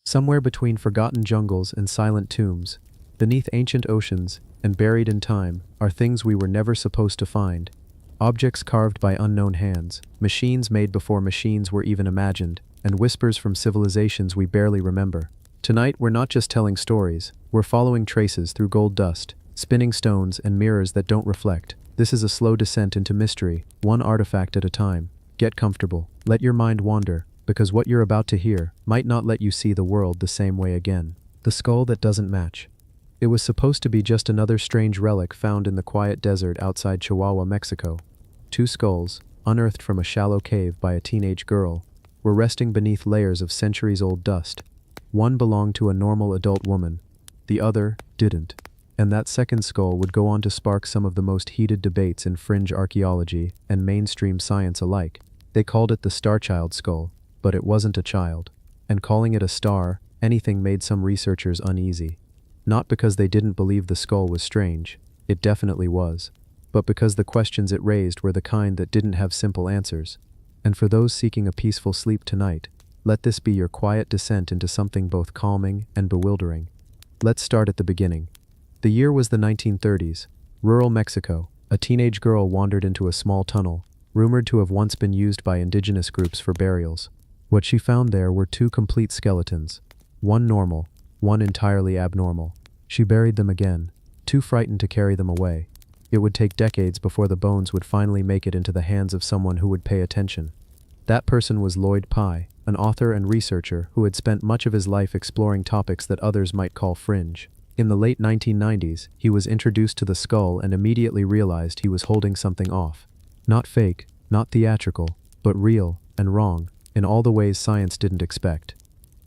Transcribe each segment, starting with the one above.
Somewhere between forgotten jungles and silent tombs, beneath ancient oceans and buried in time, are things we were never supposed to find. Objects carved by unknown hands, machines made before machines were even imagined, and whispers from civilizations we barely remember. Tonight we're not just telling stories, we're following traces through gold dust, spinning stones and mirrors that don't reflect. This is a slow descent into mystery, one artifact at a time. Get comfortable, let your mind wander, because what you're about to hear might not let you see the world the same way again. The skull that doesn't match. It was supposed to be just another strange relic found in the quiet desert outside Chihuahua, Mexico. Two skulls, unearthed from a shallow cave by a teenage girl, were resting beneath layers of centuries-old dust. One belonged to a normal adult woman, the other didn't. And that second skull would go on to spark some of the most heated debates in fringe archaeology and mainstream science alike. They called it the Starchild skull, but it wasn't a child. And calling it a star, anything made some researchers uneasy. Not because they didn't believe the skull was strange, it definitely was, but because the questions it raised were the kind that didn't have simple answers. And for those seeking a peaceful sleep tonight, let this be your quiet descent into something both calming and bewildering. Let's start at the beginning. The year was the 1930s. Rural Mexico. A teenage girl wandered into a small tunnel, rumored to have once been used by indigenous groups for burials. What she found there were two complete skeletons. One normal, one entirely abnormal. She buried them again, too frightened to carry them away. It would take decades before the bones would finally make it into the hands of someone who would pay attention. That person was Lloyd Pye, an author and researcher who had spent much of his life exploring topics that others might call fringe. In the late 1990s, he was introduced to the skull and immediately realized he was holding something off. Not fake, not theatrical, but real and wrong, in all the ways science didn't expect.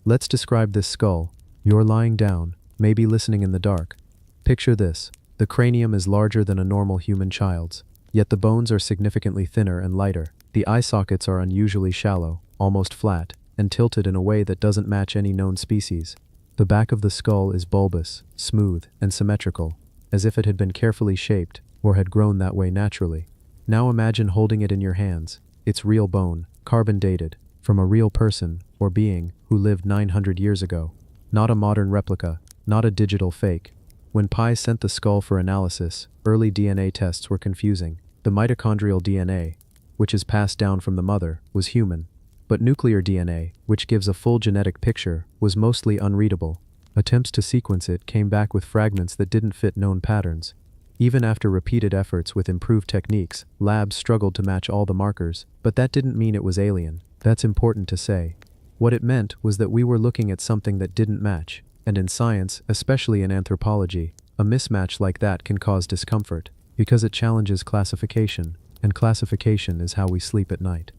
Let's describe this skull. You're lying down, maybe listening in the dark. Picture this. The cranium is larger than a normal human child's, yet the bones are significantly thinner and lighter. The eye sockets are unusually shallow, almost flat, and tilted in a way that doesn't match any known species. The back of the skull is bulbous, smooth, and symmetrical, as if it had been carefully shaped or had grown that way naturally. Now imagine holding it in your hands. It's real bone, carbon dated, from a real person or being who lived 900 years ago. Not a modern replica, not a digital fake. When Pye sent the skull for analysis, early DNA tests were confusing. The mitochondrial DNA, which is passed down from the mother, was human. But nuclear DNA, which gives a full genetic picture, was mostly unreadable. Attempts to sequence it came back with fragments that didn't fit known patterns. Even after repeated efforts with improved techniques, labs struggled to match all the markers, but that didn't mean it was alien. That's important to say. What it meant was that we were looking at something that didn't match, and in science, especially in anthropology, a mismatch like that can cause discomfort, because it challenges classification, and classification is how we sleep at night.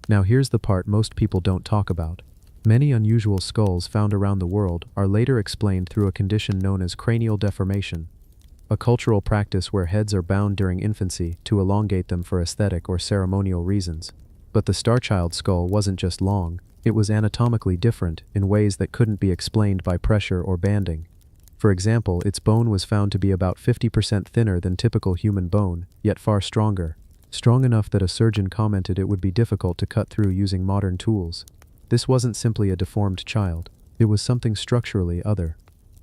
Now here's the part most people don't talk about. Many unusual skulls found around the world are later explained through a condition known as cranial deformation, a cultural practice where heads are bound during infancy to elongate them for aesthetic or ceremonial reasons. But the Starchild skull wasn't just long, it was anatomically different in ways that couldn't be explained by pressure or banding. For example, its bone was found to be about 50% thinner than typical human bone, yet far stronger. Strong enough that a surgeon commented it would be difficult to cut through using modern tools. This wasn't simply a deformed child, it was something structurally other.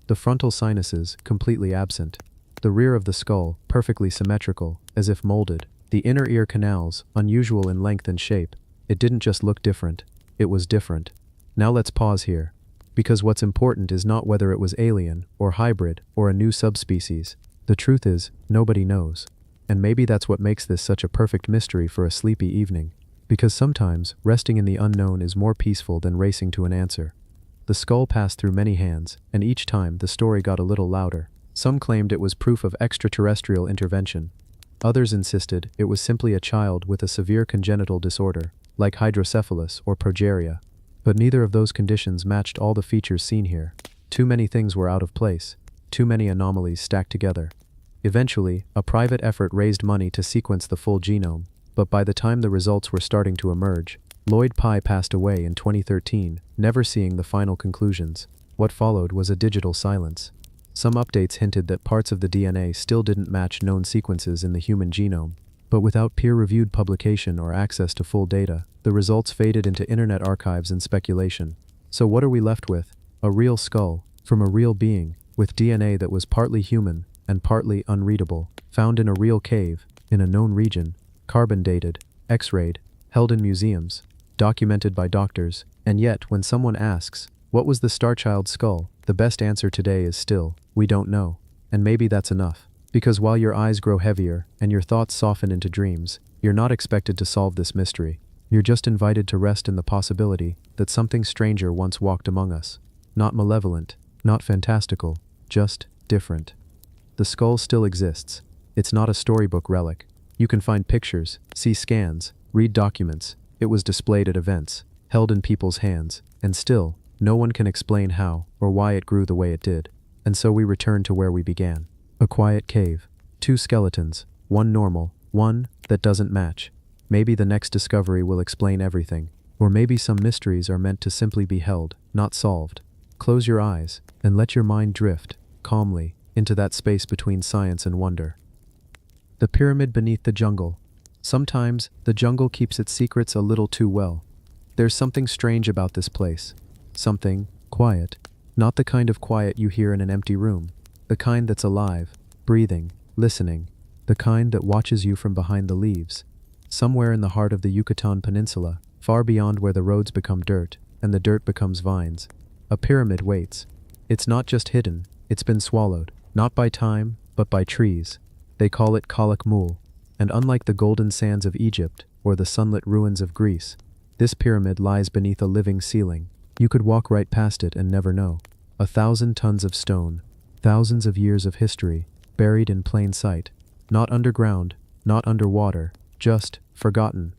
The frontal sinuses, completely absent. The rear of the skull, perfectly symmetrical, as if molded. The inner ear canals, unusual in length and shape. It didn't just look different, it was different. Now let's pause here. Because what's important is not whether it was alien, or hybrid, or a new subspecies. The truth is, nobody knows. And maybe that's what makes this such a perfect mystery for a sleepy evening. Because sometimes, resting in the unknown is more peaceful than racing to an answer. The skull passed through many hands, and each time the story got a little louder. Some claimed it was proof of extraterrestrial intervention. Others insisted it was simply a child with a severe congenital disorder, like hydrocephalus or progeria. But neither of those conditions matched all the features seen here. Too many things were out of place. Too many anomalies stacked together. Eventually, a private effort raised money to sequence the full genome, but by the time the results were starting to emerge, Lloyd Pye passed away in 2013, never seeing the final conclusions. What followed was a digital silence. Some updates hinted that parts of the DNA still didn't match known sequences in the human genome, but without peer-reviewed publication or access to full data, the results faded into internet archives and speculation. So what are we left with? A real skull, from a real being, with DNA that was partly human and partly unreadable, found in a real cave, in a known region, carbon dated, X-rayed, held in museums, documented by doctors, and yet when someone asks, what was the Starchild's skull, the best answer today is still, we don't know. And maybe that's enough. Because while your eyes grow heavier and your thoughts soften into dreams, you're not expected to solve this mystery. You're just invited to rest in the possibility that something stranger once walked among us. Not malevolent, not fantastical, just different. The skull still exists. It's not a storybook relic. You can find pictures, see scans, read documents. It was displayed at events, held in people's hands, and still, no one can explain how or why it grew the way it did. And so we return to where we began. A quiet cave. 2 skeletons, one normal, one that doesn't match. Maybe the next discovery will explain everything. Or maybe some mysteries are meant to simply be held, not solved. Close your eyes and let your mind drift, calmly, into that space between science and wonder. The pyramid beneath the jungle. Sometimes, the jungle keeps its secrets a little too well. There's something strange about this place. Something quiet. Not the kind of quiet you hear in an empty room. The kind that's alive, breathing, listening. The kind that watches you from behind the leaves. Somewhere in the heart of the Yucatan Peninsula, far beyond where the roads become dirt, and the dirt becomes vines. A pyramid waits. It's not just hidden, it's been swallowed, not by time, but by trees. They call it Kalak Mul, and unlike the golden sands of Egypt, or the sunlit ruins of Greece, this pyramid lies beneath a living ceiling. You could walk right past it and never know. 1,000 tons of stone, thousands of years of history, buried in plain sight. Not underground, not underwater, just forgotten.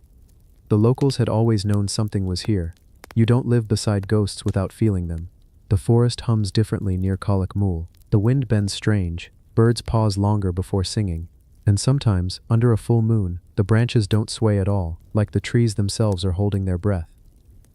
The locals had always known something was here. You don't live beside ghosts without feeling them. The forest hums differently near Kalak Mul. The wind bends strange, birds pause longer before singing. And sometimes, under a full moon, the branches don't sway at all, like the trees themselves are holding their breath.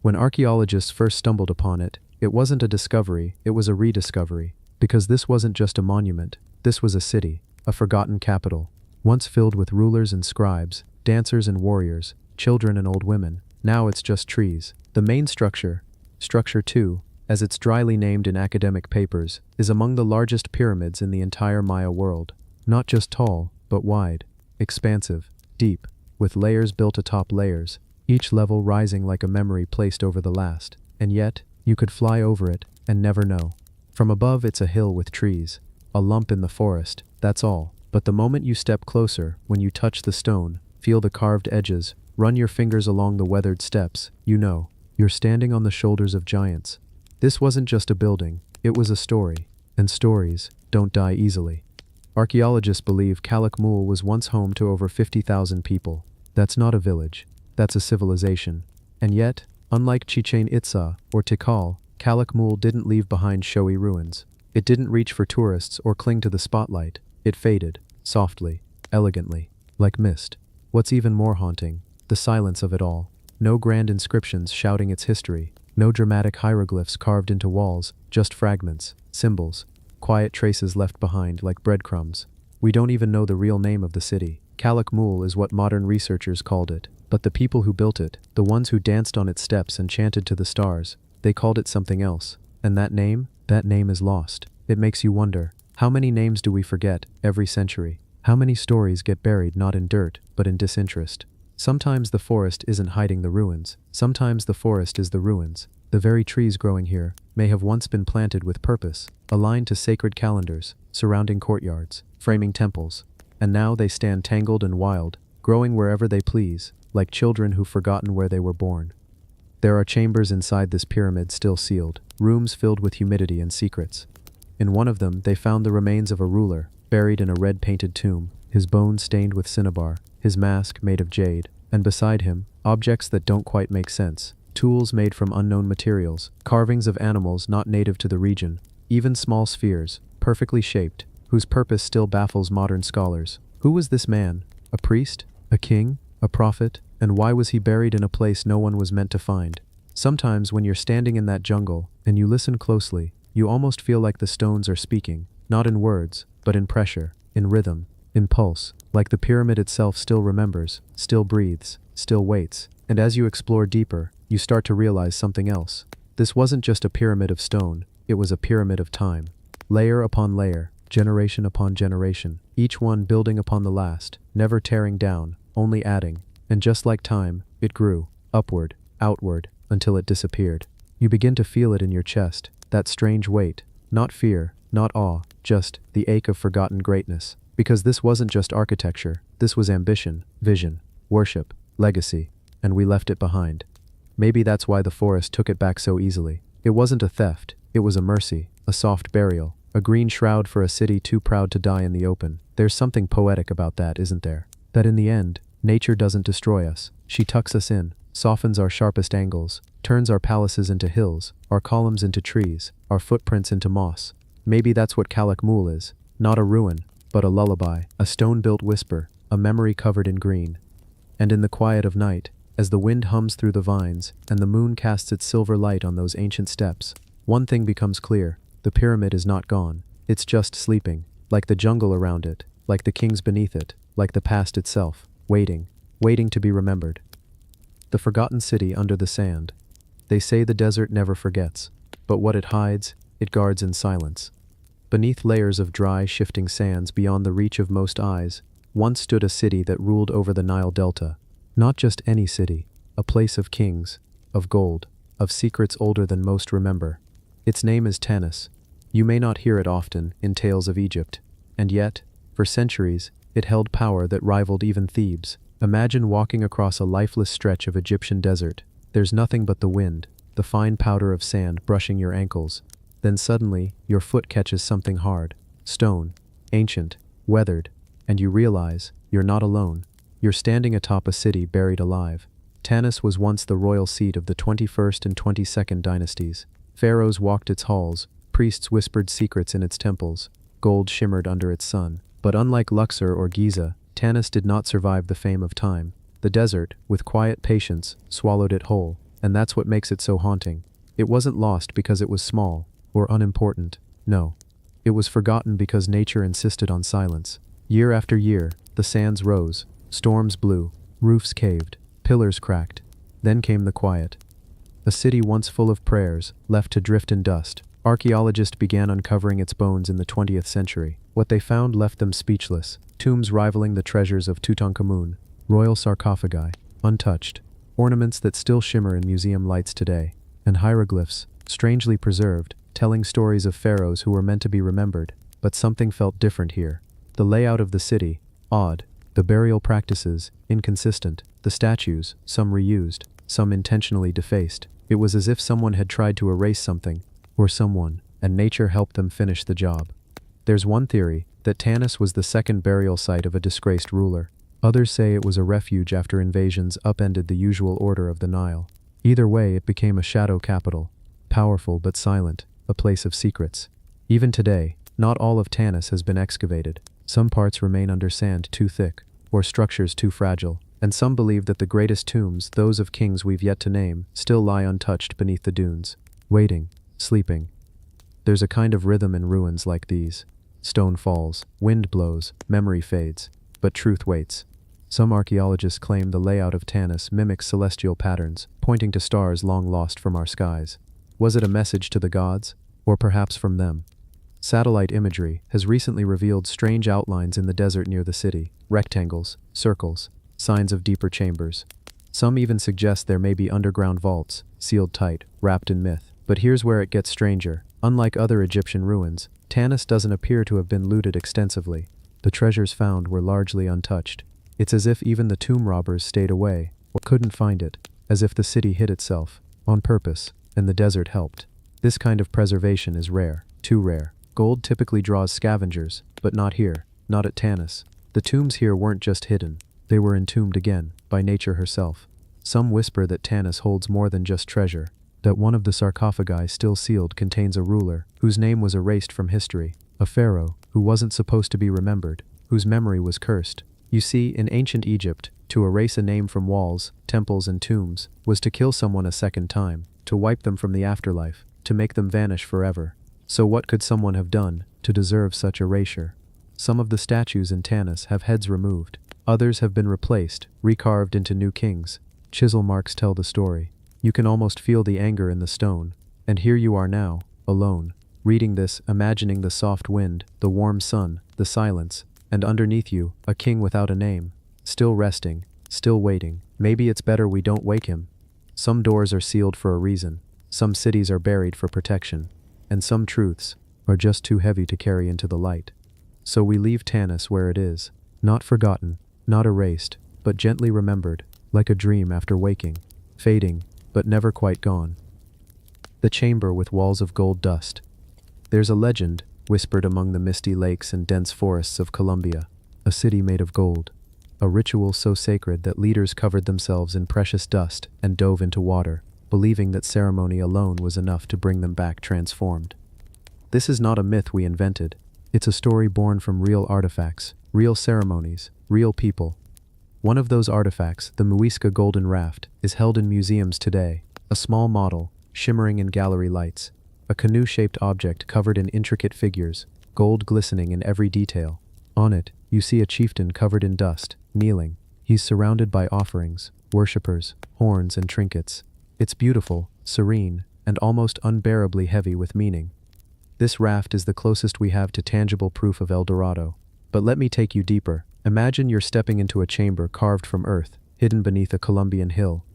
When archaeologists first stumbled upon it, it wasn't a discovery, it was a rediscovery. Because this wasn't just a monument, this was a city, a forgotten capital. Once filled with rulers and scribes, dancers and warriors, children and old women. Now it's just trees. The main structure, Structure 2, as it's dryly named in academic papers, is among the largest pyramids in the entire Maya world. Not just tall, but wide, expansive, deep, with layers built atop layers, each level rising like a memory placed over the last. And yet, you could fly over it and never know. From above it's a hill with trees, a lump in the forest, that's all. But the moment you step closer, when you touch the stone, feel the carved edges, run your fingers along the weathered steps, you know, you're standing on the shoulders of giants. This wasn't just a building, it was a story. And stories don't die easily. Archaeologists believe Kalak Mul was once home to over 50,000 people. That's not a village, that's a civilization. And yet, unlike Chichen Itza or Tikal, Kalak Mul didn't leave behind showy ruins. It didn't reach for tourists or cling to the spotlight. It faded, softly, elegantly, like mist. What's even more haunting, the silence of it all. No grand inscriptions shouting its history, no dramatic hieroglyphs carved into walls, just fragments, symbols, quiet traces left behind like breadcrumbs. We don't even know the real name of the city. Kalak Mul is what modern researchers called it, but the people who built it, the ones who danced on its steps and chanted to the stars, they called it something else. And that name is lost. It makes you wonder, how many names do we forget every century? How many stories get buried not in dirt, but in disinterest? Sometimes the forest isn't hiding the ruins. Sometimes the forest is the ruins. The very trees growing here may have once been planted with purpose, aligned to sacred calendars, surrounding courtyards, framing temples. And now they stand tangled and wild, growing wherever they please, like children who've forgotten where they were born. There are chambers inside this pyramid still sealed, rooms filled with humidity and secrets. In one of them, they found the remains of a ruler, buried in a red-painted tomb, his bones stained with cinnabar, his mask made of jade, and beside him, objects that don't quite make sense, tools made from unknown materials, carvings of animals not native to the region, even small spheres, perfectly shaped, whose purpose still baffles modern scholars. Who was this man? A priest? A king? A prophet? And why was he buried in a place no one was meant to find? Sometimes when you're standing in that jungle, and you listen closely, you almost feel like the stones are speaking, not in words, but in pressure, in rhythm, in pulse, like the pyramid itself still remembers, still breathes, still waits. And as you explore deeper, you start to realize something else. This wasn't just a pyramid of stone, it was a pyramid of time. Layer upon layer, generation upon generation, each one building upon the last, never tearing down, only adding. And just like time, it grew, upward, outward, until it disappeared. You begin to feel it in your chest, that strange weight, not fear, not awe, just the ache of forgotten greatness. Because this wasn't just architecture, this was ambition, vision, worship, legacy, and we left it behind. Maybe that's why the forest took it back so easily. It wasn't a theft, it was a mercy, a soft burial, a green shroud for a city too proud to die in the open. There's something poetic about that, isn't there? That in the end, nature doesn't destroy us. She tucks us in, softens our sharpest angles, turns our palaces into hills, our columns into trees, our footprints into moss. Maybe that's what Calakmul is, not a ruin, but a lullaby, a stone-built whisper, a memory covered in green. And in the quiet of night, as the wind hums through the vines and the moon casts its silver light on those ancient steps, one thing becomes clear: the pyramid is not gone. It's just sleeping, like the jungle around it, like the kings beneath it, like the past itself, waiting to be remembered. The forgotten city under the sand. They say the desert never forgets, but what it hides, it guards in silence. Beneath layers of dry, shifting sands beyond the reach of most eyes, once stood a city that ruled over the Nile Delta. Not just any city, a place of kings, of gold, of secrets older than most remember. Its name is Tanis. You may not hear it often in tales of Egypt, and yet, for centuries, it held power that rivaled even Thebes. Imagine walking across a lifeless stretch of Egyptian desert. There's nothing but the wind, the fine powder of sand brushing your ankles. Then suddenly, your foot catches something hard, stone, ancient, weathered, and you realize you're not alone. You're standing atop a city buried alive. Tanis was once the royal seat of the 21st and 22nd dynasties. Pharaohs walked its halls, priests whispered secrets in its temples, gold shimmered under its sun. But unlike Luxor or Giza, Tanis did not survive the fame of time. The desert, with quiet patience, swallowed it whole, and that's what makes it so haunting. It wasn't lost because it was small or unimportant. No. It was forgotten because nature insisted on silence. Year after year, the sands rose, storms blew, roofs caved, pillars cracked. Then came the quiet. A city once full of prayers, left to drift in dust. Archaeologists began uncovering its bones in the 20th century. What they found left them speechless. Tombs rivaling the treasures of Tutankhamun, royal sarcophagi, untouched, ornaments that still shimmer in museum lights today, and hieroglyphs, strangely preserved, telling stories of pharaohs who were meant to be remembered. But something felt different here. The layout of the city, odd. The burial practices, inconsistent. The statues, some reused, some intentionally defaced. It was as if someone had tried to erase something, or someone, and nature helped them finish the job. There's one theory, that Tanis was the second burial site of a disgraced ruler. Others say it was a refuge after invasions upended the usual order of the Nile. Either way, it became a shadow capital, powerful but silent, a place of secrets. Even today, not all of Tanis has been excavated. Some parts remain under sand too thick, or structures too fragile, and some believe that the greatest tombs, those of kings we've yet to name, still lie untouched beneath the dunes, waiting, sleeping. There's a kind of rhythm in ruins like these. Stone falls, wind blows, memory fades, but truth waits. Some archaeologists claim the layout of Tanis mimics celestial patterns, pointing to stars long lost from our skies. Was it a message to the gods, or perhaps from them? Satellite imagery has recently revealed strange outlines in the desert near the city, rectangles, circles, signs of deeper chambers. Some even suggest there may be underground vaults, sealed tight, wrapped in myth. But here's where it gets stranger. Unlike other Egyptian ruins, Tanis doesn't appear to have been looted extensively. The treasures found were largely untouched. It's as if even the tomb robbers stayed away, or couldn't find it, as if the city hid itself, on purpose, and the desert helped. This kind of preservation is rare, too rare. Gold typically draws scavengers, but not here, not at Tanis. The tombs here weren't just hidden, they were entombed again, by nature herself. Some whisper that Tanis holds more than just treasure, that one of the sarcophagi still sealed contains a ruler whose name was erased from history, a pharaoh who wasn't supposed to be remembered, whose memory was cursed. You see, in ancient Egypt, to erase a name from walls, temples, and tombs was to kill someone a second time, to wipe them from the afterlife, to make them vanish forever. So what could someone have done to deserve such erasure? Some of the statues in Tanis have heads removed. Others have been replaced, recarved into new kings. Chisel marks tell the story. You can almost feel the anger in the stone. And here you are now, alone, reading this, imagining the soft wind, the warm sun, the silence, and underneath you, a king without a name, still resting, still waiting. Maybe it's better we don't wake him. Some doors are sealed for a reason, some cities are buried for protection, and some truths are just too heavy to carry into the light. So we leave Tanis where it is, not forgotten, not erased, but gently remembered, like a dream after waking, fading, but never quite gone. The chamber with walls of gold dust. There's a legend, whispered among the misty lakes and dense forests of Colombia, a city made of gold, a ritual so sacred that leaders covered themselves in precious dust and dove into water, believing that ceremony alone was enough to bring them back transformed. This is not a myth we invented. It's a story born from real artifacts, real ceremonies, real people. One of those artifacts, the Muisca Golden Raft, is held in museums today, a small model, shimmering in gallery lights, a canoe-shaped object covered in intricate figures, gold glistening in every detail. On it, you see a chieftain covered in dust, kneeling. He's surrounded by offerings, worshippers, horns and trinkets. It's beautiful, serene, and almost unbearably heavy with meaning. This raft is the closest we have to tangible proof of El Dorado. But let me take you deeper. Imagine you're stepping into a chamber carved from earth, hidden beneath a Colombian hill.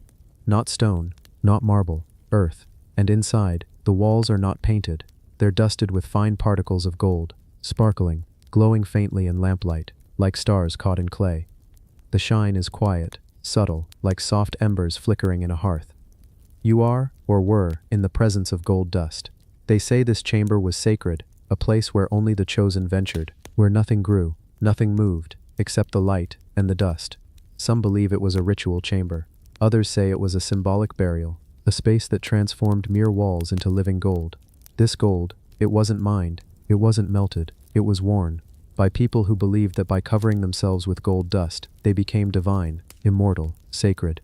Not stone, not marble, earth. And inside, the walls are not painted. They're dusted with fine particles of gold, sparkling, glowing faintly in lamplight, like stars caught in clay. The shine is quiet, subtle, like soft embers flickering in a hearth. You are, or were, in the presence of gold dust. They say this chamber was sacred, a place where only the chosen ventured, where nothing grew, nothing moved, except the light and the dust. Some believe it was a ritual chamber. Others say it was a symbolic burial, a space that transformed mere walls into living gold. This gold, it wasn't mined, it wasn't melted, it was worn, by people who believed that by covering themselves with gold dust, they became divine, immortal, sacred.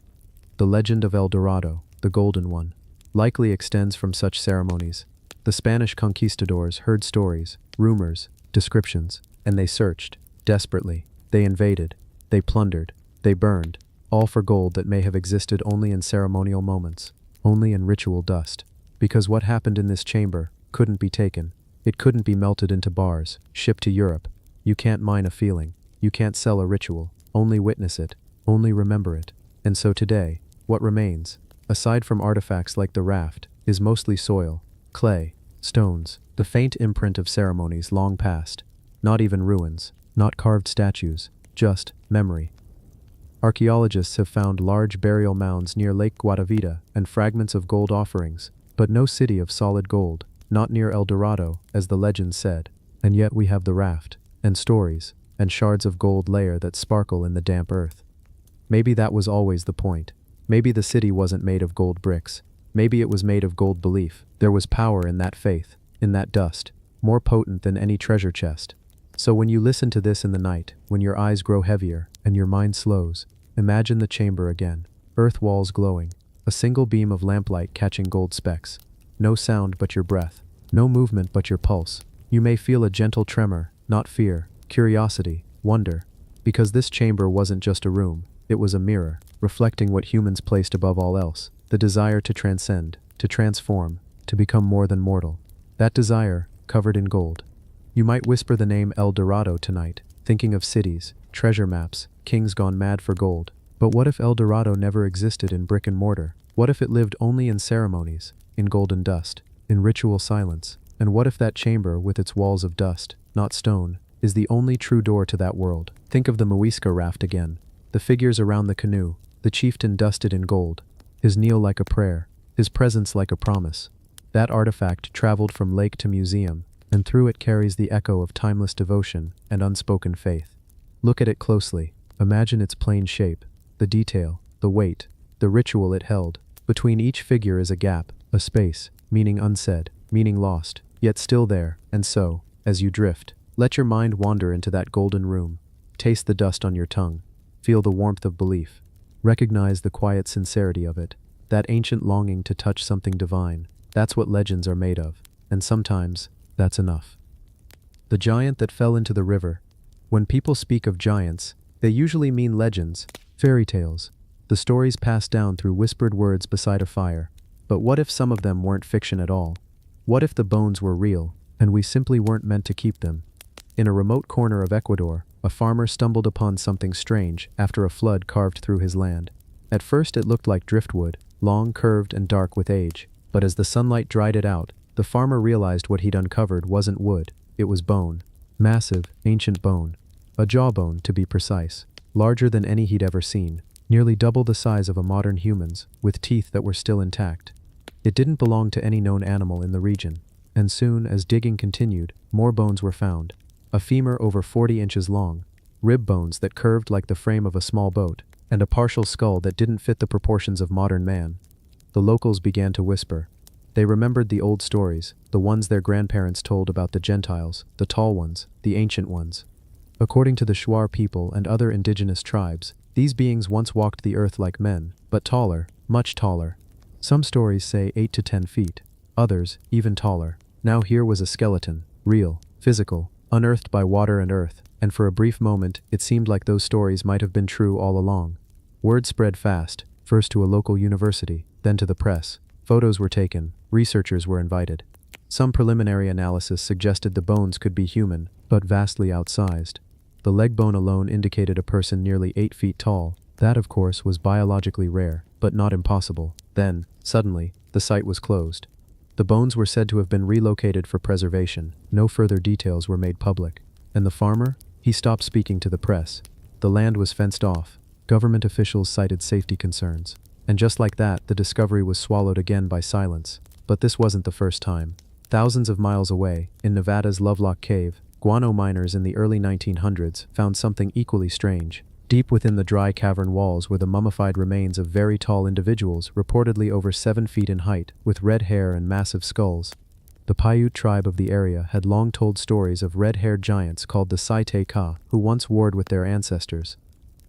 The legend of El Dorado, the Golden One, likely extends from such ceremonies. The Spanish conquistadors heard stories, rumors, descriptions, and they searched, desperately. They invaded, they plundered, they burned, all for gold that may have existed only in ceremonial moments, only in ritual dust. Because what happened in this chamber couldn't be taken. It couldn't be melted into bars, shipped to Europe. You can't mine a feeling, you can't sell a ritual, only witness it, only remember it. And so today, what remains, aside from artifacts like the raft, is mostly soil, clay, stones, the faint imprint of ceremonies long past. Not even ruins, not carved statues, just memory. Archaeologists have found large burial mounds near Lake Guatavita and fragments of gold offerings, but no city of solid gold, not near El Dorado, as the legend said. And yet we have the raft, and stories, and shards of gold layer that sparkle in the damp earth. Maybe that was always the point. Maybe the city wasn't made of gold bricks. Maybe it was made of gold belief. There was power in that faith, in that dust, more potent than any treasure chest. So when you listen to this in the night, when your eyes grow heavier, and your mind slows, imagine the chamber again, earth walls glowing, a single beam of lamplight catching gold specks. No sound but your breath, no movement but your pulse. You may feel a gentle tremor, not fear, curiosity, wonder, because this chamber wasn't just a room, it was a mirror, reflecting what humans placed above all else, the desire to transcend, to transform, to become more than mortal. That desire, covered in gold. You might whisper the name El Dorado tonight, thinking of cities, treasure maps, kings gone mad for gold. But what if El Dorado never existed in brick and mortar? What if it lived only in ceremonies, in golden dust, in ritual silence? And what if that chamber, with its walls of dust, not stone, is the only true door to that world? Think of the Muisca raft again. The figures around the canoe, the chieftain dusted in gold, his kneel like a prayer, his presence like a promise. That artifact traveled from lake to museum, and through it carries the echo of timeless devotion and unspoken faith. Look at it closely. Imagine its plain shape, the detail, the weight, the ritual it held. Between each figure is a gap, a space, meaning unsaid, meaning lost, yet still there. And so, as you drift, let your mind wander into that golden room. Taste the dust on your tongue. Feel the warmth of belief. Recognize the quiet sincerity of it, that ancient longing to touch something divine. That's what legends are made of, and sometimes, that's enough. The giant that fell into the river. When people speak of giants, they usually mean legends, fairy tales, the stories passed down through whispered words beside a fire. But what if some of them weren't fiction at all? What if the bones were real, and we simply weren't meant to keep them. In a remote corner of Ecuador, a farmer stumbled upon something strange after a flood carved through his land. At first it looked like driftwood, long, curved, and dark with age, but as the sunlight dried it out, the farmer realized what he'd uncovered wasn't wood, it was bone. Massive, ancient bone. A jawbone, to be precise. Larger than any he'd ever seen. Nearly double the size of a modern human's, with teeth that were still intact. It didn't belong to any known animal in the region. And soon, as digging continued, more bones were found. A femur over 40 inches long, rib bones that curved like the frame of a small boat, and a partial skull that didn't fit the proportions of modern man. The locals began to whisper. They remembered the old stories, the ones their grandparents told about the Gentiles, the tall ones, the ancient ones. According to the Shuar people and other indigenous tribes, these beings once walked the earth like men, but taller, much taller. Some stories say 8 to 10 feet, others even taller. Now here was a skeleton, real, physical, unearthed by water and earth, and for a brief moment it seemed like those stories might have been true all along. Word spread fast, first to a local university, then to the press. Photos were taken, researchers were invited. Some preliminary analysis suggested the bones could be human, but vastly outsized. The leg bone alone indicated a person nearly 8 feet tall. That, of course, was biologically rare, but not impossible. Then, suddenly, the site was closed. The bones were said to have been relocated for preservation. No further details were made public. And the farmer? He stopped speaking to the press. The land was fenced off. Government officials cited safety concerns. And just like that, the discovery was swallowed again by silence. But this wasn't the first time. Thousands of miles away, in Nevada's Lovelock Cave, guano miners in the early 1900s found something equally strange. Deep within the dry cavern walls were the mummified remains of very tall individuals, reportedly over 7 feet in height, with red hair and massive skulls. The Paiute tribe of the area had long told stories of red-haired giants called the Saite Ka, who once warred with their ancestors.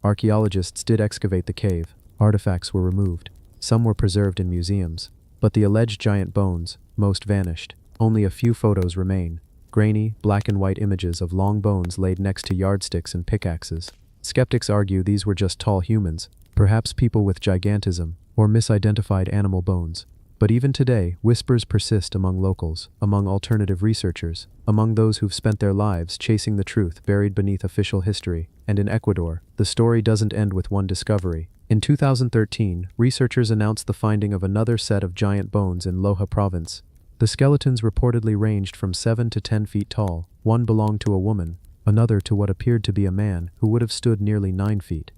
Archaeologists did excavate the cave. Artifacts were removed. Some were preserved in museums. But the alleged giant bones, most vanished. Only a few photos remain. Grainy, black and white images of long bones laid next to yardsticks and pickaxes. Skeptics argue these were just tall humans, perhaps people with gigantism, or misidentified animal bones. But even today, whispers persist among locals, among alternative researchers, among those who've spent their lives chasing the truth buried beneath official history. And in Ecuador, the story doesn't end with one discovery. In 2013, researchers announced the finding of another set of giant bones in Loja province. The skeletons reportedly ranged from 7 to 10 feet tall. One belonged to a woman, another to what appeared to be a man who would have stood nearly 9 feet.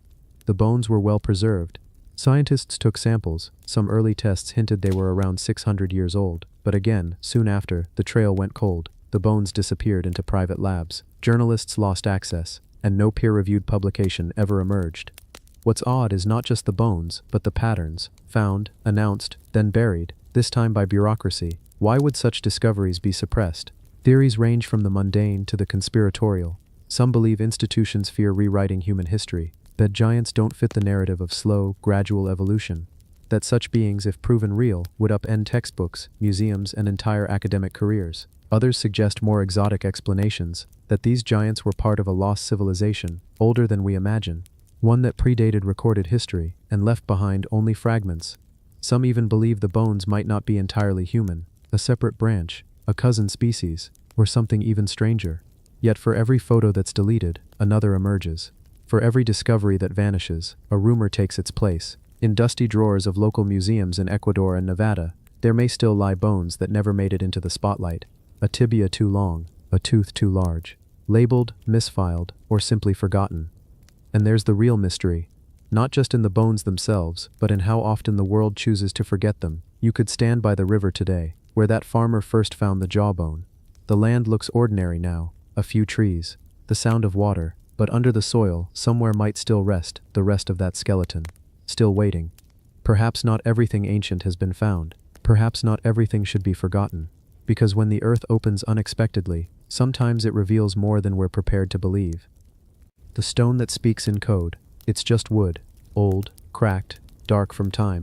The bones were well preserved. Scientists took samples. Some early tests hinted they were around 600 years old, but again, soon after, the trail went cold. The bones disappeared into private labs. Journalists lost access, and no peer-reviewed publication ever emerged. What's odd is not just the bones, but the patterns. Found, announced, then buried, this time by bureaucracy. Why would such discoveries be suppressed? Theories range from the mundane to the conspiratorial. Some believe institutions fear rewriting human history, that giants don't fit the narrative of slow, gradual evolution, that such beings, if proven real, would upend textbooks, museums, and entire academic careers. Others suggest more exotic explanations, that these giants were part of a lost civilization, older than we imagine, one that predated recorded history and left behind only fragments. Some even believe the bones might not be entirely human, a separate branch, a cousin species, or something even stranger. Yet for every photo that's deleted, another emerges. For every discovery that vanishes, a rumor takes its place. In dusty drawers of local museums in Ecuador and Nevada, there may still lie bones that never made it into the spotlight. A tibia too long, a tooth too large, labeled, misfiled, or simply forgotten. And there's the real mystery. Not just in the bones themselves, but in how often the world chooses to forget them. You could stand by the river today, where that farmer first found the jawbone. The land looks ordinary now, a few trees, the sound of water, but under the soil, somewhere might still rest the rest of that skeleton, still waiting. Perhaps not everything ancient has been found. Perhaps not everything should be forgotten. Because when the earth opens unexpectedly, sometimes it reveals more than we're prepared to believe. The stone that speaks in code, it's just wood, old, cracked, dark from time.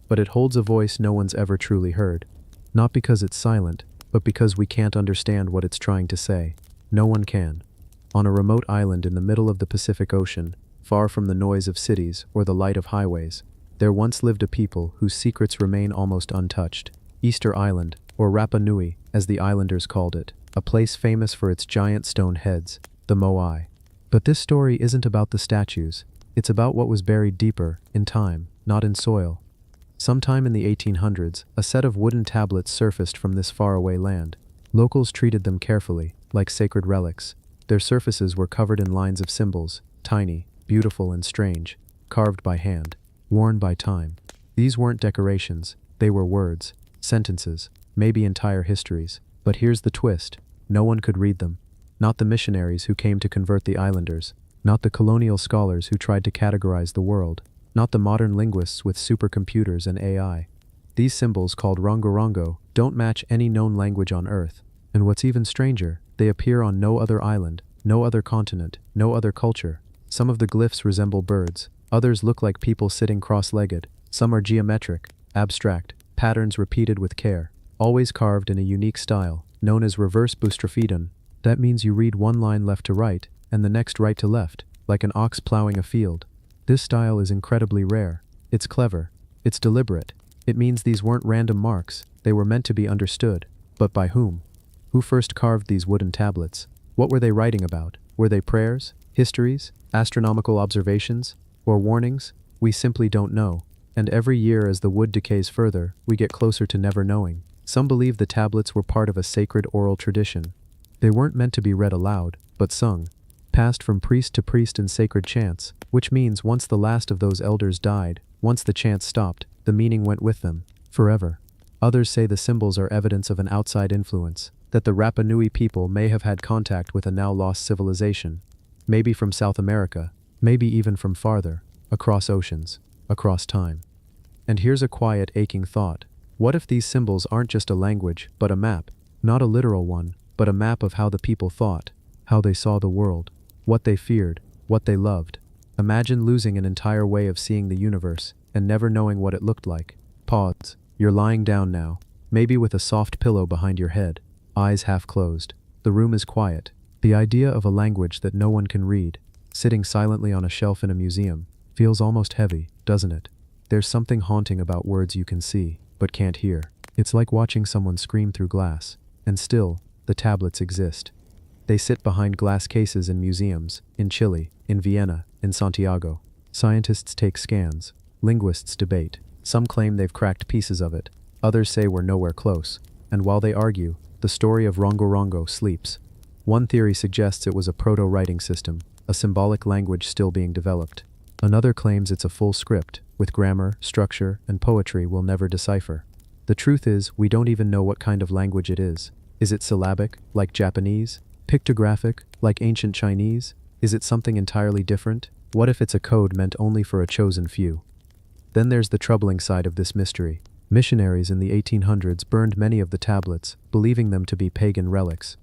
But it holds a voice no one's ever truly heard. Not because it's silent, but because we can't understand what it's trying to say. No one can. On a remote island in the middle of the Pacific Ocean, far from the noise of cities or the light of highways, there once lived a people whose secrets remain almost untouched. Easter Island, or Rapa Nui, as the islanders called it, a place famous for its giant stone heads, the Moai. But this story isn't about the statues, it's about what was buried deeper, in time, not in soil. Sometime in the 1800s, a set of wooden tablets surfaced from this faraway land. Locals treated them carefully, like sacred relics. Their surfaces were covered in lines of symbols, tiny, beautiful and strange, carved by hand, worn by time. These weren't decorations, they were words, sentences, maybe entire histories. But here's the twist: no one could read them. Not the missionaries who came to convert the islanders, not the colonial scholars who tried to categorize the world, not the modern linguists with supercomputers and AI. These symbols, called rongorongo, don't match any known language on Earth. And what's even stranger, they appear on no other island, no other continent, no other culture. Some of the glyphs resemble birds, others look like people sitting cross-legged, some are geometric, abstract, patterns repeated with care, always carved in a unique style, known as reverse boustrophedon. That means you read one line left to right, and the next right to left, like an ox plowing a field. This style is incredibly rare. It's clever. It's deliberate. It means these weren't random marks, they were meant to be understood. But by whom? Who first carved these wooden tablets? What were they writing about? Were they prayers, histories, astronomical observations, or warnings? We simply don't know. And every year as the wood decays further, we get closer to never knowing. Some believe the tablets were part of a sacred oral tradition. They weren't meant to be read aloud, but sung, passed from priest to priest in sacred chants, which means once the last of those elders died, once the chants stopped, the meaning went with them, forever. Others say the symbols are evidence of an outside influence, that the Rapa Nui people may have had contact with a now lost civilization, maybe from South America, maybe even from farther, across oceans, across time. And here's a quiet, aching thought. What if these symbols aren't just a language, but a map? Not a literal one, but a map of how the people thought, how they saw the world, what they feared, what they loved. Imagine losing an entire way of seeing the universe, and never knowing what it looked like. Pause. You're lying down now, maybe with a soft pillow behind your head, eyes half closed. The room is quiet. The idea of a language that no one can read, sitting silently on a shelf in a museum, feels almost heavy, doesn't it? There's something haunting about words you can see, but can't hear. It's like watching someone scream through glass. And still, the tablets exist. They sit behind glass cases in museums, in Chile, in Vienna, in Santiago. Scientists take scans. Linguists debate. Some claim they've cracked pieces of it. Others say we're nowhere close. And while they argue, the story of rongorongo sleeps. One theory suggests it was a proto-writing system, a symbolic language still being developed. Another claims it's a full script, with grammar, structure, and poetry we'll never decipher. The truth is, we don't even know what kind of language it is. Is it syllabic, like Japanese? Pictographic, like ancient Chinese? Is it something entirely different? What if it's a code meant only for a chosen few? Then there's the troubling side of this mystery. Missionaries in the 1800s burned many of the tablets, believing them to be pagan relics.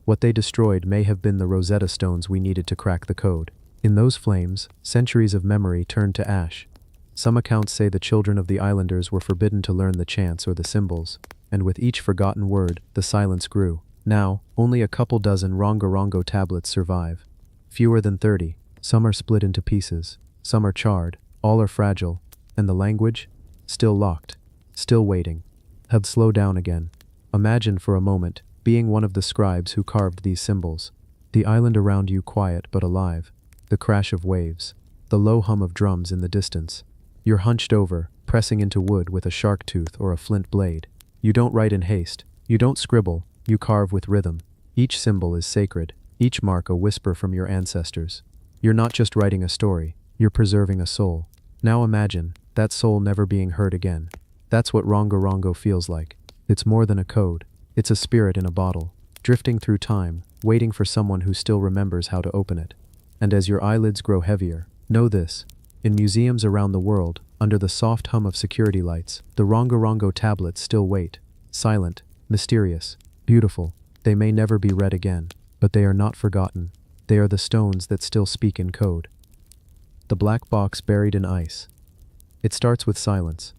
What they destroyed may have been the Rosetta Stones we needed to crack the code. In those flames, centuries of memory turned to ash. Some accounts say the children of the islanders were forbidden to learn the chants or the symbols, and with each forgotten word, the silence grew. Now, only a couple dozen rongorongo tablets survive. Fewer than 30. Some are split into pieces. Some are charred. All are fragile. And the language? Still locked. Still waiting. Had slow down again. Imagine for a moment being one of the scribes who carved these symbols. The island around you quiet but alive. The crash of waves. The low hum of drums in the distance. You're hunched over, pressing into wood with a shark tooth or a flint blade. You don't write in haste. You don't scribble. You carve with rhythm. Each symbol is sacred. Each mark a whisper from your ancestors. You're not just writing a story. You're preserving a soul. Now imagine that soul never being heard again. That's what rongorongo feels like. It's more than a code. It's a spirit in a bottle, drifting through time, waiting for someone who still remembers how to open it. And as your eyelids grow heavier, know this. In museums around the world, under the soft hum of security lights, the rongorongo tablets still wait. Silent, mysterious, beautiful. They may never be read again, but they are not forgotten. They are the stones that still speak in code. The black box buried in ice. It starts with silence.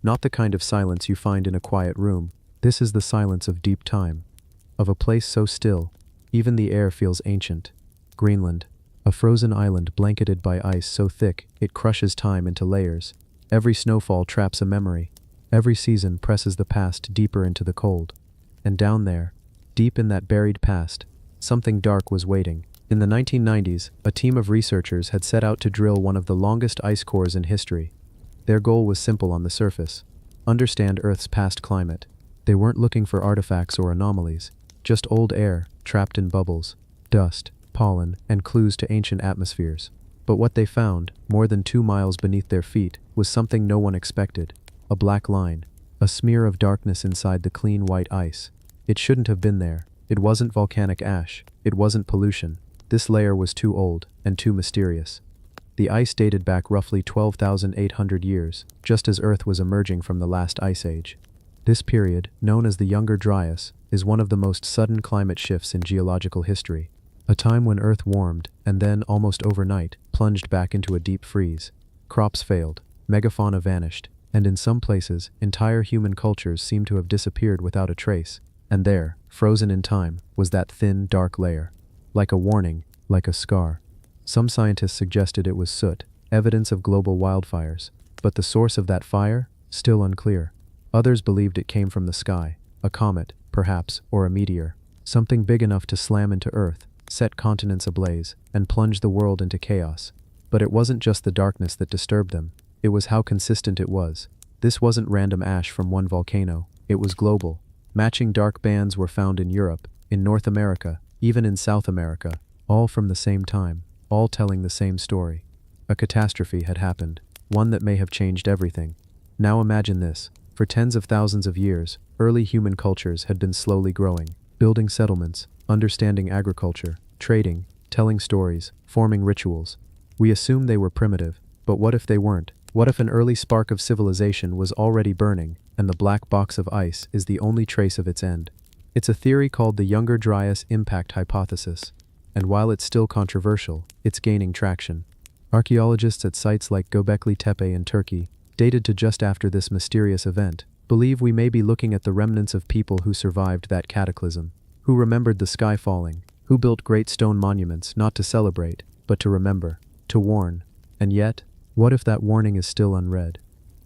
Not the kind of silence you find in a quiet room. This is the silence of deep time. Of a place so still, even the air feels ancient. Greenland. A frozen island blanketed by ice so thick it crushes time into layers. Every snowfall traps a memory. Every season presses the past deeper into the cold. And down there, deep in that buried past, something dark was waiting. In the 1990s, a team of researchers had set out to drill one of the longest ice cores in history. Their goal was simple on the surface: understand Earth's past climate. They weren't looking for artifacts or anomalies, just old air trapped in bubbles, dust, pollen, and clues to ancient atmospheres. But what they found, more than 2 miles beneath their feet, was something no one expected: a black line, a smear of darkness inside the clean white ice. It shouldn't have been there. It wasn't volcanic ash. It wasn't pollution. This layer was too old and too mysterious. The ice dated back roughly 12,800 years, just as Earth was emerging from the last ice age. This period, known as the Younger Dryas, is one of the most sudden climate shifts in geological history. A time when Earth warmed and then, almost overnight, plunged back into a deep freeze. Crops failed, megafauna vanished, and in some places, entire human cultures seemed to have disappeared without a trace. And there, frozen in time, was that thin, dark layer. Like a warning, like a scar. Some scientists suggested it was soot, evidence of global wildfires. But the source of that fire? Still unclear. Others believed it came from the sky, a comet, perhaps, or a meteor. Something big enough to slam into Earth, set continents ablaze, and plunge the world into chaos. But it wasn't just the darkness that disturbed them. It was how consistent it was. This wasn't random ash from one volcano. It was global. Matching dark bands were found in Europe, in North America, even in South America, all from the same time, all telling the same story. A catastrophe had happened, one that may have changed everything. Now imagine this. For tens of thousands of years, early human cultures had been slowly growing, building settlements, understanding agriculture, trading, telling stories, forming rituals. We assume they were primitive, but what if they weren't? What if an early spark of civilization was already burning, and the black box of ice is the only trace of its end? It's a theory called the Younger Dryas impact hypothesis, and while it's still controversial, it's gaining traction. Archaeologists at sites like Göbekli Tepe in Turkey, dated to just after this mysterious event, believe we may be looking at the remnants of people who survived that cataclysm, who remembered the sky falling, who built great stone monuments not to celebrate, but to remember, to warn. And yet, what if that warning is still unread?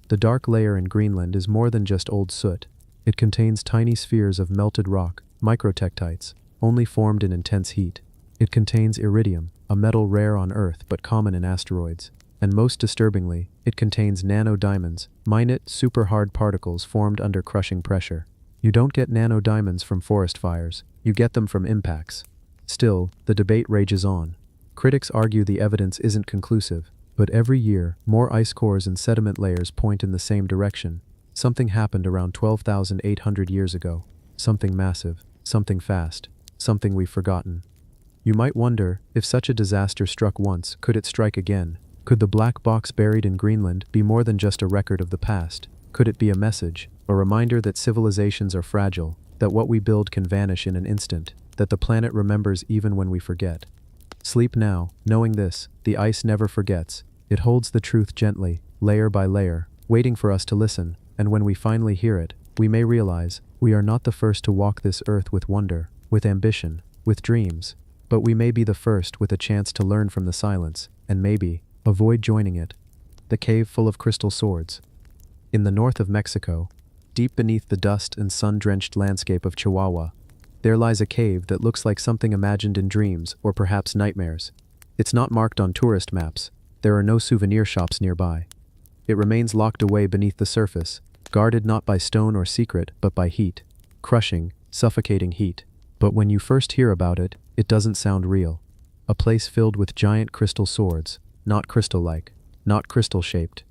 The dark layer in Greenland is more than just old soot. It contains tiny spheres of melted rock, microtectites, only formed in intense heat. It contains iridium, a metal rare on Earth but common in asteroids. And most disturbingly, it contains nanodiamonds, minute, super-hard particles formed under crushing pressure. You don't get nanodiamonds from forest fires, you get them from impacts. Still, the debate rages on. Critics argue the evidence isn't conclusive, but every year, more ice cores and sediment layers point in the same direction. Something happened around 12,800 years ago. Something massive, something fast, something we've forgotten. You might wonder, if such a disaster struck once, could it strike again? Could the black box buried in Greenland be more than just a record of the past? Could it be a message, a reminder that civilizations are fragile, that what we build can vanish in an instant, that the planet remembers even when we forget? Sleep now, knowing this: the ice never forgets. It holds the truth gently, layer by layer, waiting for us to listen, and when we finally hear it, we may realize we are not the first to walk this earth with wonder, with ambition, with dreams, but we may be the first with a chance to learn from the silence, and maybe avoid joining it. The cave full of crystal swords. In the north of Mexico, deep beneath the dust and sun-drenched landscape of Chihuahua, there lies a cave that looks like something imagined in dreams or perhaps nightmares. It's not marked on tourist maps. There are no souvenir shops nearby. It remains locked away beneath the surface, guarded not by stone or secret, but by heat. Crushing, suffocating heat. But when you first hear about it, it doesn't sound real. A place filled with giant crystal swords, not crystal-like, not crystal-shaped.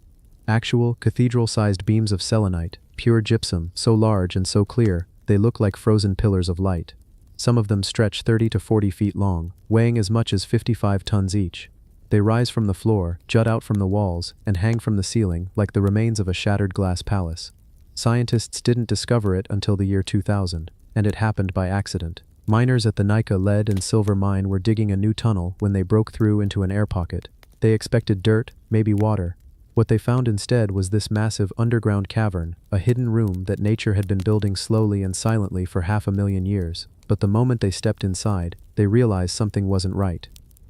Actual, cathedral-sized beams of selenite, pure gypsum, so large and so clear, they look like frozen pillars of light. Some of them stretch 30 to 40 feet long, weighing as much as 55 tons each. They rise from the floor, jut out from the walls, and hang from the ceiling like the remains of a shattered glass palace. Scientists didn't discover it until the year 2000, and it happened by accident. Miners at the Nika lead and silver mine were digging a new tunnel when they broke through into an air pocket. They expected dirt, maybe water. What they found instead was this massive underground cavern, a hidden room that nature had been building slowly and silently for 500,000 years. But the moment they stepped inside, they realized something wasn't right.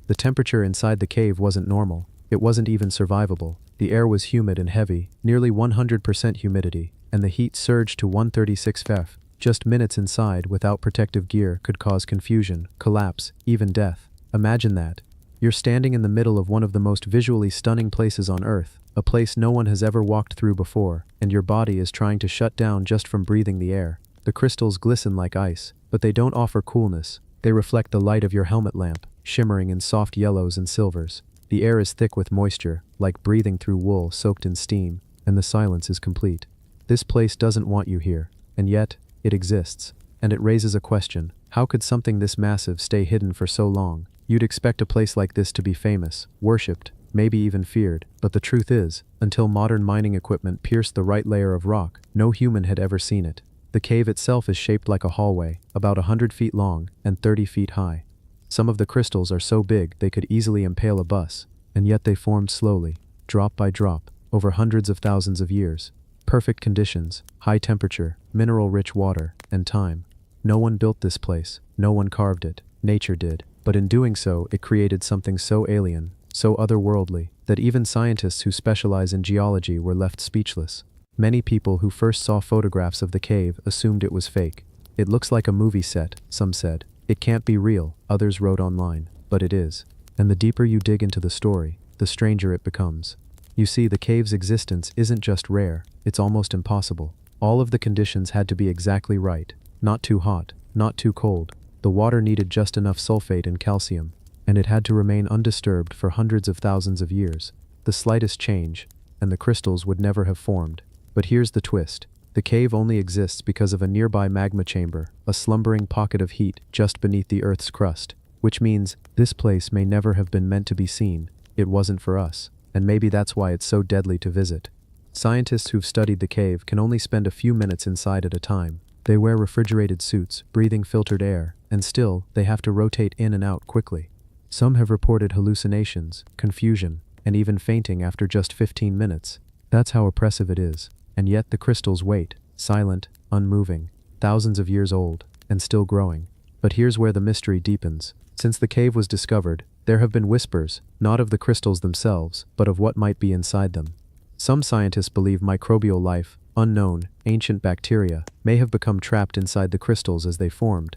The temperature inside the cave wasn't normal. It wasn't even survivable. The air was humid and heavy, nearly 100% humidity. and the heat surged to 136 Fahrenheit. Just minutes inside without protective gear could cause confusion, collapse, even death. Imagine that. You're standing in the middle of one of the most visually stunning places on Earth, a place no one has ever walked through before, and your body is trying to shut down just from breathing the air. The crystals glisten like ice, but they don't offer coolness. They reflect the light of your helmet lamp, shimmering in soft yellows and silvers. The air is thick with moisture, like breathing through wool soaked in steam, and the silence is complete. This place doesn't want you here, and yet, it exists. And it raises a question: how could something this massive stay hidden for so long? You'd expect a place like this to be famous, worshipped, maybe even feared, but the truth is, until modern mining equipment pierced the right layer of rock, no human had ever seen it. The cave itself is shaped like a hallway, about 100 feet long and 30 feet high. Some of the crystals are so big they could easily impale a bus, and yet they formed slowly, drop by drop, over hundreds of thousands of years. Perfect conditions, high temperature, mineral-rich water, and time. No one built this place, no one carved it, nature did. But in doing so, it created something so alien, so otherworldly, that even scientists who specialize in geology were left speechless. Many people who first saw photographs of the cave assumed it was fake. It looks like a movie set, some said. It can't be real, others wrote online. But it is. And the deeper you dig into the story, the stranger it becomes. You see, the cave's existence isn't just rare, it's almost impossible. All of the conditions had to be exactly right. Not too hot, not too cold. The water needed just enough sulfate and calcium, and it had to remain undisturbed for hundreds of thousands of years. The slightest change, and the crystals would never have formed. But here's the twist. The cave only exists because of a nearby magma chamber, a slumbering pocket of heat just beneath the Earth's crust, which means this place may never have been meant to be seen. It wasn't for us, and maybe that's why it's so deadly to visit. Scientists who've studied the cave can only spend a few minutes inside at a time. They wear refrigerated suits, breathing filtered air, and still, they have to rotate in and out quickly. Some have reported hallucinations, confusion, and even fainting after just 15 minutes. That's how oppressive it is. And yet the crystals wait, silent, unmoving, thousands of years old, and still growing. But here's where the mystery deepens. Since the cave was discovered, there have been whispers, not of the crystals themselves, but of what might be inside them. Some scientists believe microbial life, unknown, ancient bacteria, may have become trapped inside the crystals as they formed.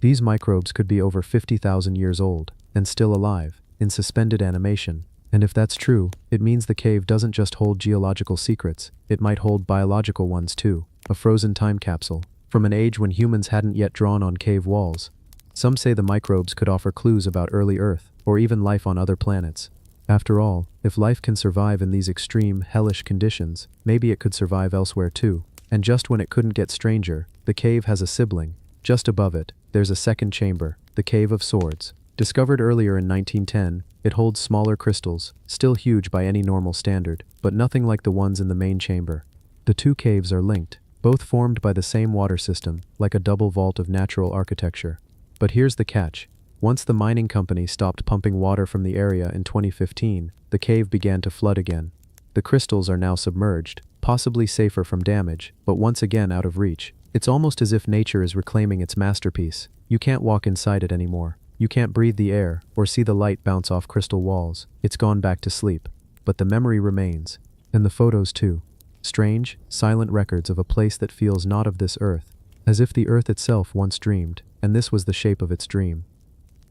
These microbes could be over 50,000 years old, and still alive, in suspended animation. And if that's true, it means the cave doesn't just hold geological secrets, it might hold biological ones too, a frozen time capsule, from an age when humans hadn't yet drawn on cave walls. Some say the microbes could offer clues about early Earth, or even life on other planets. After all, if life can survive in these extreme, hellish conditions, maybe it could survive elsewhere too. And just when it couldn't get stranger, the cave has a sibling. Just above it, there's a second chamber, the Cave of Swords. Discovered earlier in 1910, it holds smaller crystals, still huge by any normal standard, but nothing like the ones in the main chamber. The two caves are linked, both formed by the same water system, like a double vault of natural architecture. But here's the catch. Once the mining company stopped pumping water from the area in 2015, the cave began to flood again. The crystals are now submerged, possibly safer from damage, but once again out of reach. It's almost as if nature is reclaiming its masterpiece. You can't walk inside it anymore. You can't breathe the air, or see the light bounce off crystal walls. It's gone back to sleep. But the memory remains. And the photos too. Strange, silent records of a place that feels not of this earth. As if the earth itself once dreamed, and this was the shape of its dream.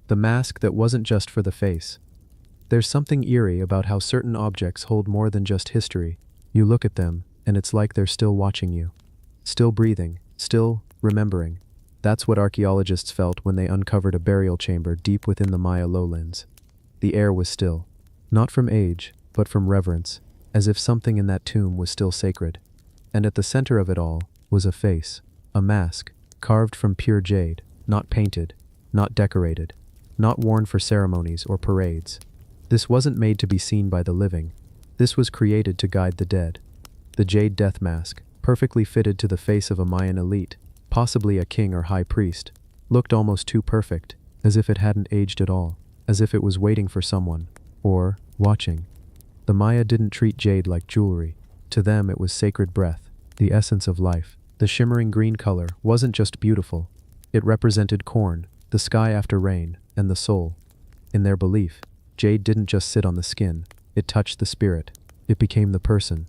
The mask that wasn't just for the face. There's something eerie about how certain objects hold more than just history. You look at them, and it's like they're still watching you. Still breathing, still remembering. That's what archaeologists felt when they uncovered a burial chamber deep within the Maya lowlands. The air was still. Not from age, but from reverence, as if something in that tomb was still sacred. And at the center of it all was a face, a mask, carved from pure jade, not painted, not decorated, not worn for ceremonies or parades. This wasn't made to be seen by the living. This was created to guide the dead. The jade death mask, perfectly fitted to the face of a Mayan elite, possibly a king or high priest, looked almost too perfect, as if it hadn't aged at all, as if it was waiting for someone, or watching. The Maya didn't treat jade like jewelry. To them it was sacred breath, the essence of life. The shimmering green color wasn't just beautiful. It represented corn, the sky after rain, and the soul. In their belief, jade didn't just sit on the skin, it touched the spirit. It became the person.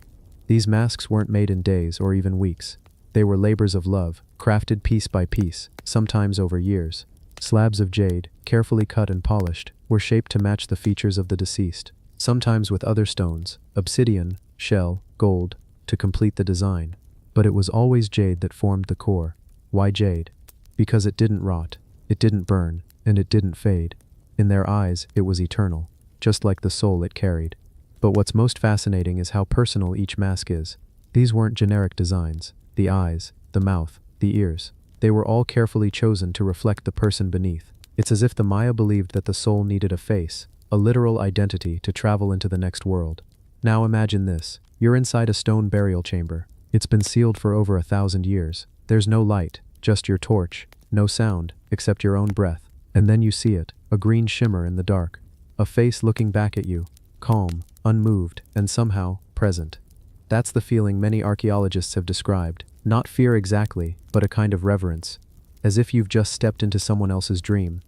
These masks weren't made in days or even weeks. They were labors of love, crafted piece by piece, sometimes over years. Slabs of jade, carefully cut and polished, were shaped to match the features of the deceased, sometimes with other stones, obsidian, shell, gold, to complete the design. But it was always jade that formed the core. Why jade? Because it didn't rot, it didn't burn, and it didn't fade. In their eyes, it was eternal, just like the soul it carried. But what's most fascinating is how personal each mask is. These weren't generic designs. The eyes, the mouth, the ears. They were all carefully chosen to reflect the person beneath. It's as if the Maya believed that the soul needed a face, a literal identity to travel into the next world. Now imagine this. You're inside a stone burial chamber. It's been sealed for over 1,000 years. There's no light, just your torch. No sound, except your own breath. And then you see it, a green shimmer in the dark. A face looking back at you, calm, unmoved, and somehow present. That's the feeling many archaeologists have described. Not fear exactly, but a kind of reverence. As if you've just stepped into someone else's dream.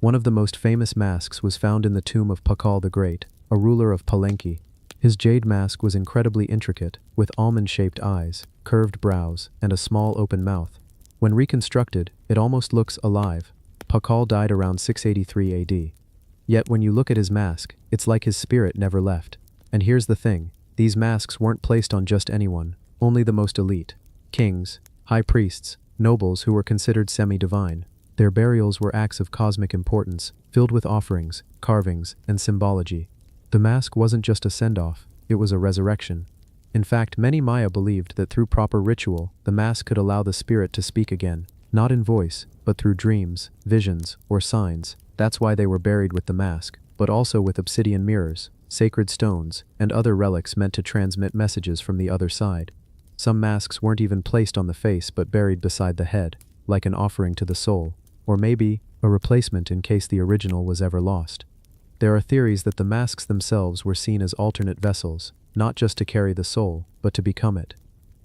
One of the most famous masks was found in the tomb of Pakal the Great, a ruler of Palenque. His jade mask was incredibly intricate, with almond-shaped eyes, curved brows, and a small open mouth. When reconstructed, it almost looks alive. Pakal died around 683 AD. Yet when you look at his mask, it's like his spirit never left. And here's the thing, these masks weren't placed on just anyone, only the most elite. Kings, high priests, nobles who were considered semi-divine. Their burials were acts of cosmic importance, filled with offerings, carvings, and symbology. The mask wasn't just a send-off, it was a resurrection. In fact, many Maya believed that through proper ritual, the mask could allow the spirit to speak again, not in voice, but through dreams, visions, or signs. That's why they were buried with the mask, but also with obsidian mirrors, sacred stones, and other relics meant to transmit messages from the other side. Some masks weren't even placed on the face but buried beside the head, like an offering to the soul, or maybe a replacement in case the original was ever lost. There are theories that the masks themselves were seen as alternate vessels, not just to carry the soul, but to become it.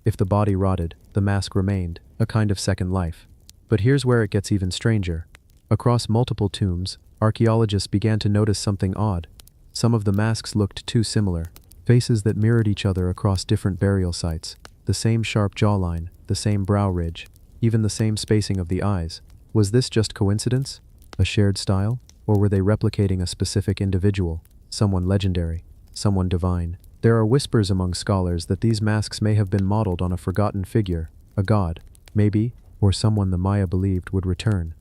If the body rotted, the mask remained, a kind of second life. But here's where it gets even stranger. Across multiple tombs, archaeologists began to notice something odd. Some of the masks looked too similar, faces that mirrored each other across different burial sites. The same sharp jawline, the same brow ridge, even the same spacing of the eyes. Was this just coincidence? A shared style? Or were they replicating a specific individual? Someone legendary? Someone divine? There are whispers among scholars that these masks may have been modeled on a forgotten figure, a god, maybe, or someone the Maya believed would return.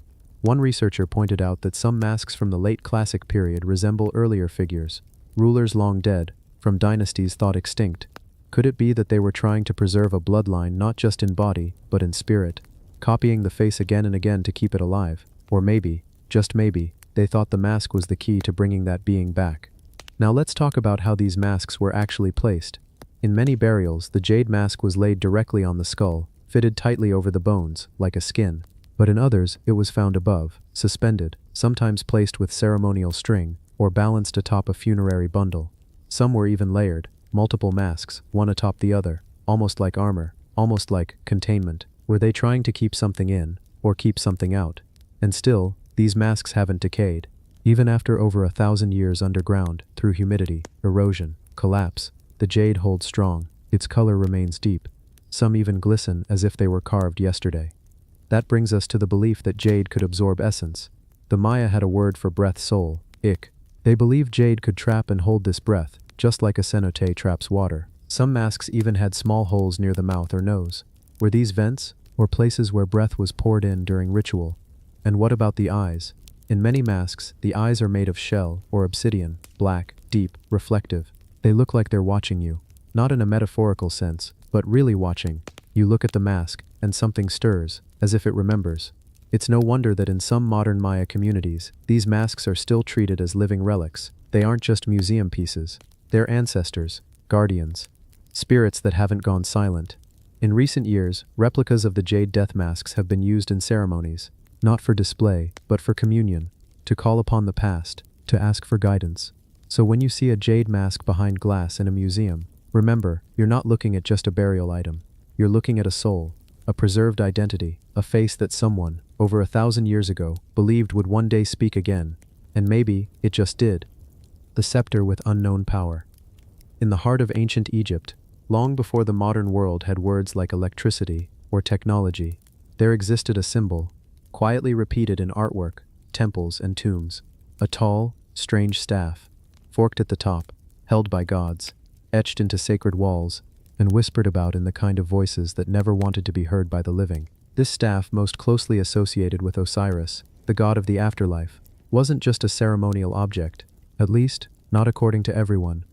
One researcher pointed out that some masks from the late classic period resemble earlier figures, rulers long dead, from dynasties thought extinct. Could it be that they were trying to preserve a bloodline not just in body, but in spirit, copying the face again and again to keep it alive? Or maybe, just maybe, they thought the mask was the key to bringing that being back. Now let's talk about how these masks were actually placed. In many burials, the jade mask was laid directly on the skull, fitted tightly over the bones, like a skin. But in others, it was found above, suspended, sometimes placed with ceremonial string, or balanced atop a funerary bundle. Some were even layered, multiple masks, one atop the other, almost like armor, almost like containment. Were they trying to keep something in, or keep something out? And still, these masks haven't decayed. Even after over 1,000 years underground, through humidity, erosion, collapse, the jade holds strong, its color remains deep. Some even glisten as if they were carved yesterday. That brings us to the belief that jade could absorb essence. The Maya had a word for breath soul, ik. They believed jade could trap and hold this breath, just like a cenote traps water. Some masks even had small holes near the mouth or nose. Were these vents, or places where breath was poured in during ritual? And what about the eyes? In many masks, the eyes are made of shell or obsidian, black, deep, reflective. They look like they're watching you, not in a metaphorical sense, but really watching. You look at the mask, and something stirs, as if it remembers. It's no wonder that in some modern Maya communities, these masks are still treated as living relics. They aren't just museum pieces. They're ancestors, guardians, spirits that haven't gone silent. In recent years, replicas of the jade death masks have been used in ceremonies, not for display, but for communion, to call upon the past, to ask for guidance. So when you see a jade mask behind glass in a museum, remember, you're not looking at just a burial item. You're looking at a soul, a preserved identity, a face that someone, over 1,000 years ago, believed would one day speak again. And maybe, it just did. The scepter with unknown power. In the heart of ancient Egypt, Long before the modern world had words like electricity or technology, there existed a symbol, quietly repeated in artwork, temples, and tombs. A tall, strange staff, forked at the top, held by gods, etched into sacred walls, and whispered about in the kind of voices that never wanted to be heard by the living. This staff, most closely associated with Osiris, the god of the afterlife, wasn't just a ceremonial object, at least, not according to everyone.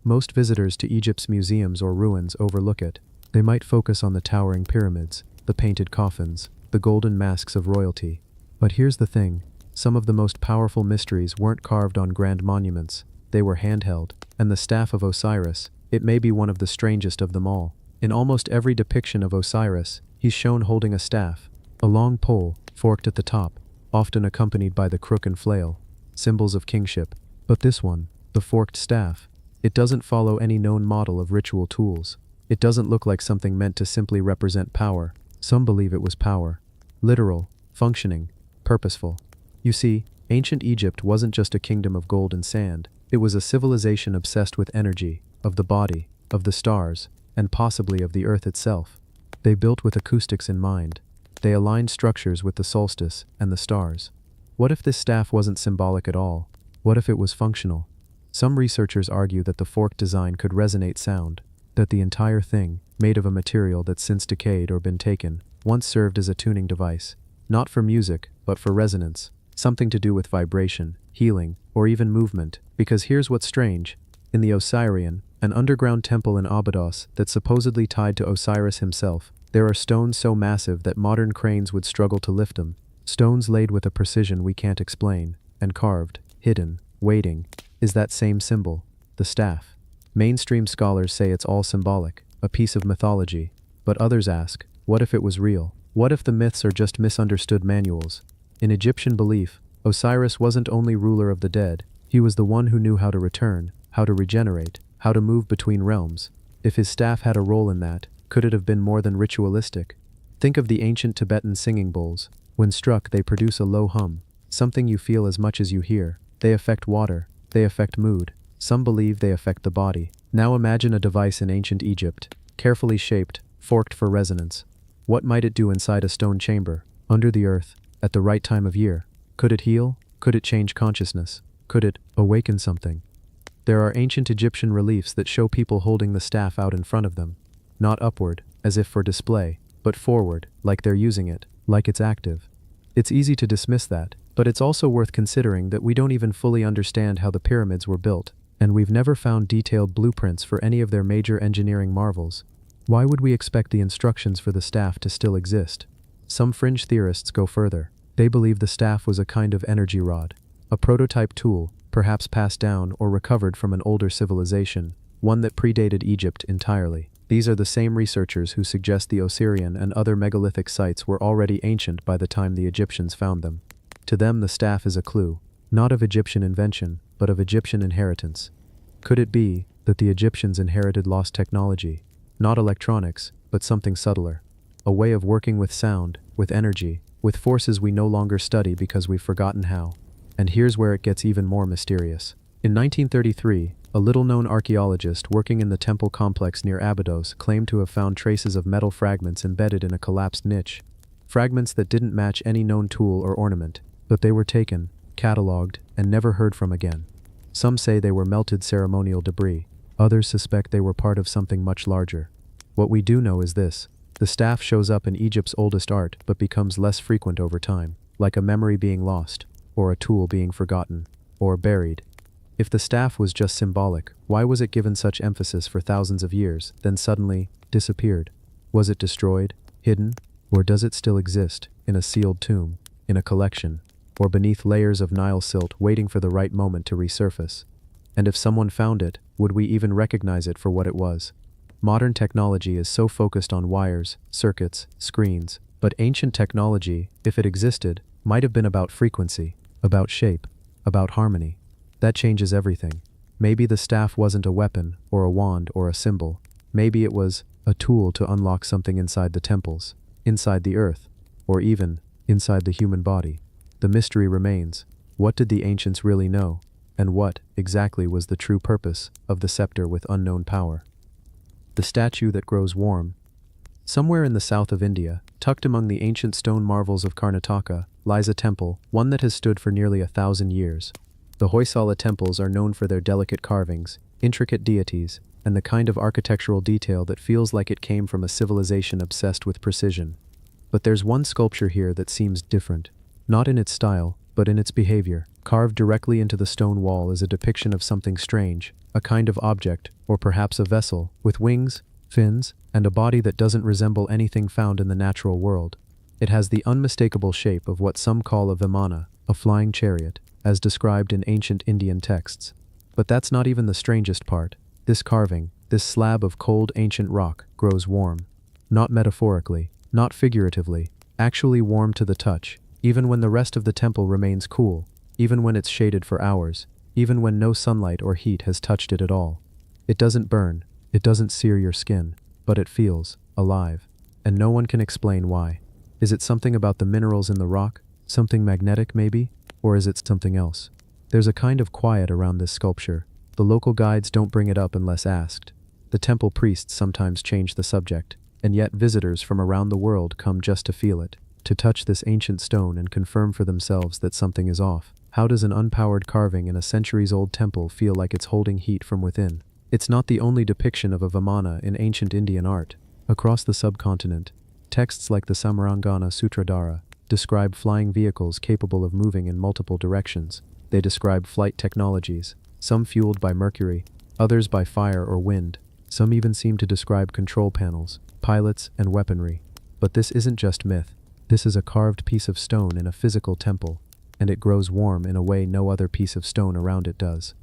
Most visitors to Egypt's museums or ruins overlook it. They might focus on the towering pyramids, the painted coffins, the golden masks of royalty. But here's the thing, some of the most powerful mysteries weren't carved on grand monuments, they were handheld, and the staff of Osiris, it may be one of the strangest of them all. In almost every depiction of Osiris, he's shown holding a staff, a long pole, forked at the top, often accompanied by the crook and flail, symbols of kingship. But this one, the forked staff, it doesn't follow any known model of ritual tools. It doesn't look like something meant to simply represent power. Some believe it was power. Literal, functioning, purposeful. You see, ancient Egypt wasn't just a kingdom of gold and sand. It was a civilization obsessed with energy, of the body, of the stars, and possibly of the earth itself. They built with acoustics in mind. They aligned structures with the solstice and the stars. What if this staff wasn't symbolic at all? What if it was functional? Some researchers argue that the forked design could resonate sound, that the entire thing, made of a material that's since decayed or been taken, once served as a tuning device, not for music, but for resonance, something to do with vibration, healing, or even movement. Because here's what's strange. In the Osirian, an underground temple in Abydos that's supposedly tied to Osiris himself, there are stones so massive that modern cranes would struggle to lift them. Stones laid with a precision we can't explain, and carved, hidden, waiting, is that same symbol, the staff. Mainstream scholars say it's all symbolic, a piece of mythology. But others ask, what if it was real? What if the myths are just misunderstood manuals? In Egyptian belief, Osiris wasn't only ruler of the dead, he was the one who knew how to return, how to regenerate, how to move between realms. If his staff had a role in that, could it have been more than ritualistic? Think of the ancient Tibetan singing bowls. When struck, they produce a low hum, something you feel as much as you hear. They affect water, they affect mood. Some believe they affect the body. Now imagine a device in ancient Egypt, carefully shaped, forked for resonance. What might it do inside a stone chamber, under the earth, at the right time of year? Could it heal? Could it change consciousness? Could it awaken something? There are ancient Egyptian reliefs that show people holding the staff out in front of them. Not upward, as if for display, but forward, like they're using it, like it's active. It's easy to dismiss that, but it's also worth considering that we don't even fully understand how the pyramids were built, and we've never found detailed blueprints for any of their major engineering marvels. Why would we expect the instructions for the staff to still exist? Some fringe theorists go further. They believe the staff was a kind of energy rod, a prototype tool, perhaps passed down or recovered from an older civilization, one that predated Egypt entirely. These are the same researchers who suggest the Osirian and other megalithic sites were already ancient by the time the Egyptians found them. To them, the staff is a clue, not of Egyptian invention, but of Egyptian inheritance. Could it be that the Egyptians inherited lost technology, not electronics, but something subtler, a way of working with sound, with energy, with forces we no longer study because we've forgotten how? And here's where it gets even more mysterious. In 1933, a little-known archaeologist working in the temple complex near Abydos claimed to have found traces of metal fragments embedded in a collapsed niche. Fragments that didn't match any known tool or ornament, but they were taken, catalogued, and never heard from again. Some say they were melted ceremonial debris. Others suspect they were part of something much larger. What we do know is this. The staff shows up in Egypt's oldest art but becomes less frequent over time, like a memory being lost, or a tool being forgotten, or buried. If the staff was just symbolic, why was it given such emphasis for thousands of years, then suddenly disappeared? Was it destroyed, hidden, or does it still exist, in a sealed tomb, in a collection, or beneath layers of Nile silt waiting for the right moment to resurface? And if someone found it, would we even recognize it for what it was? Modern technology is so focused on wires, circuits, screens, but ancient technology, if it existed, might have been about frequency, about shape, about harmony. That changes everything. Maybe the staff wasn't a weapon, or a wand, or a symbol. Maybe it was a tool to unlock something inside the temples, inside the earth, or even inside the human body. The mystery remains. What did the ancients really know? And what, exactly, was the true purpose of the scepter with unknown power? the statue that grows warm. Somewhere in the south of India, tucked among the ancient stone marvels of Karnataka, lies a temple, one that has stood for nearly 1,000 years. The Hoysala temples are known for their delicate carvings, intricate deities, and the kind of architectural detail that feels like it came from a civilization obsessed with precision. But there's one sculpture here that seems different. Not in its style, but in its behavior. Carved directly into the stone wall is a depiction of something strange, a kind of object, or perhaps a vessel, with wings, fins, and a body that doesn't resemble anything found in the natural world. It has the unmistakable shape of what some call a vimana, a flying chariot, as described in ancient Indian texts. But that's not even the strangest part. This carving, this slab of cold ancient rock, grows warm. Not metaphorically, not figuratively, actually warm to the touch, even when the rest of the temple remains cool, even when it's shaded for hours, even when no sunlight or heat has touched it at all. It doesn't burn, it doesn't sear your skin, but it feels alive, and no one can explain why. Is it something about the minerals in the rock? Something magnetic, maybe? Or is it something else? There's a kind of quiet around this sculpture. The local guides don't bring it up unless asked. The temple priests sometimes change the subject, and yet visitors from around the world come just to feel it, to touch this ancient stone and confirm for themselves that something is off. How does an unpowered carving in a centuries-old temple feel like it's holding heat from within? It's not the only depiction of a vimana in ancient Indian art. Across the subcontinent, texts like the Samarangana Sutradhara describe flying vehicles capable of moving in multiple directions. They describe flight technologies, some fueled by mercury, others by fire or wind. Some even seem to describe control panels, pilots, and weaponry. But this isn't just myth. This is a carved piece of stone in a physical temple, and it grows warm in a way no other piece of stone around it does.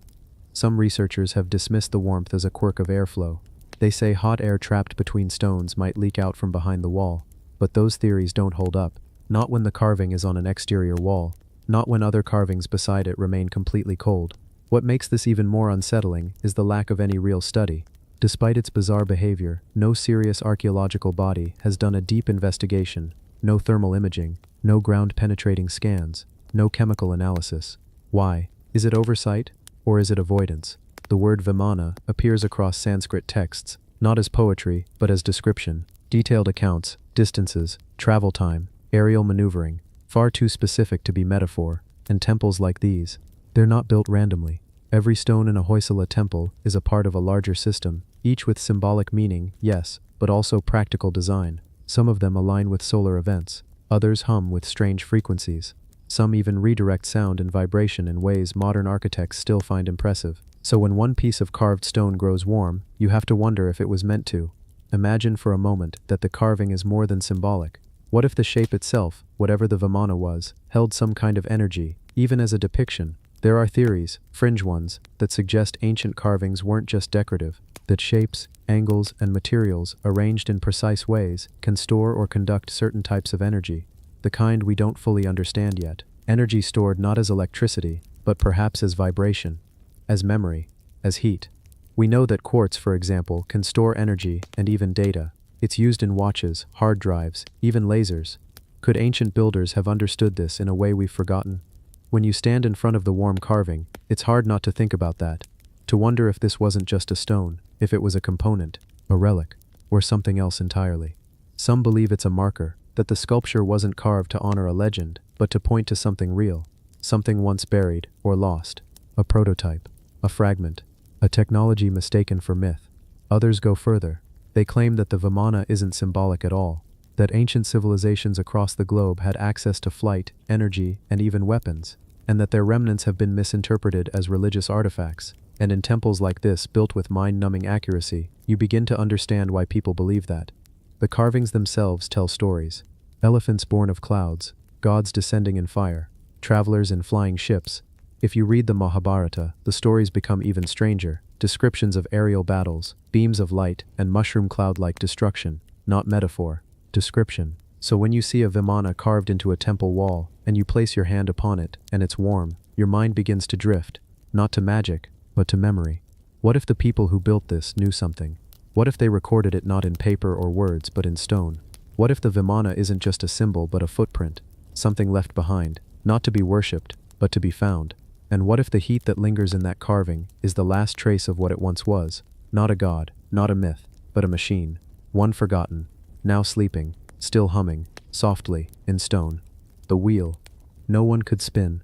Some researchers have dismissed the warmth as a quirk of airflow. They say hot air trapped between stones might leak out from behind the wall, but those theories don't hold up. Not when the carving is on an exterior wall, not when other carvings beside it remain completely cold. What makes this even more unsettling is the lack of any real study. Despite its bizarre behavior, no serious archaeological body has done a deep investigation, no thermal imaging, no ground-penetrating scans, no chemical analysis. Why? Is it oversight, or is it avoidance? The word vimana appears across Sanskrit texts, not as poetry, but as description. Detailed accounts, distances, travel time, aerial maneuvering, far too specific to be metaphor, and temples like these, they're not built randomly. Every stone in a Hoysala temple is a part of a larger system, each with symbolic meaning, yes, but also practical design. Some of them align with solar events, others hum with strange frequencies. Some even redirect sound and vibration in ways modern architects still find impressive. So when one piece of carved stone grows warm, you have to wonder if it was meant to. Imagine for a moment that the carving is more than symbolic. What if the shape itself, whatever the vimana was, held some kind of energy, even as a depiction? There are theories, fringe ones, that suggest ancient carvings weren't just decorative, that shapes, angles, and materials, arranged in precise ways, can store or conduct certain types of energy, the kind we don't fully understand yet. Energy stored not as electricity, but perhaps as vibration, as memory, as heat. We know that quartz, for example, can store energy and even data. It's used in watches, hard drives, even lasers. Could ancient builders have understood this in a way we've forgotten? When you stand in front of the warm carving, it's hard not to think about that, to wonder if this wasn't just a stone, if it was a component, a relic, or something else entirely. Some believe it's a marker, that the sculpture wasn't carved to honor a legend, but to point to something real, something once buried or lost, a prototype, a fragment, a technology mistaken for myth. Others go further. They claim that the vimana isn't symbolic at all, that ancient civilizations across the globe had access to flight, energy, and even weapons, and that their remnants have been misinterpreted as religious artifacts. And in temples like this, built with mind-numbing accuracy, you begin to understand why people believe that. The carvings themselves tell stories. Elephants born of clouds, gods descending in fire, travelers in flying ships. If you read the Mahabharata, the stories become even stranger. Descriptions of aerial battles, beams of light, and mushroom cloud-like destruction. Not metaphor, description. So when you see a vimana carved into a temple wall, and you place your hand upon it, and it's warm, your mind begins to drift, not to magic, but to memory. What if the people who built this knew something? What if they recorded it not in paper or words, but in stone? What if the vimana isn't just a symbol, but a footprint, something left behind, not to be worshipped, but to be found? And what if the heat that lingers in that carving is the last trace of what it once was, not a god, not a myth, but a machine. One forgotten, now sleeping, still humming, softly, in stone. The wheel. No one could spin.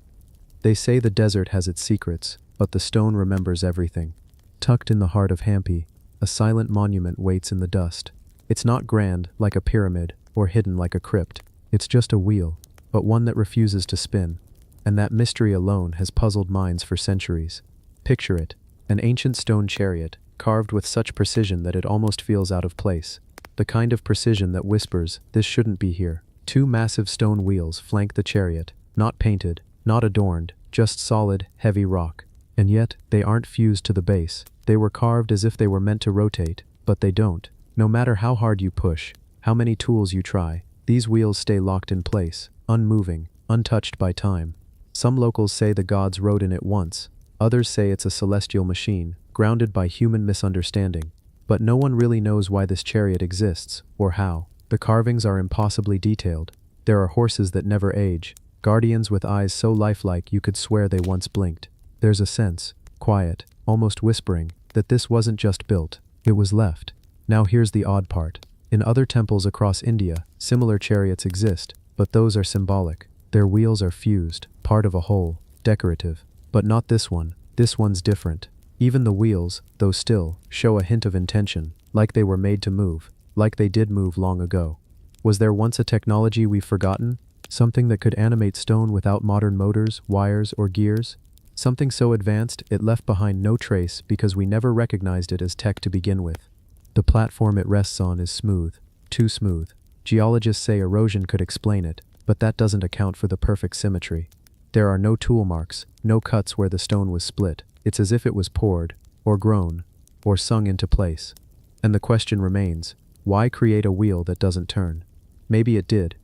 They say the desert has its secrets, but the stone remembers everything. Tucked in the heart of Hampi, a silent monument waits in the dust. It's not grand, like a pyramid, or hidden like a crypt. It's just a wheel, but one that refuses to spin. And that mystery alone has puzzled minds for centuries. Picture it, an ancient stone chariot, carved with such precision that it almost feels out of place. The kind of precision that whispers, this shouldn't be here. Two massive stone wheels flank the chariot, not painted, not adorned, just solid, heavy rock. And yet, they aren't fused to the base. They were carved as if they were meant to rotate, but they don't. No matter how hard you push, how many tools you try, these wheels stay locked in place, unmoving, untouched by time. Some locals say the gods rode in it once. Others say it's a celestial machine, grounded by human misunderstanding. But no one really knows why this chariot exists, or how. The carvings are impossibly detailed. There are horses that never age, guardians with eyes so lifelike you could swear they once blinked. There's a sense, quiet, almost whispering, that this wasn't just built, it was left. Now here's the odd part. In other temples across India, similar chariots exist, but those are symbolic. Their wheels are fused, part of a whole, decorative. But not this one. This one's different. Even the wheels, though still, show a hint of intention, like they were made to move, like they did move long ago. Was there once a technology we've forgotten? Something that could animate stone without modern motors, wires, or gears? Something so advanced it left behind no trace because we never recognized it as tech to begin with. The platform it rests on is smooth, too smooth. Geologists say erosion could explain it, but that doesn't account for the perfect symmetry. There are no tool marks, no cuts where the stone was split. It's as if it was poured, or grown, or sung into place. And the question remains, why create a wheel that doesn't turn? Maybe it did.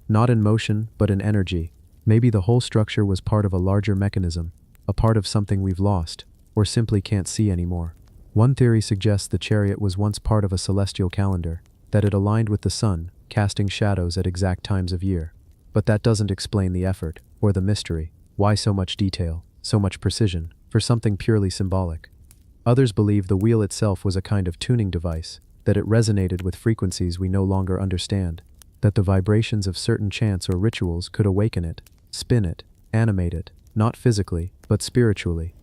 Not in motion, but in energy. Maybe the whole structure was part of a larger mechanism, a part of something we've lost, or simply can't see anymore. One theory suggests the chariot was once part of a celestial calendar, that it aligned with the sun, casting shadows at exact times of year. But that doesn't explain the effort, or the mystery. Why so much detail, so much precision, for something purely symbolic? Others believe the wheel itself was a kind of tuning device, that it resonated with frequencies we no longer understand, that the vibrations of certain chants or rituals could awaken it, spin it, animate it, not physically, but spiritually.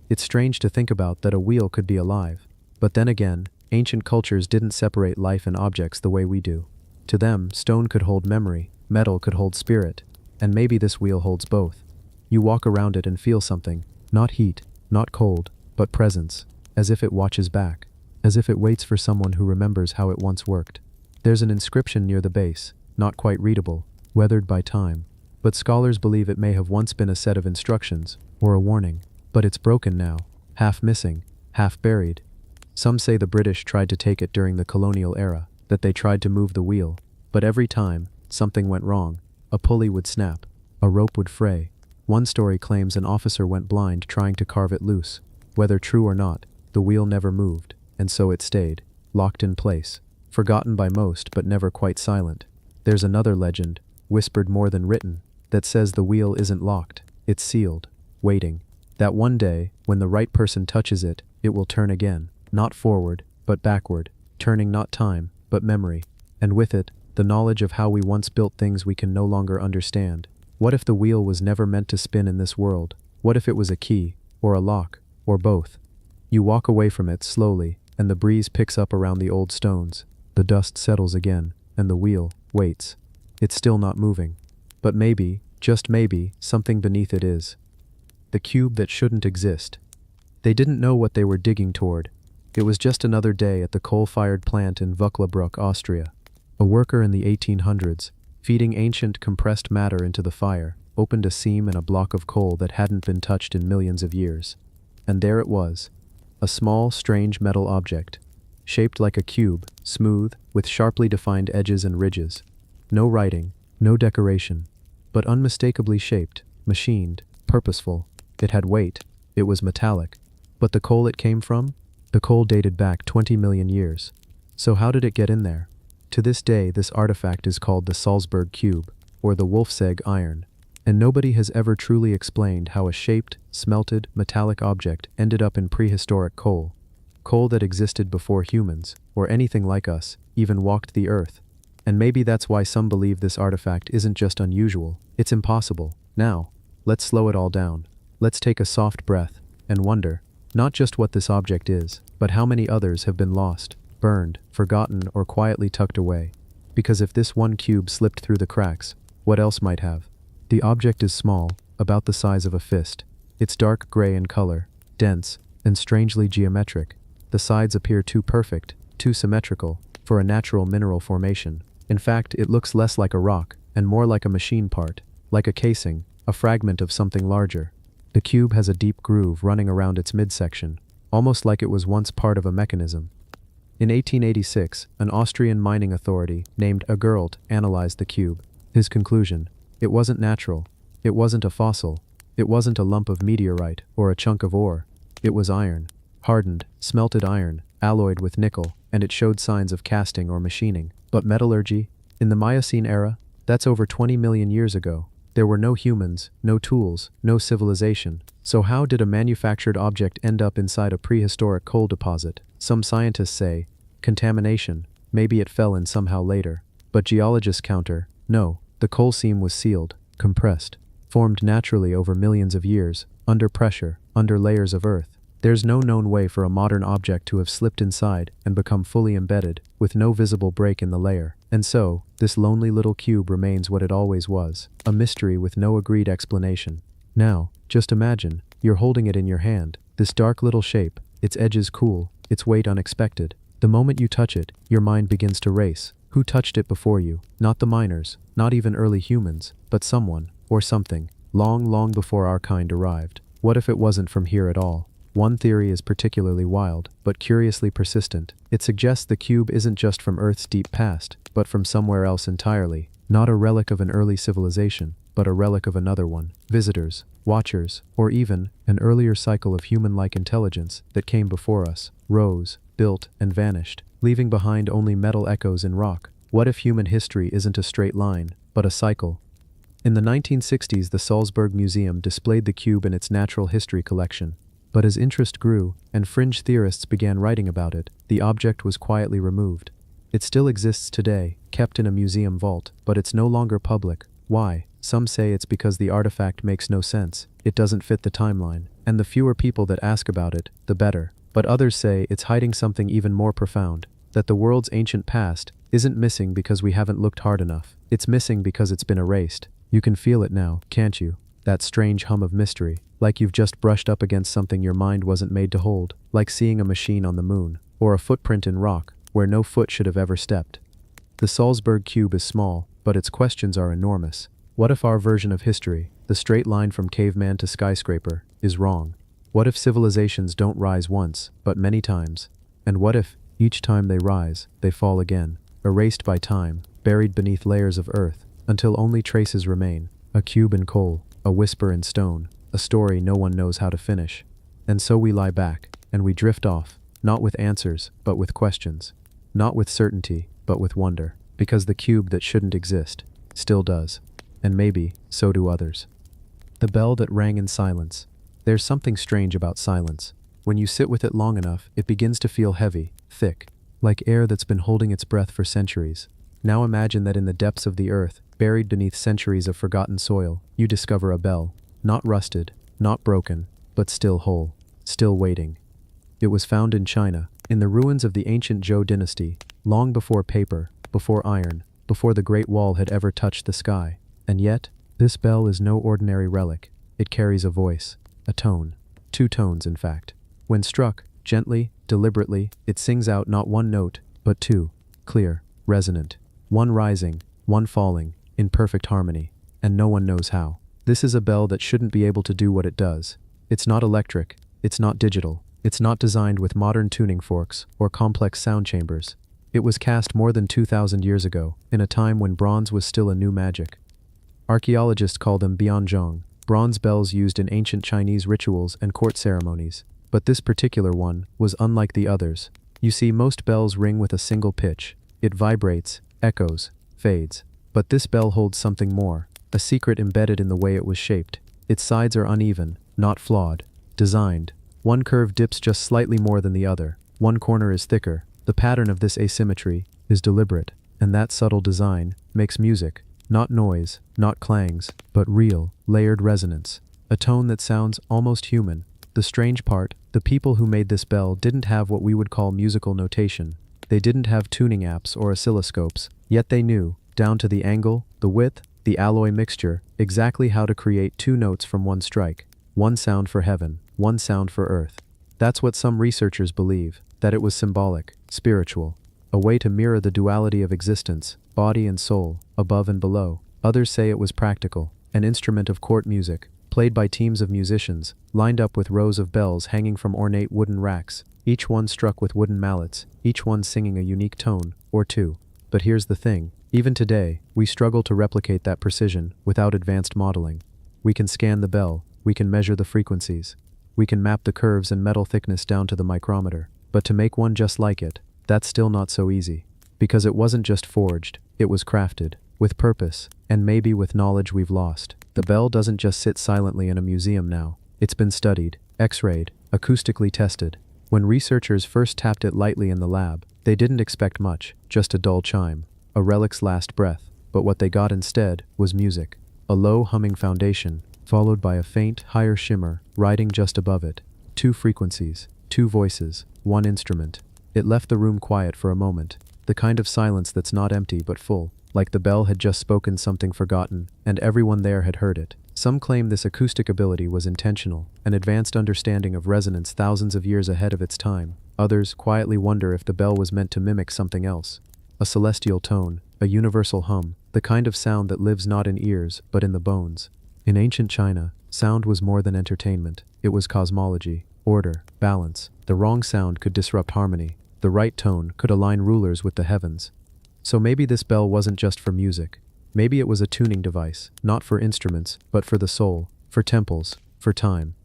It's strange to think about that a wheel could be alive. But then again, ancient cultures didn't separate life and objects the way we do. To them, stone could hold memory, metal could hold spirit, and maybe this wheel holds both. You walk around it and feel something, not heat, not cold, but presence, as if it watches back, as if it waits for someone who remembers how it once worked. There's an inscription near the base, not quite readable, weathered by time, but scholars believe it may have once been a set of instructions, or a warning. But it's broken now, half missing, half buried. Some say the British tried to take it during the colonial era, that they tried to move the wheel, but every time, something went wrong. A pulley would snap, a rope would fray. One story claims an officer went blind trying to carve it loose. Whether true or not, the wheel never moved, and so it stayed, locked in place, forgotten by most but never quite silent. There's another legend, whispered more than written, that says the wheel isn't locked, it's sealed, waiting. That one day, when the right person touches it, it will turn again, not forward, but backward, turning not time, but memory. And with it, the knowledge of how we once built things we can no longer understand. What if the wheel was never meant to spin in this world? What if it was a key, or a lock, or both? You walk away from it slowly, and the breeze picks up around the old stones. The dust settles again, and the wheel waits. It's still not moving. But maybe, just maybe, something beneath it is. The cube that shouldn't exist. They didn't know what they were digging toward. It was just another day at the coal-fired plant in Vöcklabruck, Austria. A worker in the 1800s, feeding ancient compressed matter into the fire, opened a seam in a block of coal that hadn't been touched in millions of years. And there it was. A small, strange metal object, shaped like a cube, smooth, with sharply defined edges and ridges. No writing, no decoration, but unmistakably shaped, machined, purposeful. It had weight. It was metallic. But the coal it came from? The coal dated back 20 million years. So how did it get in there? To this day, this artifact is called the Salzburg Cube, or the Wolfsegg iron, and nobody has ever truly explained how a shaped, smelted, metallic object ended up in prehistoric coal. coal that existed before humans, or anything like us, even walked the earth. And maybe that's why some believe this artifact isn't just unusual, it's impossible. Now, let's slow it all down. Let's take a soft breath and wonder, not just what this object is, but how many others have been lost, burned, forgotten, or quietly tucked away. Because if this one cube slipped through the cracks, what else might have? The object is small, about the size of a fist. It's dark gray in color, dense, and strangely geometric. The sides appear too perfect, too symmetrical, for a natural mineral formation. In fact, it looks less like a rock, and more like a machine part, like a casing, a fragment of something larger. The cube has a deep groove running around its midsection, almost like it was once part of a mechanism. In 1886, an Austrian mining authority named Archaeological analyzed the cube. His conclusion: it wasn't natural, it wasn't a fossil, it wasn't a lump of meteorite or a chunk of ore. It was iron, hardened, smelted iron, alloyed with nickel, and it showed signs of casting or machining. But metallurgy? In the Miocene era? That's over 20 million years ago. There were no humans, no tools, no civilization. So how did a manufactured object end up inside a prehistoric coal deposit? Some scientists say, contamination, maybe it fell in somehow later. But geologists counter, no, the coal seam was sealed, compressed, formed naturally over millions of years, under pressure, under layers of earth. There's no known way for a modern object to have slipped inside and become fully embedded, with no visible break in the layer. And so, this lonely little cube remains what it always was, a mystery with no agreed explanation. Now, just imagine, you're holding it in your hand, this dark little shape, its edges cool, its weight unexpected. The moment you touch it, your mind begins to race. Who touched it before you? Not the miners, not even early humans, but someone, or something, long, long before our kind arrived. What if it wasn't from here at all? One theory is particularly wild, but curiously persistent. It suggests the cube isn't just from Earth's deep past, but from somewhere else entirely. Not a relic of an early civilization, but a relic of another one. Visitors, watchers, or even an earlier cycle of human-like intelligence that came before us, rose, built, and vanished, leaving behind only metal echoes in rock. What if human history isn't a straight line, but a cycle? In the 1960s, the Salzburg Museum displayed the cube in its natural history collection. But as interest grew, and fringe theorists began writing about it, the object was quietly removed. It still exists today, kept in a museum vault, but it's no longer public. Why? Some say it's because the artifact makes no sense, it doesn't fit the timeline, and the fewer people that ask about it, the better. But others say it's hiding something even more profound, that the world's ancient past isn't missing because we haven't looked hard enough. It's missing because it's been erased. You can feel it now, can't you? That strange hum of mystery, like you've just brushed up against something your mind wasn't made to hold, like seeing a machine on the moon, or a footprint in rock, where no foot should have ever stepped. The Salzburg cube is small, but its questions are enormous. What if our version of history, the straight line from caveman to skyscraper, is wrong? What if civilizations don't rise once, but many times? And what if, each time they rise, they fall again, erased by time, buried beneath layers of earth, until only traces remain, a cube in coal, a whisper in stone, a story no one knows how to finish. And so we lie back, and we drift off, not with answers, but with questions. Not with certainty, but with wonder. Because the cube that shouldn't exist, still does. And maybe, so do others. The bell that rang in silence. There's something strange about silence. When you sit with it long enough, it begins to feel heavy, thick, like air that's been holding its breath for centuries. Now imagine that in the depths of the earth, buried beneath centuries of forgotten soil, you discover a bell. Not rusted, not broken, but still whole, still waiting. It was found in China, in the ruins of the ancient Zhou dynasty, long before paper, before iron, before the Great Wall had ever touched the sky. And yet, this bell is no ordinary relic. It carries a voice, a tone, 2 tones in fact. When struck, gently, deliberately, it sings out not one note, but 2, clear, resonant, one rising, one falling, in perfect harmony, and no one knows how. This is a bell that shouldn't be able to do what it does. It's not electric, it's not digital, it's not designed with modern tuning forks or complex sound chambers. It was cast more than 2,000 years ago, in a time when bronze was still a new magic. Archaeologists call them bianzhong, bronze bells used in ancient Chinese rituals and court ceremonies. But this particular one was unlike the others. You see, most bells ring with a single pitch. It vibrates, echoes, fades. But this bell holds something more, a secret embedded in the way it was shaped. Its sides are uneven, not flawed, designed. One curve dips just slightly more than the other, one corner is thicker. The pattern of this asymmetry is deliberate, and that subtle design makes music, not noise, not clangs, but real, layered resonance, a tone that sounds almost human. The strange part, the people who made this bell didn't have what we would call musical notation. They didn't have tuning apps or oscilloscopes, yet they knew, down to the angle, the width, the alloy mixture, exactly how to create two notes from one strike. One sound for heaven, one sound for earth. That's what some researchers believe, that it was symbolic, spiritual, a way to mirror the duality of existence, body and soul, above and below. Others say it was practical, an instrument of court music, played by teams of musicians, lined up with rows of bells hanging from ornate wooden racks, each one struck with wooden mallets, each one singing a unique tone, or two. But here's the thing, even today, we struggle to replicate that precision without advanced modeling. We can scan the bell, we can measure the frequencies, we can map the curves and metal thickness down to the micrometer, but to make one just like it, that's still not so easy. Because it wasn't just forged, it was crafted, with purpose, and maybe with knowledge we've lost. The bell doesn't just sit silently in a museum now. It's been studied, x-rayed, acoustically tested. When researchers first tapped it lightly in the lab, they didn't expect much, just a dull chime, a relic's last breath. But what they got instead was music. A low humming foundation, followed by a faint, higher shimmer, riding just above it. Two frequencies, two voices, one instrument. It left the room quiet for a moment, the kind of silence that's not empty but full, like the bell had just spoken something forgotten, and everyone there had heard it. Some claim this acoustic ability was intentional, an advanced understanding of resonance thousands of years ahead of its time. Others quietly wonder if the bell was meant to mimic something else. A celestial tone, a universal hum, the kind of sound that lives not in ears, but in the bones. In ancient China, sound was more than entertainment. It was cosmology, order, balance. The wrong sound could disrupt harmony. The right tone could align rulers with the heavens. So maybe this bell wasn't just for music. Maybe it was a tuning device, not for instruments, but for the soul, for temples, for time.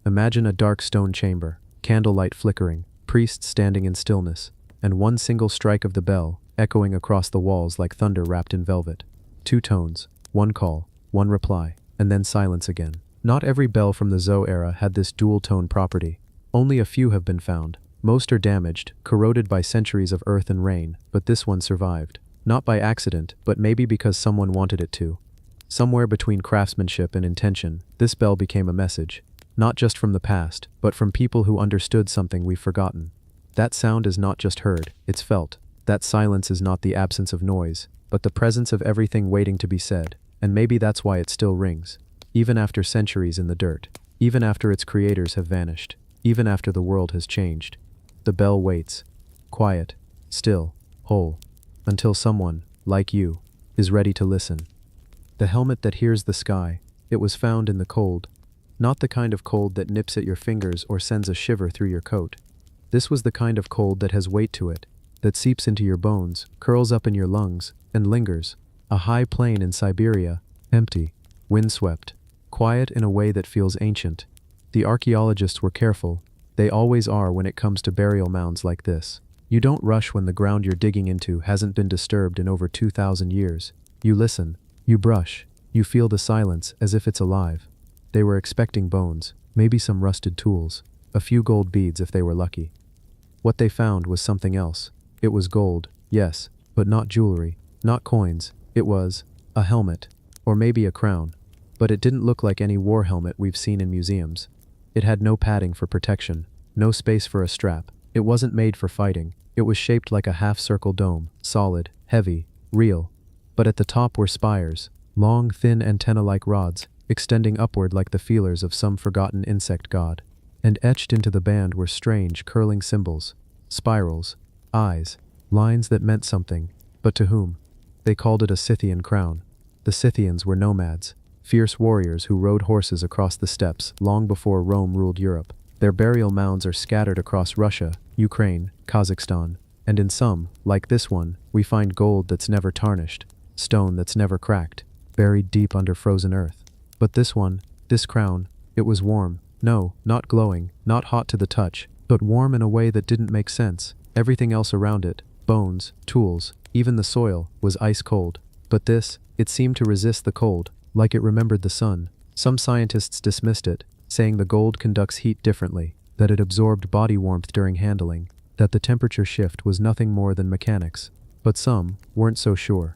Imagine a dark stone chamber, candlelight flickering, priests standing in stillness, and one single strike of the bell, echoing across the walls like thunder wrapped in velvet. Two tones, one call, one reply, and then silence again. Not every bell from the Zhou era had this dual-tone property. Only a few have been found. Most are damaged, corroded by centuries of earth and rain, but this one survived. Not by accident, but maybe because someone wanted it to. Somewhere between craftsmanship and intention, this bell became a message. Not just from the past, but from people who understood something we've forgotten. That sound is not just heard, it's felt. That silence is not the absence of noise, but the presence of everything waiting to be said. And maybe that's why it still rings. Even after centuries in the dirt. Even after its creators have vanished. Even after the world has changed. The bell waits. Quiet. Still. Whole. Until someone, like you, is ready to listen. The helmet that hears the sky. It was found in the cold. Not the kind of cold that nips at your fingers or sends a shiver through your coat. This was the kind of cold that has weight to it, that seeps into your bones, curls up in your lungs, and lingers. A high plain in Siberia, empty, windswept, quiet in a way that feels ancient. The archaeologists were careful. They always are when it comes to burial mounds like this. You don't rush when the ground you're digging into hasn't been disturbed in over 2,000 years. You listen, you brush, you feel the silence as if it's alive. They were expecting bones, maybe some rusted tools, a few gold beads if they were lucky. What they found was something else. It was gold, yes, but not jewelry, not coins. It was a helmet, or maybe a crown. But it didn't look like any war helmet we've seen in museums. It had no padding for protection, no space for a strap. It wasn't made for fighting. It was shaped like a half-circle dome, solid, heavy, real. But at the top were spires, long, thin antenna-like rods, extending upward like the feelers of some forgotten insect god. And etched into the band were strange, curling symbols, spirals, eyes, lines that meant something, but to whom? They called it a Scythian crown. The Scythians were nomads, fierce warriors who rode horses across the steppes long before Rome ruled Europe. Their burial mounds are scattered across Russia, Ukraine, Kazakhstan, and in some, like this one, we find gold that's never tarnished, stone that's never cracked, buried deep under frozen earth. But this one, this crown, it was warm. No, not glowing, not hot to the touch, but warm in a way that didn't make sense. Everything else around it, bones, tools, even the soil, was ice cold. But this, it seemed to resist the cold, like it remembered the sun. Some scientists dismissed it, saying the gold conducts heat differently, that it absorbed body warmth during handling. that the temperature shift was nothing more than mechanics. But some weren't so sure.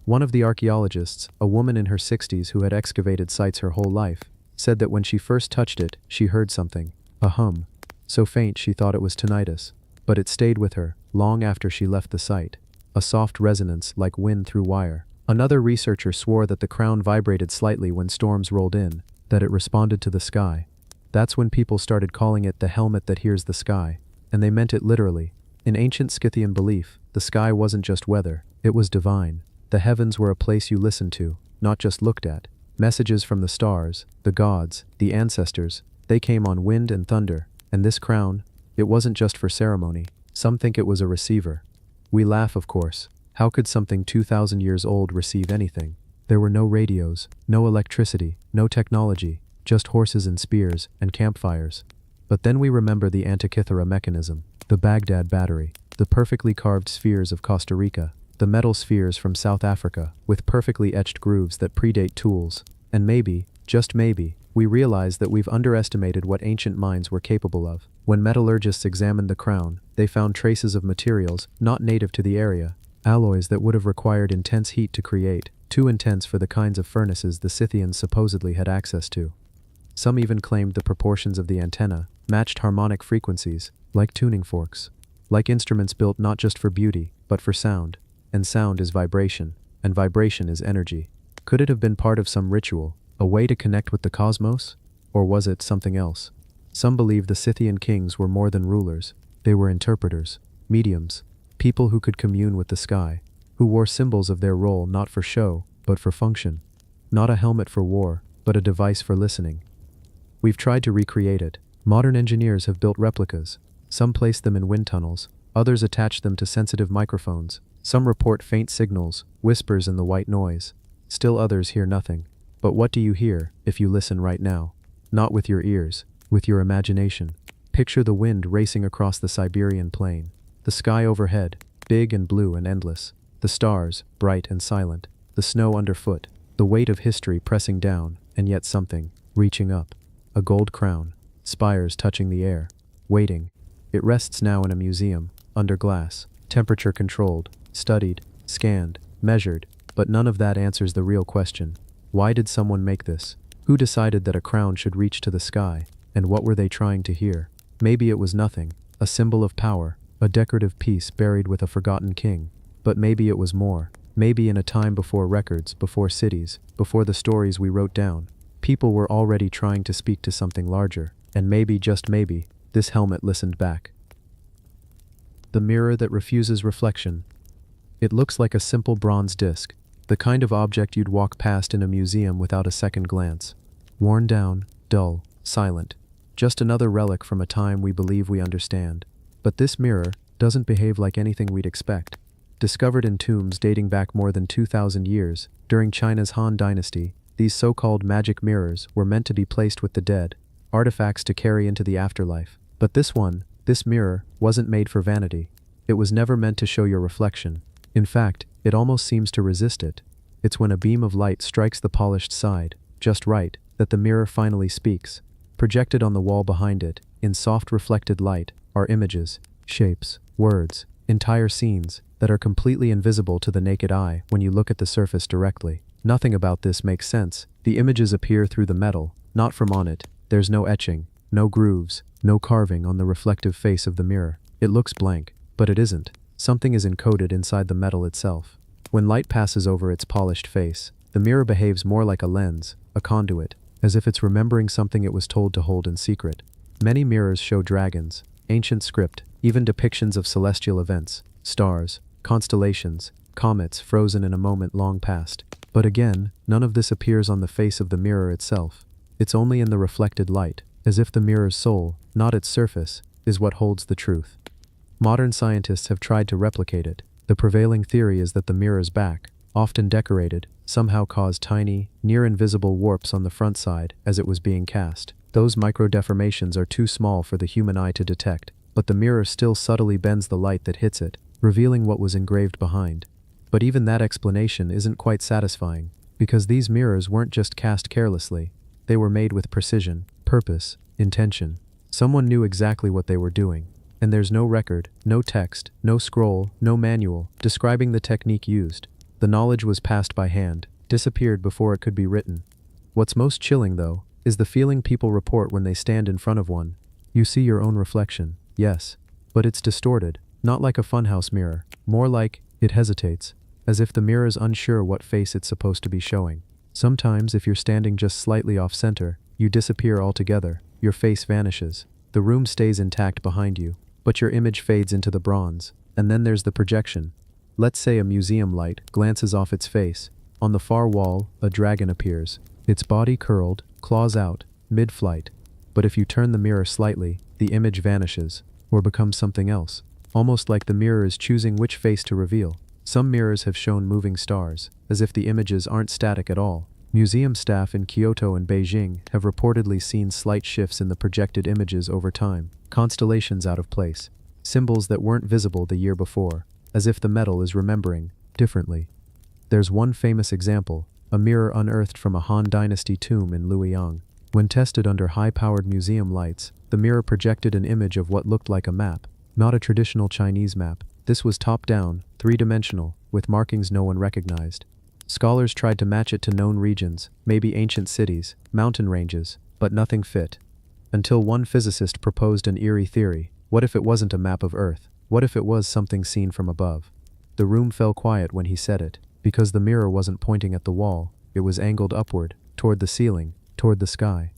One of the archaeologists, a woman in her 60s who had excavated sites her whole life, said that when she first touched it, she heard something, a hum, so faint she thought it was tinnitus, but it stayed with her, long after she left the site, a soft resonance like wind through wire. Another researcher swore that the crown vibrated slightly when storms rolled in, that it responded to the sky. That's when people started calling it the helmet that hears the sky, and they meant it literally. In ancient Scythian belief, the sky wasn't just weather, it was divine. The heavens were a place you listened to, not just looked at. Messages from the stars, the gods, the ancestors, they came on wind and thunder, and this crown, it wasn't just for ceremony. Some think it was a receiver. We laugh, of course. How could something 2,000 years old receive anything? There were no radios, no electricity, no technology, just horses and spears and campfires. But then we remember the Antikythera mechanism, the Baghdad battery, the perfectly carved spheres of Costa Rica, the metal spheres from South Africa, with perfectly etched grooves that predate tools. And maybe, just maybe, we realize that we've underestimated what ancient minds were capable of. When metallurgists examined the crown, they found traces of materials not native to the area, alloys that would have required intense heat to create, too intense for the kinds of furnaces the Scythians supposedly had access to. Some even claimed the proportions of the antenna matched harmonic frequencies, like tuning forks, like instruments built not just for beauty, but for sound. And sound is vibration, and vibration is energy. Could it have been part of some ritual, a way to connect with the cosmos? Or was it something else? Some believe the Scythian kings were more than rulers. They were interpreters, mediums, people who could commune with the sky, who wore symbols of their role not for show, but for function. Not a helmet for war, but a device for listening. We've tried to recreate it. Modern engineers have built replicas. Some place them in wind tunnels, others attach them to sensitive microphones. Some report faint signals, whispers in the white noise. Still others hear nothing. But what do you hear if you listen right now? Not with your ears, with your imagination. Picture the wind racing across the Siberian plain. The sky overhead, big and blue and endless. The stars, bright and silent. The snow underfoot. The weight of history pressing down, and yet something, reaching up. A gold crown, spires touching the air. Waiting. It rests now in a museum, under glass, temperature controlled, studied, scanned, measured, but none of that answers the real question. Why did someone make this? Who decided that a crown should reach to the sky? And what were they trying to hear? Maybe it was nothing, a symbol of power, a decorative piece buried with a forgotten king. But maybe it was more. Maybe in a time before records, before cities, before the stories we wrote down, people were already trying to speak to something larger. And maybe, just maybe, this helmet listened back. The mirror that refuses reflection. It looks like a simple bronze disc, the kind of object you'd walk past in a museum without a second glance. Worn down, dull, silent. Just another relic from a time we believe we understand. But this mirror doesn't behave like anything we'd expect. Discovered in tombs dating back more than 2,000 years, during China's Han Dynasty, these so-called magic mirrors were meant to be placed with the dead, artifacts to carry into the afterlife. But this mirror, wasn't made for vanity. It was never meant to show your reflection. In fact, it almost seems to resist it. It's when a beam of light strikes the polished side, just right, that the mirror finally speaks. Projected on the wall behind it, in soft reflected light, are images, shapes, words, entire scenes, that are completely invisible to the naked eye when you look at the surface directly. Nothing about this makes sense. The images appear through the metal, not from on it. There's no etching, no grooves, no carving on the reflective face of the mirror. It looks blank, but it isn't. Something is encoded inside the metal itself. When light passes over its polished face, the mirror behaves more like a lens, a conduit, as if it's remembering something it was told to hold in secret. Many mirrors show dragons, ancient script, even depictions of celestial events, stars, constellations, comets frozen in a moment long past. But again, none of this appears on the face of the mirror itself. It's only in the reflected light, as if the mirror's soul, not its surface, is what holds the truth. Modern scientists have tried to replicate it. The prevailing theory is that the mirror's back, often decorated, somehow caused tiny, near-invisible warps on the front side as it was being cast. Those micro-deformations are too small for the human eye to detect, but the mirror still subtly bends the light that hits it, revealing what was engraved behind. But even that explanation isn't quite satisfying, because these mirrors weren't just cast carelessly. They were made with precision, purpose, intention. Someone knew exactly what they were doing. And there's no record, no text, no scroll, no manual, describing the technique used. The knowledge was passed by hand, disappeared before it could be written. What's most chilling, though, is the feeling people report when they stand in front of one. You see your own reflection, yes. But it's distorted, not like a funhouse mirror, more like, it hesitates, as if the mirror's unsure what face it's supposed to be showing. Sometimes, if you're standing just slightly off-center, you disappear altogether, your face vanishes. The room stays intact behind you, but your image fades into the bronze. And then there's the projection. Let's say a museum light glances off its face. On the far wall, a dragon appears, its body curled, claws out, mid-flight. But if you turn the mirror slightly, the image vanishes, or becomes something else, almost like the mirror is choosing which face to reveal. Some mirrors have shown moving stars, as if the images aren't static at all. Museum staff in Kyoto and Beijing have reportedly seen slight shifts in the projected images over time, constellations out of place, symbols that weren't visible the year before, as if the metal is remembering differently. There's one famous example, a mirror unearthed from a Han Dynasty tomb in Luoyang. When tested under high-powered museum lights, the mirror projected an image of what looked like a map, not a traditional Chinese map. This was top-down, three-dimensional, with markings no one recognized. Scholars tried to match it to known regions, maybe ancient cities, mountain ranges, but nothing fit. Until one physicist proposed an eerie theory. What if it wasn't a map of Earth? What if it was something seen from above? The room fell quiet when he said it, because the mirror wasn't pointing at the wall, it was angled upward, toward the ceiling, toward the sky.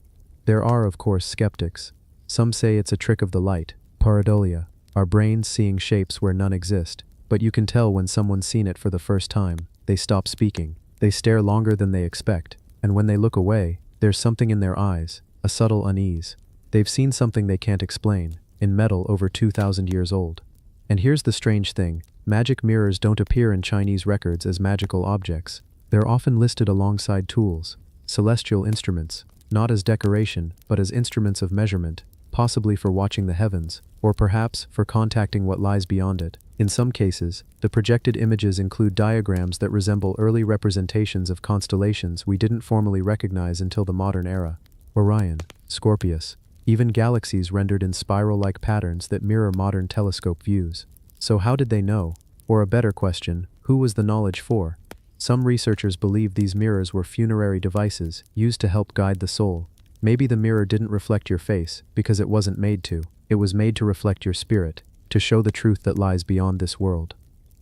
There are, of course, skeptics. Some say it's a trick of the light, pareidolia, our brains seeing shapes where none exist. But you can tell when someone's seen it for the first time. They stop speaking, they stare longer than they expect, and when they look away, there's something in their eyes, a subtle unease. They've seen something they can't explain, in metal over 2,000 years old. And here's the strange thing, magic mirrors don't appear in Chinese records as magical objects. They're often listed alongside tools, celestial instruments, not as decoration, but as instruments of measurement, possibly for watching the heavens, or perhaps for contacting what lies beyond it. In some cases, the projected images include diagrams that resemble early representations of constellations we didn't formally recognize until the modern era. Orion, Scorpius, even galaxies rendered in spiral-like patterns that mirror modern telescope views. So how did they know? Or a better question, who was the knowledge for? Some researchers believe these mirrors were funerary devices used to help guide the soul. Maybe the mirror didn't reflect your face because it wasn't made to. It was made to reflect your spirit, to show the truth that lies beyond this world.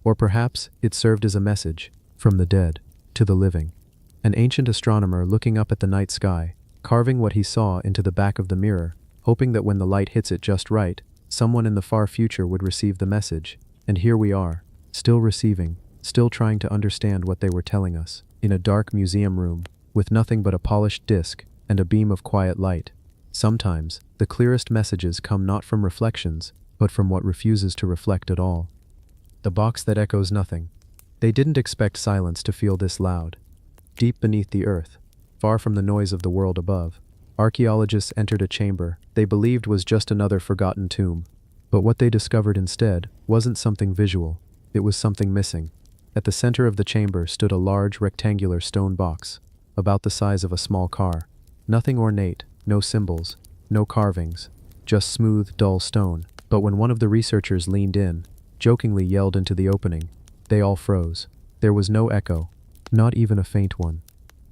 Or perhaps it served as a message, from the dead to the living. An ancient astronomer looking up at the night sky, carving what he saw into the back of the mirror, hoping that when the light hits it just right, someone in the far future would receive the message. And here we are, still receiving, still trying to understand what they were telling us, in a dark museum room, with nothing but a polished disc and a beam of quiet light. Sometimes, the clearest messages come not from reflections, but from what refuses to reflect at all. The box that echoes nothing. They didn't expect silence to feel this loud. Deep beneath the earth, far from the noise of the world above, archaeologists entered a chamber they believed was just another forgotten tomb. But what they discovered instead wasn't something visual, it was something missing. At the center of the chamber stood a large rectangular stone box, about the size of a small car. Nothing ornate, no symbols, no carvings, just smooth, dull stone. But when one of the researchers leaned in, jokingly yelled into the opening, they all froze. There was no echo, not even a faint one.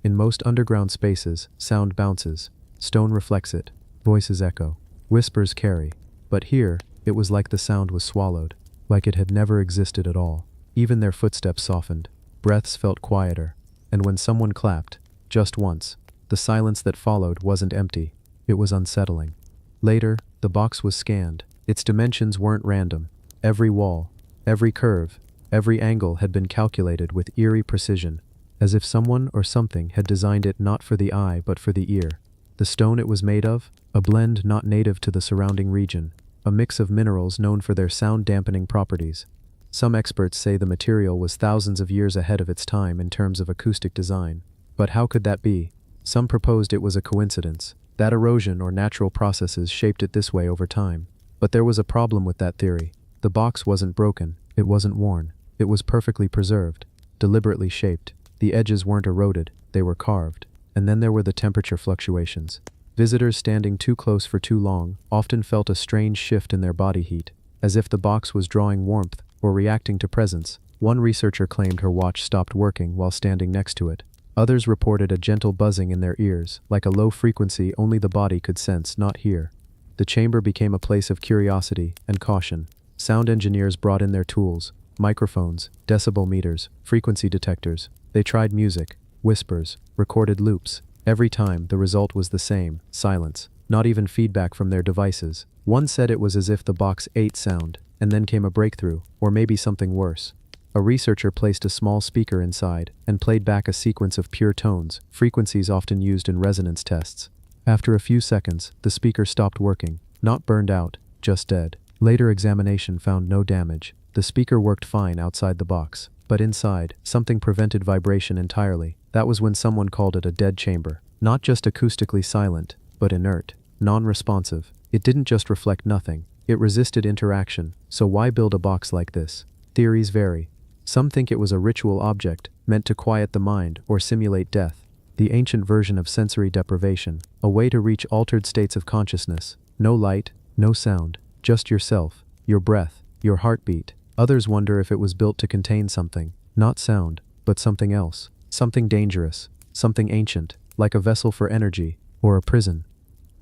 In most underground spaces, sound bounces, stone reflects it, voices echo, whispers carry. But here, it was like the sound was swallowed, like it had never existed at all. Even their footsteps softened, breaths felt quieter, and when someone clapped, just once, the silence that followed wasn't empty, it was unsettling. Later, the box was scanned. Its dimensions weren't random. Every wall, every curve, every angle had been calculated with eerie precision, as if someone or something had designed it not for the eye but for the ear. The stone it was made of, a blend not native to the surrounding region, a mix of minerals known for their sound-dampening properties. Some experts say the material was thousands of years ahead of its time in terms of acoustic design. But how could that be? Some proposed it was a coincidence, that erosion or natural processes shaped it this way over time. But there was a problem with that theory. The box wasn't broken, it wasn't worn, it was perfectly preserved, deliberately shaped. The edges weren't eroded, they were carved. And then there were the temperature fluctuations. Visitors standing too close for too long often felt a strange shift in their body heat. as if the box was drawing warmth or reacting to presence. One researcher claimed her watch stopped working while standing next to it. Others reported a gentle buzzing in their ears, like a low frequency only the body could sense, not hear. The chamber became a place of curiosity and caution. Sound engineers brought in their tools: microphones, decibel meters, frequency detectors. They tried music, whispers, recorded loops. Every time, the result was the same: silence. Not even feedback from their devices. One said it was as if the box ate sound, and then came a breakthrough, or maybe something worse. A researcher placed a small speaker inside and played back a sequence of pure tones, frequencies often used in resonance tests. After a few seconds, the speaker stopped working. Not burned out, just dead. Later examination found no damage. The speaker worked fine outside the box, but inside, something prevented vibration entirely. That was when someone called it a dead chamber. Not just acoustically silent, but inert, non-responsive. It didn't just reflect nothing, it resisted interaction. So why build a box like this? Theories vary. Some think it was a ritual object, meant to quiet the mind or simulate death. The ancient version of sensory deprivation, a way to reach altered states of consciousness. No light, no sound, just yourself, your breath, your heartbeat. Others wonder if it was built to contain something, not sound, but something else. Something dangerous, something ancient, like a vessel for energy, or a prison.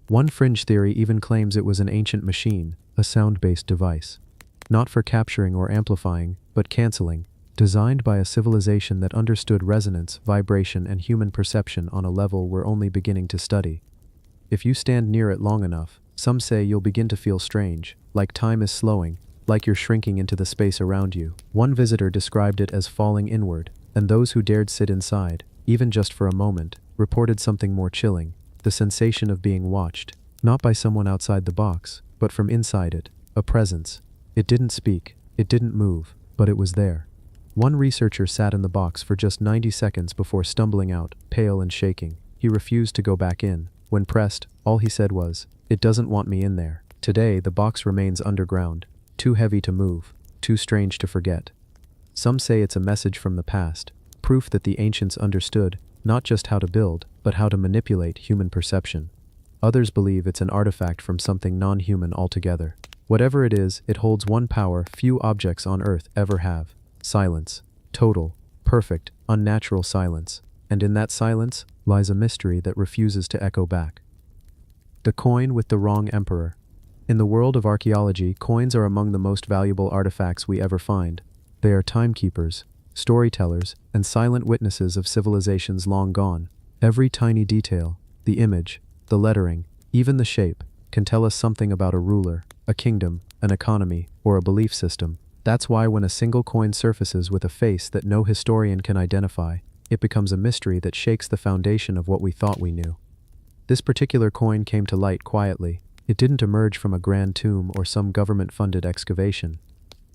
One fringe theory even claims it was an ancient machine, a sound-based device. Not for capturing or amplifying, but canceling. Designed by a civilization that understood resonance, vibration, and human perception on a level we're only beginning to study. If you stand near it long enough, some say you'll begin to feel strange, like time is slowing, like you're shrinking into the space around you. One visitor described it as falling inward, and those who dared sit inside, even just for a moment, reported something more chilling: the sensation of being watched, not by someone outside the box, but from inside it, a presence. It didn't speak, it didn't move, but it was there. One researcher sat in the box for just 90 seconds before stumbling out, pale and shaking. He refused to go back in. When pressed, all he said was, "It doesn't want me in there." Today, the box remains underground, too heavy to move, too strange to forget. Some say it's a message from the past, proof that the ancients understood not just how to build, but how to manipulate human perception. Others believe it's an artifact from something non-human altogether. Whatever it is, it holds one power few objects on Earth ever have: silence. Total, perfect, unnatural silence. And in that silence lies a mystery that refuses to echo back. The coin with the wrong emperor. In the world of archaeology, coins are among the most valuable artifacts we ever find. They are timekeepers, storytellers, and silent witnesses of civilizations long gone. Every tiny detail, the image, the lettering, even the shape, can tell us something about a ruler, a kingdom, an economy, or a belief system. That's why when a single coin surfaces with a face that no historian can identify, it becomes a mystery that shakes the foundation of what we thought we knew. This particular coin came to light quietly. It didn't emerge from a grand tomb or some government-funded excavation.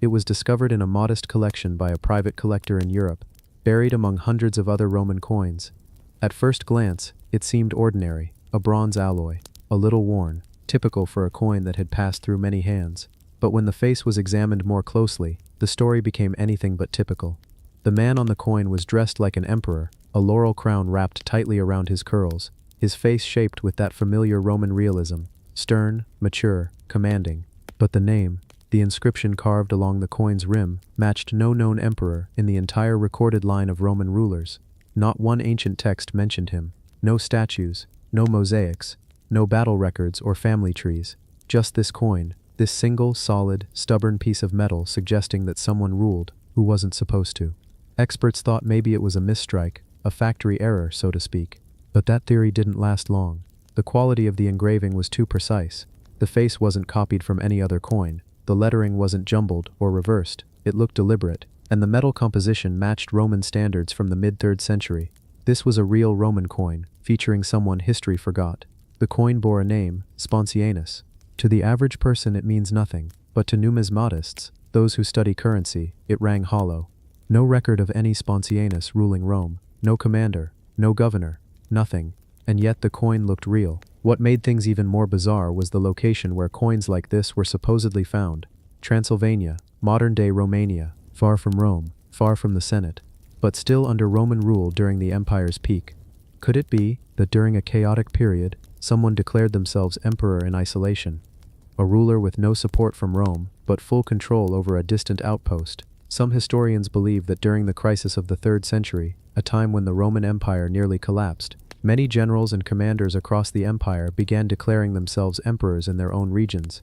It was discovered in a modest collection by a private collector in Europe, buried among hundreds of other Roman coins. At first glance, it seemed ordinary, a bronze alloy, a little worn, typical for a coin that had passed through many hands. But when the face was examined more closely, the story became anything but typical. The man on the coin was dressed like an emperor, a laurel crown wrapped tightly around his curls, his face shaped with that familiar Roman realism, stern, mature, commanding. But the name, the inscription carved along the coin's rim, matched no known emperor in the entire recorded line of Roman rulers. Not one ancient text mentioned him. No statues, no mosaics, no battle records or family trees. Just this coin, this single, solid, stubborn piece of metal suggesting that someone ruled who wasn't supposed to. Experts thought maybe it was a misstrike, a factory error, so to speak. But that theory didn't last long. The quality of the engraving was too precise. The face wasn't copied from any other coin. The lettering wasn't jumbled or reversed. It looked deliberate, and the metal composition matched Roman standards from the mid-3rd century. This was a real Roman coin, featuring someone history forgot. The coin bore a name, Spontianus. To the average person it means nothing, but to numismatists, those who study currency, it rang hollow. No record of any Spontianus ruling Rome, no commander, no governor, nothing, and yet the coin looked real. What made things even more bizarre was the location where coins like this were supposedly found: Transylvania, modern-day Romania, far from Rome, far from the Senate, but still under Roman rule during the empire's peak. Could it be that during a chaotic period, someone declared themselves emperor in isolation? A ruler with no support from Rome, but full control over a distant outpost. Some historians believe that during the crisis of the 3rd century, a time when the Roman Empire nearly collapsed, many generals and commanders across the empire began declaring themselves emperors in their own regions.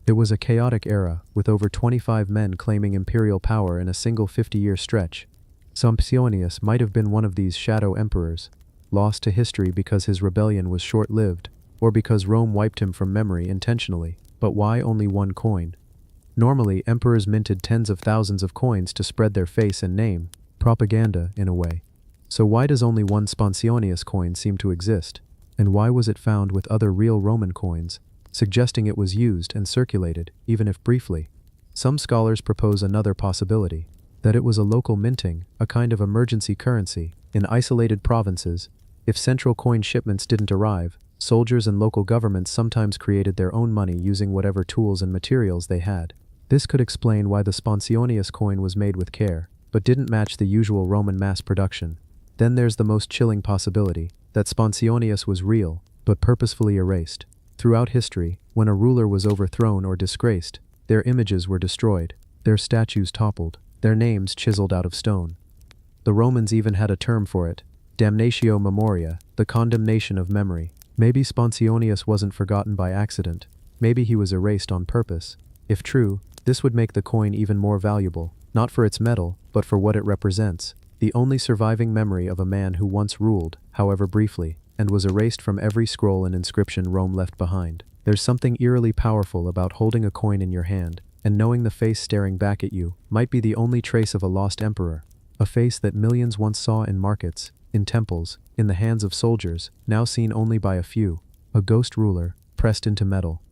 It was a chaotic era, with over 25 men claiming imperial power in a single 50-year stretch. Sampsionius might have been one of these shadow emperors, lost to history because his rebellion was short-lived, or because Rome wiped him from memory intentionally. But why only one coin? Normally, emperors minted tens of thousands of coins to spread their face and name, propaganda in a way. So why does only one Sponsionius coin seem to exist? And why was it found with other real Roman coins, suggesting it was used and circulated, even if briefly? Some scholars propose another possibility, that it was a local minting, a kind of emergency currency, in isolated provinces. If central coin shipments didn't arrive, soldiers and local governments sometimes created their own money using whatever tools and materials they had. This could explain why the Sponsionius coin was made with care, but didn't match the usual Roman mass production. Then there's the most chilling possibility, that Sponsionius was real, but purposefully erased. Throughout history, when a ruler was overthrown or disgraced, their images were destroyed, their statues toppled, their names chiseled out of stone. The Romans even had a term for it, damnatio memoria, the condemnation of memory. Maybe Sponsionius wasn't forgotten by accident. Maybe he was erased on purpose. If true, this would make the coin even more valuable, not for its metal, but for what it represents, the only surviving memory of a man who once ruled, however briefly, and was erased from every scroll and inscription Rome left behind. There's something eerily powerful about holding a coin in your hand, and knowing the face staring back at you might be the only trace of a lost emperor, a face that millions once saw in markets, in temples, in the hands of soldiers, now seen only by a few, a ghost ruler, pressed into metal.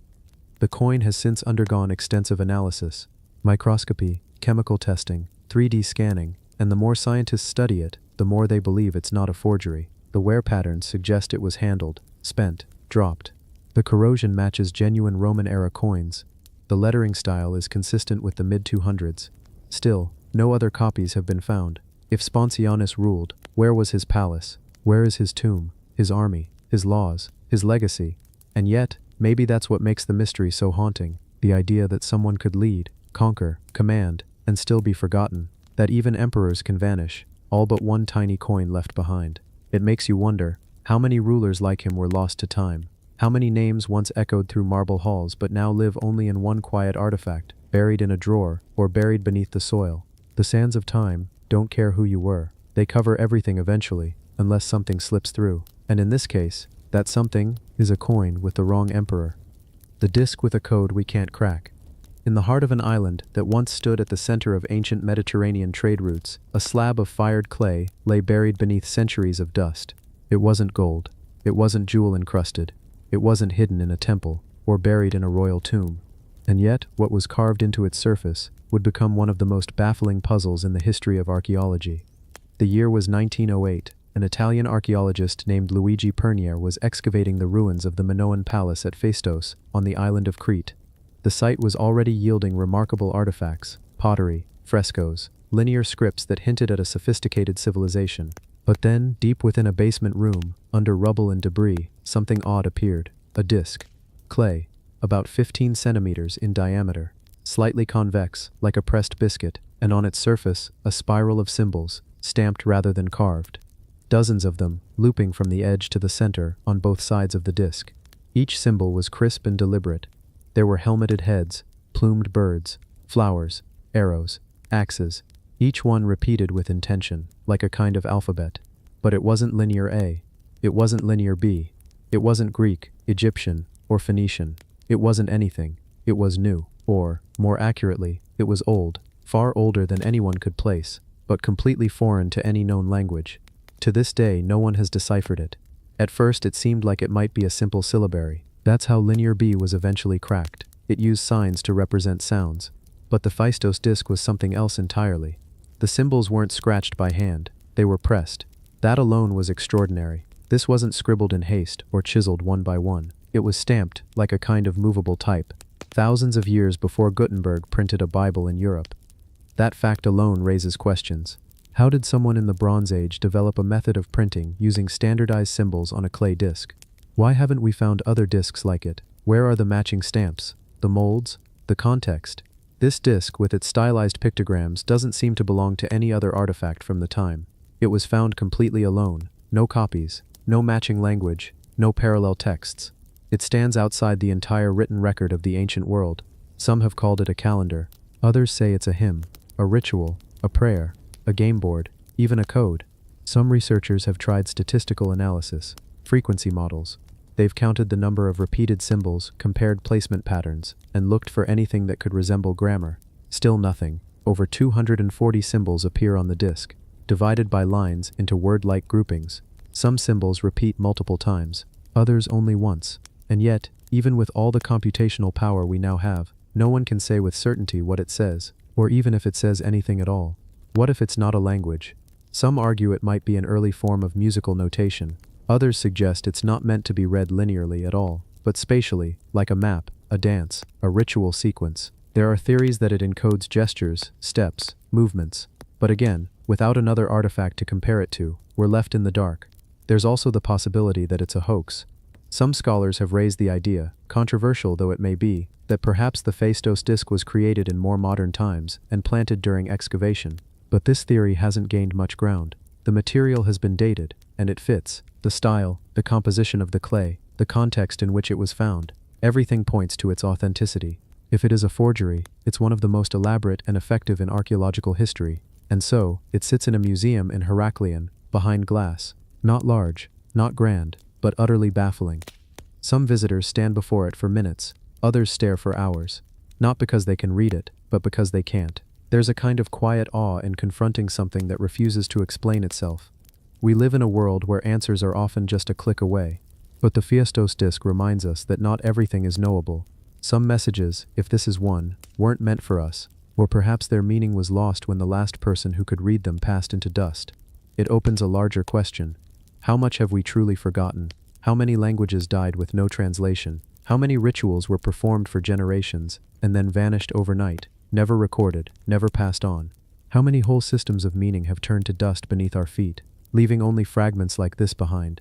The coin has since undergone extensive analysis, microscopy, chemical testing, 3D scanning, and the more scientists study it, the more they believe it's not a forgery. The wear patterns suggest it was handled, spent, dropped. The corrosion matches genuine Roman-era coins. The lettering style is consistent with the mid-200s. Still, no other copies have been found. If Sponsionius ruled, where was his palace? Where is his tomb, his army, his laws, his legacy? And yet, maybe that's what makes the mystery so haunting, the idea that someone could lead, conquer, command, and still be forgotten, that even emperors can vanish, all but one tiny coin left behind. It makes you wonder, how many rulers like him were lost to time? How many names once echoed through marble halls but now live only in one quiet artifact, buried in a drawer, or buried beneath the soil? The sands of time don't care who you were. They cover everything eventually, unless something slips through. And in this case, that something is a coin with the wrong emperor. The disc with a code we can't crack. In the heart of an island that once stood at the center of ancient Mediterranean trade routes, a slab of fired clay lay buried beneath centuries of dust. It wasn't gold. It wasn't jewel-encrusted. It wasn't hidden in a temple, or buried in a royal tomb. And yet, what was carved into its surface would become one of the most baffling puzzles in the history of archaeology. The year was 1908. An Italian archaeologist named Luigi Pernier was excavating the ruins of the Minoan Palace at Phaistos, on the island of Crete. The site was already yielding remarkable artifacts, pottery, frescoes, linear scripts that hinted at a sophisticated civilization. But then, deep within a basement room, under rubble and debris, something odd appeared. A disc. Clay, about 15 centimeters in diameter, slightly convex, like a pressed biscuit, and on its surface, a spiral of symbols, stamped rather than carved. Dozens of them, looping from the edge to the center on both sides of the disc. Each symbol was crisp and deliberate. There were helmeted heads, plumed birds, flowers, arrows, axes, each one repeated with intention, like a kind of alphabet. But it wasn't linear A. It wasn't linear B. It wasn't Greek, Egyptian, or Phoenician. It wasn't anything. It was new. Or, more accurately, it was old, far older than anyone could place, but completely foreign to any known language. To this day, no one has deciphered it. At first, it seemed like it might be a simple syllabary. That's how linear B was eventually cracked. It used signs to represent sounds. But the Phaistos disc was something else entirely. The symbols weren't scratched by hand. They were pressed. That alone was extraordinary. This wasn't scribbled in haste or chiseled one by one. It was stamped, like a kind of movable type, thousands of years before Gutenberg printed a Bible in Europe. That fact alone raises questions. How did someone in the Bronze Age develop a method of printing using standardized symbols on a clay disc? Why haven't we found other discs like it? Where are the matching stamps, the molds, the context? This disc, with its stylized pictograms, doesn't seem to belong to any other artifact from the time. It was found completely alone, no copies, no matching language, no parallel texts. It stands outside the entire written record of the ancient world. Some have called it a calendar. Others say it's a hymn, a ritual, a prayer, a game board, even a code. Some researchers have tried statistical analysis, frequency models. They've counted the number of repeated symbols, compared placement patterns, and looked for anything that could resemble grammar. Still nothing. Over 240 symbols appear on the disc, divided by lines into word-like groupings. Some symbols repeat multiple times, others only once. And yet, even with all the computational power we now have, no one can say with certainty what it says, or even if it says anything at all. What if it's not a language? Some argue it might be an early form of musical notation. Others suggest it's not meant to be read linearly at all, but spatially, like a map, a dance, a ritual sequence. There are theories that it encodes gestures, steps, movements. But again, without another artifact to compare it to, we're left in the dark. There's also the possibility that it's a hoax. Some scholars have raised the idea, controversial though it may be, that perhaps the Phaistos disc was created in more modern times and planted during excavation. But this theory hasn't gained much ground. The material has been dated, and it fits. The style, the composition of the clay, the context in which it was found, everything points to its authenticity. If it is a forgery, it's one of the most elaborate and effective in archaeological history, and so, it sits in a museum in Heracleion, behind glass. Not large, not grand, but utterly baffling. Some visitors stand before it for minutes, others stare for hours. Not because they can read it, but because they can't. There's a kind of quiet awe in confronting something that refuses to explain itself. We live in a world where answers are often just a click away. But the Phaistos disc reminds us that not everything is knowable. Some messages, if this is one, weren't meant for us, or perhaps their meaning was lost when the last person who could read them passed into dust. It opens a larger question. How much have we truly forgotten? How many languages died with no translation? How many rituals were performed for generations, and then vanished overnight, never recorded, never passed on? How many whole systems of meaning have turned to dust beneath our feet, leaving only fragments like this behind?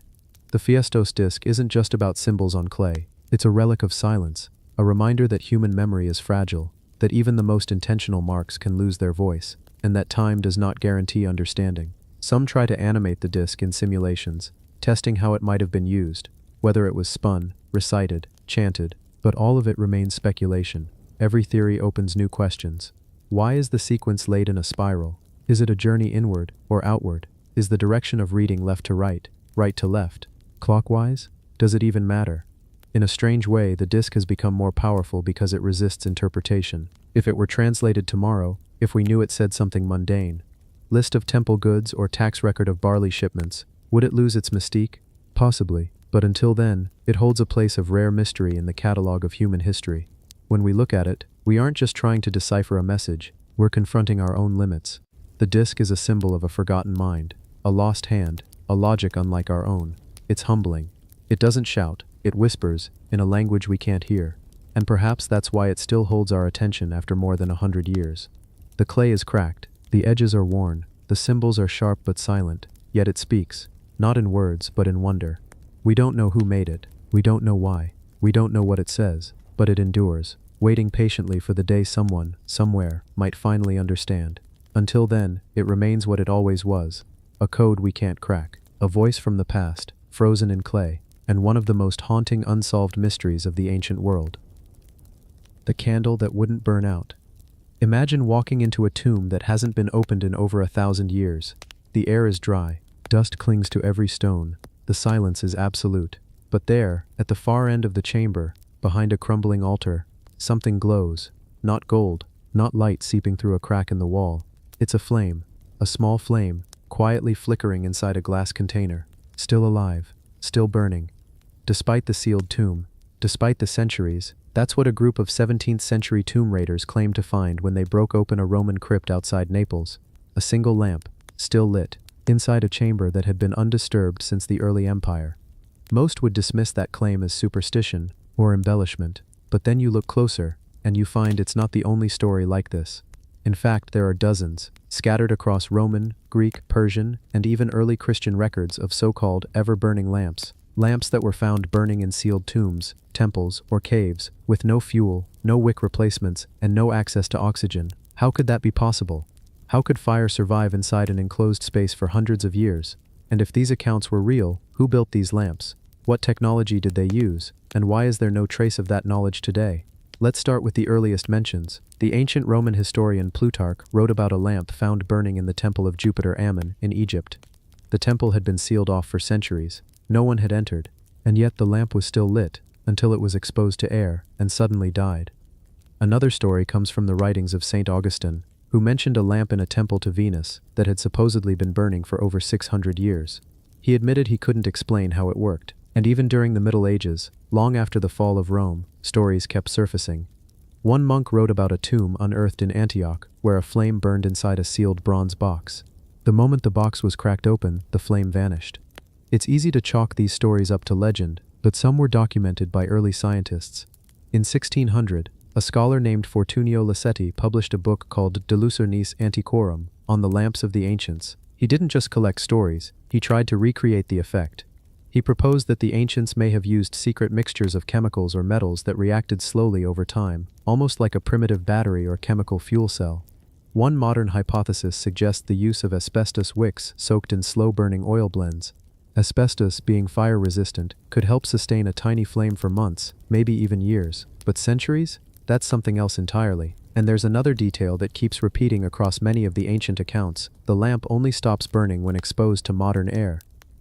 The Phaistos disc isn't just about symbols on clay. It's a relic of silence, a reminder that human memory is fragile, that even the most intentional marks can lose their voice, and that time does not guarantee understanding. Some try to animate the disc in simulations, testing how it might have been used, whether it was spun, recited, chanted, but all of it remains speculation. Every theory opens new questions. Why is the sequence laid in a spiral? Is it a journey inward or outward? Is the direction of reading left to right, right to left, clockwise? Does it even matter? In a strange way, the disc has become more powerful because it resists interpretation. If it were translated tomorrow, if we knew it said something mundane, list of temple goods or tax record of barley shipments, would it lose its mystique? Possibly, but until then, it holds a place of rare mystery in the catalog of human history. When we look at it, we aren't just trying to decipher a message, we're confronting our own limits. The disc is a symbol of a forgotten mind, a lost hand, a logic unlike our own. It's humbling. It doesn't shout, it whispers, in a language we can't hear. And perhaps that's why it still holds our attention after more than 100 years. The clay is cracked, the edges are worn, the symbols are sharp but silent, yet it speaks, not in words but in wonder. We don't know who made it, we don't know why, we don't know what it says, but it endures, waiting patiently for the day someone, somewhere, might finally understand. Until then, it remains what it always was, a code we can't crack, a voice from the past, frozen in clay, and one of the most haunting unsolved mysteries of the ancient world. The candle that wouldn't burn out. Imagine walking into a tomb that hasn't been opened in over 1,000 years. The air is dry, dust clings to every stone, the silence is absolute. But there, at the far end of the chamber, behind a crumbling altar, something glows. Not gold, not light seeping through a crack in the wall. It's a flame, a small flame, quietly flickering inside a glass container. Still alive, still burning. Despite the sealed tomb, despite the centuries, that's what a group of 17th century tomb raiders claimed to find when they broke open a Roman crypt outside Naples. A single lamp, still lit, inside a chamber that had been undisturbed since the early empire. Most would dismiss that claim as superstition or embellishment, but then you look closer, and you find it's not the only story like this. In fact, there are dozens, scattered across Roman, Greek, Persian, and even early Christian records of so-called ever-burning lamps. Lamps that were found burning in sealed tombs, temples, or caves, with no fuel, no wick replacements, and no access to oxygen. How could that be possible? How could fire survive inside an enclosed space for hundreds of years? And if these accounts were real, who built these lamps? What technology did they use? And why is there no trace of that knowledge today? Let's start with the earliest mentions. The ancient Roman historian Plutarch wrote about a lamp found burning in the temple of Jupiter Ammon in Egypt. The temple had been sealed off for centuries. No one had entered, and yet the lamp was still lit until it was exposed to air and suddenly died. Another story comes from the writings of St. Augustine, who mentioned a lamp in a temple to Venus that had supposedly been burning for over 600 years. He admitted he couldn't explain how it worked, and even during the Middle Ages, long after the fall of Rome, stories kept surfacing. One monk wrote about a tomb unearthed in Antioch where a flame burned inside a sealed bronze box. The moment the box was cracked open, the flame vanished. It's easy to chalk these stories up to legend, but some were documented by early scientists. In 1600, a scholar named Fortunio Lassetti published a book called De Lucernis Antiquorum on the lamps of the ancients. He didn't just collect stories, he tried to recreate the effect. He proposed that the ancients may have used secret mixtures of chemicals or metals that reacted slowly over time, almost like a primitive battery or chemical fuel cell. One modern hypothesis suggests the use of asbestos wicks soaked in slow-burning oil blends. Asbestos, being fire-resistant, could help sustain a tiny flame for months, maybe even years. But centuries? That's something else entirely. And there's another detail that keeps repeating across many of the ancient accounts. The lamp only stops burning when exposed to modern air.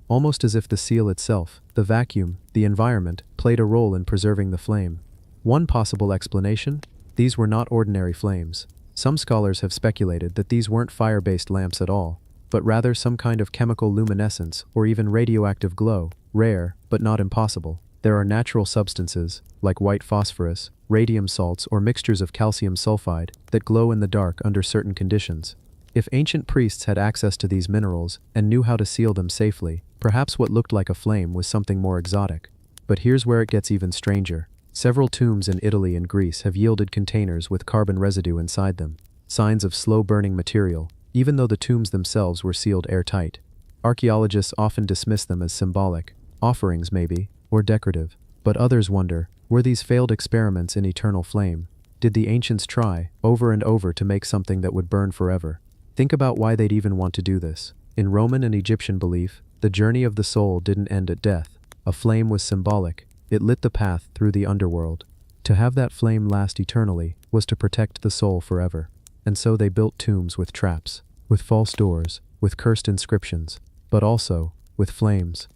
Almost as if the seal itself, the vacuum, the environment, played a role in preserving the flame. One possible explanation? These were not ordinary flames. Some scholars have speculated that these weren't fire-based lamps at all, but rather some kind of chemical luminescence or even radioactive glow, rare, but not impossible. There are natural substances, like white phosphorus, radium salts, or mixtures of calcium sulfide, that glow in the dark under certain conditions. If ancient priests had access to these minerals and knew how to seal them safely, perhaps what looked like a flame was something more exotic. But here's where it gets even stranger. Several tombs in Italy and Greece have yielded containers with carbon residue inside them, signs of slow-burning material, even though the tombs themselves were sealed airtight. Archaeologists often dismiss them as symbolic, offerings maybe, or decorative. But others wonder, were these failed experiments in eternal flame? Did the ancients try, over and over, to make something that would burn forever? Think about why they'd even want to do this. In Roman and Egyptian belief, the journey of the soul didn't end at death. A flame was symbolic. It lit the path through the underworld. To have that flame last eternally was to protect the soul forever. And so they built tombs with traps, with false doors, with cursed inscriptions, but also with flames.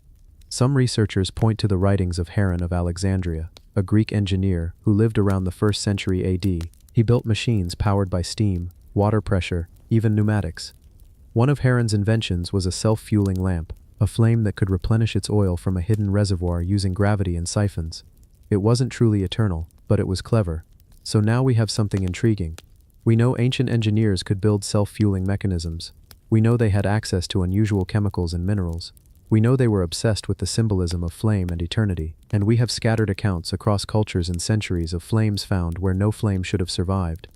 Some researchers point to the writings of Heron of Alexandria, a Greek engineer who lived around the 1st century AD. He built machines powered by steam, water pressure, even pneumatics. One of Heron's inventions was a self-fueling lamp, a flame that could replenish its oil from a hidden reservoir using gravity and siphons. It wasn't truly eternal, but it was clever. So now we have something intriguing. We know ancient engineers could build self-fueling mechanisms. We know they had access to unusual chemicals and minerals. We know they were obsessed with the symbolism of flame and eternity, and we have scattered accounts across cultures and centuries of flames found where no flame should have survived.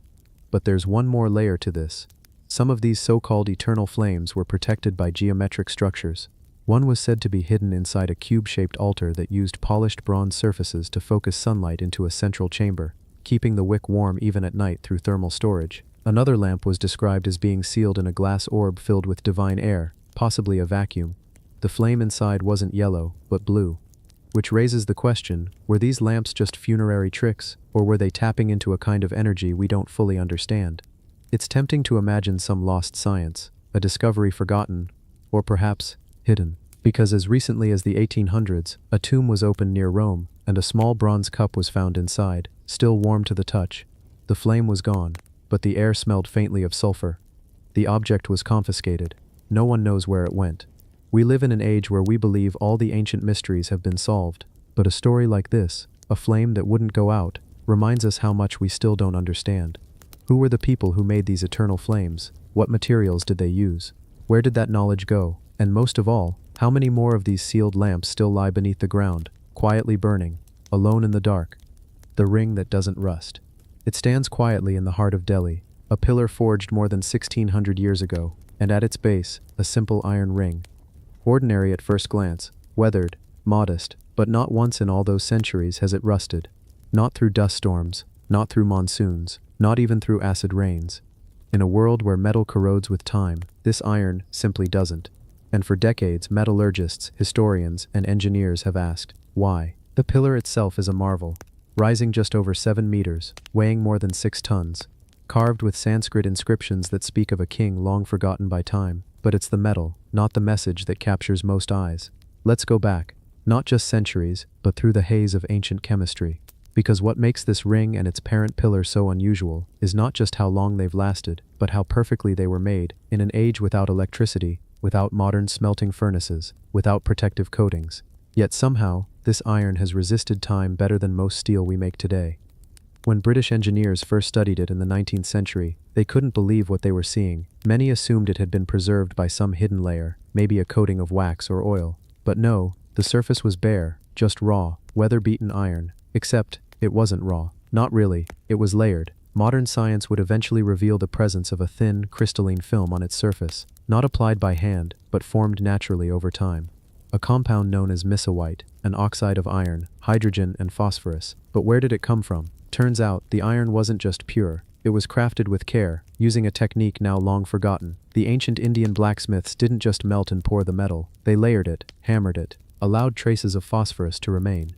But there's one more layer to this. Some of these so-called eternal flames were protected by geometric structures. One was said to be hidden inside a cube-shaped altar that used polished bronze surfaces to focus sunlight into a central chamber, keeping the wick warm even at night through thermal storage. Another lamp was described as being sealed in a glass orb filled with divine air, possibly a vacuum. The flame inside wasn't yellow, but blue. Which raises the question, were these lamps just funerary tricks, or were they tapping into a kind of energy we don't fully understand? It's tempting to imagine some lost science, a discovery forgotten, or perhaps hidden. Because as recently as the 1800s, a tomb was opened near Rome, and a small bronze cup was found inside, still warm to the touch. The flame was gone, but the air smelled faintly of sulfur. The object was confiscated. No one knows where it went. We live in an age where we believe all the ancient mysteries have been solved, but a story like this, a flame that wouldn't go out, reminds us how much we still don't understand. Who were the people who made these eternal flames? What materials did they use? Where did that knowledge go? And most of all, how many more of these sealed lamps still lie beneath the ground, quietly burning, alone in the dark? The ring that doesn't rust. It stands quietly in the heart of Delhi, a pillar forged more than 1600 years ago, and at its base, a simple iron ring. Ordinary at first glance, weathered, modest, but not once in all those centuries has it rusted. Not through dust storms, not through monsoons, not even through acid rains. In a world where metal corrodes with time, this iron simply doesn't. And for decades, metallurgists, historians, and engineers have asked, why? The pillar itself is a marvel, rising just over 7 meters, weighing more than 6 tons, carved with Sanskrit inscriptions that speak of a king long forgotten by time. But it's the metal, not the message, that captures most eyes. Let's go back, not just centuries, but through the haze of ancient chemistry. Because what makes this ring and its parent pillar so unusual is not just how long they've lasted, but how perfectly they were made, in an age without electricity, without modern smelting furnaces, without protective coatings. Yet somehow, this iron has resisted time better than most steel we make today. When British engineers first studied it in the 19th century, they couldn't believe what they were seeing. Many assumed it had been preserved by some hidden layer, maybe a coating of wax or oil. But no, the surface was bare, just raw, weather-beaten iron. Except, it wasn't raw. Not really, it was layered. Modern science would eventually reveal the presence of a thin, crystalline film on its surface, not applied by hand, but formed naturally over time. A compound known as misawite, an oxide of iron, hydrogen, and phosphorus. But where did it come from? Turns out, the iron wasn't just pure. It was crafted with care, using a technique now long forgotten. The ancient Indian blacksmiths didn't just melt and pour the metal. They layered it, hammered it, allowed traces of phosphorus to remain,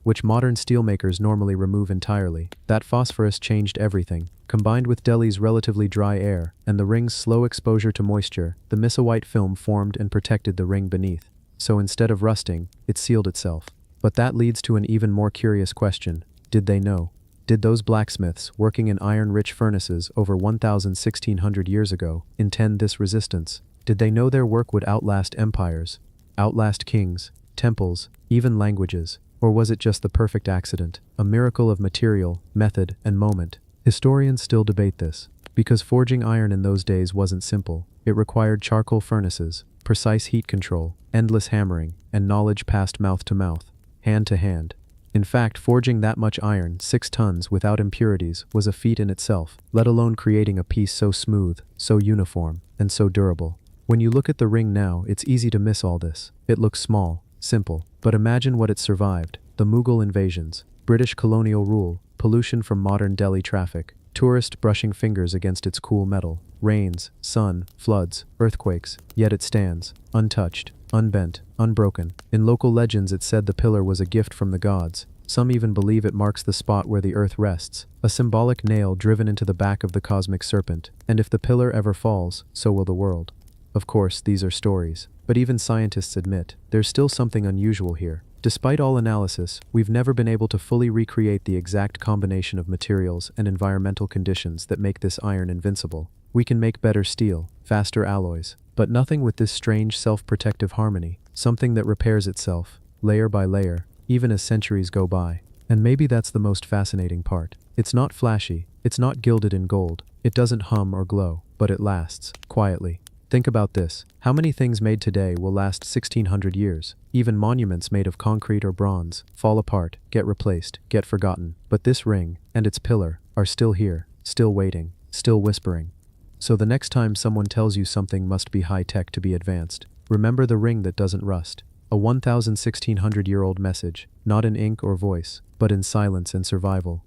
which modern steelmakers normally remove entirely. That phosphorus changed everything. Combined with Delhi's relatively dry air and the ring's slow exposure to moisture, the misawite film formed and protected the ring beneath. So instead of rusting, it sealed itself. But that leads to an even more curious question. Did they know? Did those blacksmiths, working in iron-rich furnaces over 1,600 years ago, intend this resistance? Did they know their work would outlast empires, outlast kings, temples, even languages? Or was it just the perfect accident, a miracle of material, method, and moment? Historians still debate this, because forging iron in those days wasn't simple. It required charcoal furnaces, precise heat control, endless hammering, and knowledge passed mouth to mouth, hand to hand. In fact, forging that much iron, 6 tons, without impurities, was a feat in itself, let alone creating a piece so smooth, so uniform, and so durable. When you look at the ring now, it's easy to miss all this. It looks small, simple, but imagine what it survived. The Mughal invasions, British colonial rule, pollution from modern Delhi traffic, tourists brushing fingers against its cool metal, rains, sun, floods, earthquakes, yet it stands, untouched, unbent, unbroken. In local legends it's said the pillar was a gift from the gods. Some even believe it marks the spot where the earth rests, a symbolic nail driven into the back of the cosmic serpent. And if the pillar ever falls, so will the world. Of course, these are stories, but even scientists admit there's still something unusual here. Despite all analysis, we've never been able to fully recreate the exact combination of materials and environmental conditions that make this iron invincible. We can make better steel, faster alloys, but nothing with this strange self-protective harmony, something that repairs itself, layer by layer, even as centuries go by. And maybe that's the most fascinating part. It's not flashy, it's not gilded in gold, it doesn't hum or glow, but it lasts, quietly. Think about this. How many things made today will last 1,600 years? Even monuments made of concrete or bronze fall apart, get replaced, get forgotten. But this ring, and its pillar, are still here, still waiting, still whispering. So the next time someone tells you something must be high-tech to be advanced, remember the ring that doesn't rust. A 1,600-year-old message, not in ink or voice, but in silence and survival.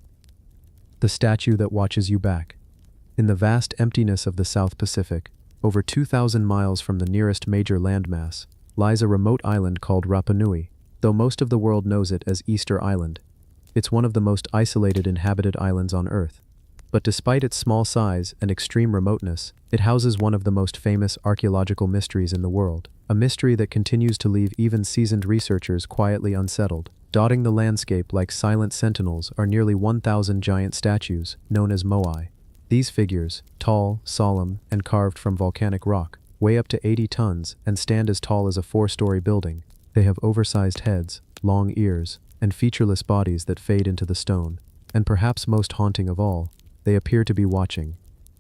The statue that watches you back. In the vast emptiness of the South Pacific, over 2,000 miles from the nearest major landmass, lies a remote island called Rapa Nui, though most of the world knows it as Easter Island. It's one of the most isolated inhabited islands on Earth. But despite its small size and extreme remoteness, it houses one of the most famous archaeological mysteries in the world, a mystery that continues to leave even seasoned researchers quietly unsettled. Dotting the landscape like silent sentinels are nearly 1,000 giant statues, known as moai. These figures, tall, solemn, and carved from volcanic rock, weigh up to 80 tons and stand as tall as a 4-story building. They have oversized heads, long ears, and featureless bodies that fade into the stone. And perhaps most haunting of all, they appear to be watching.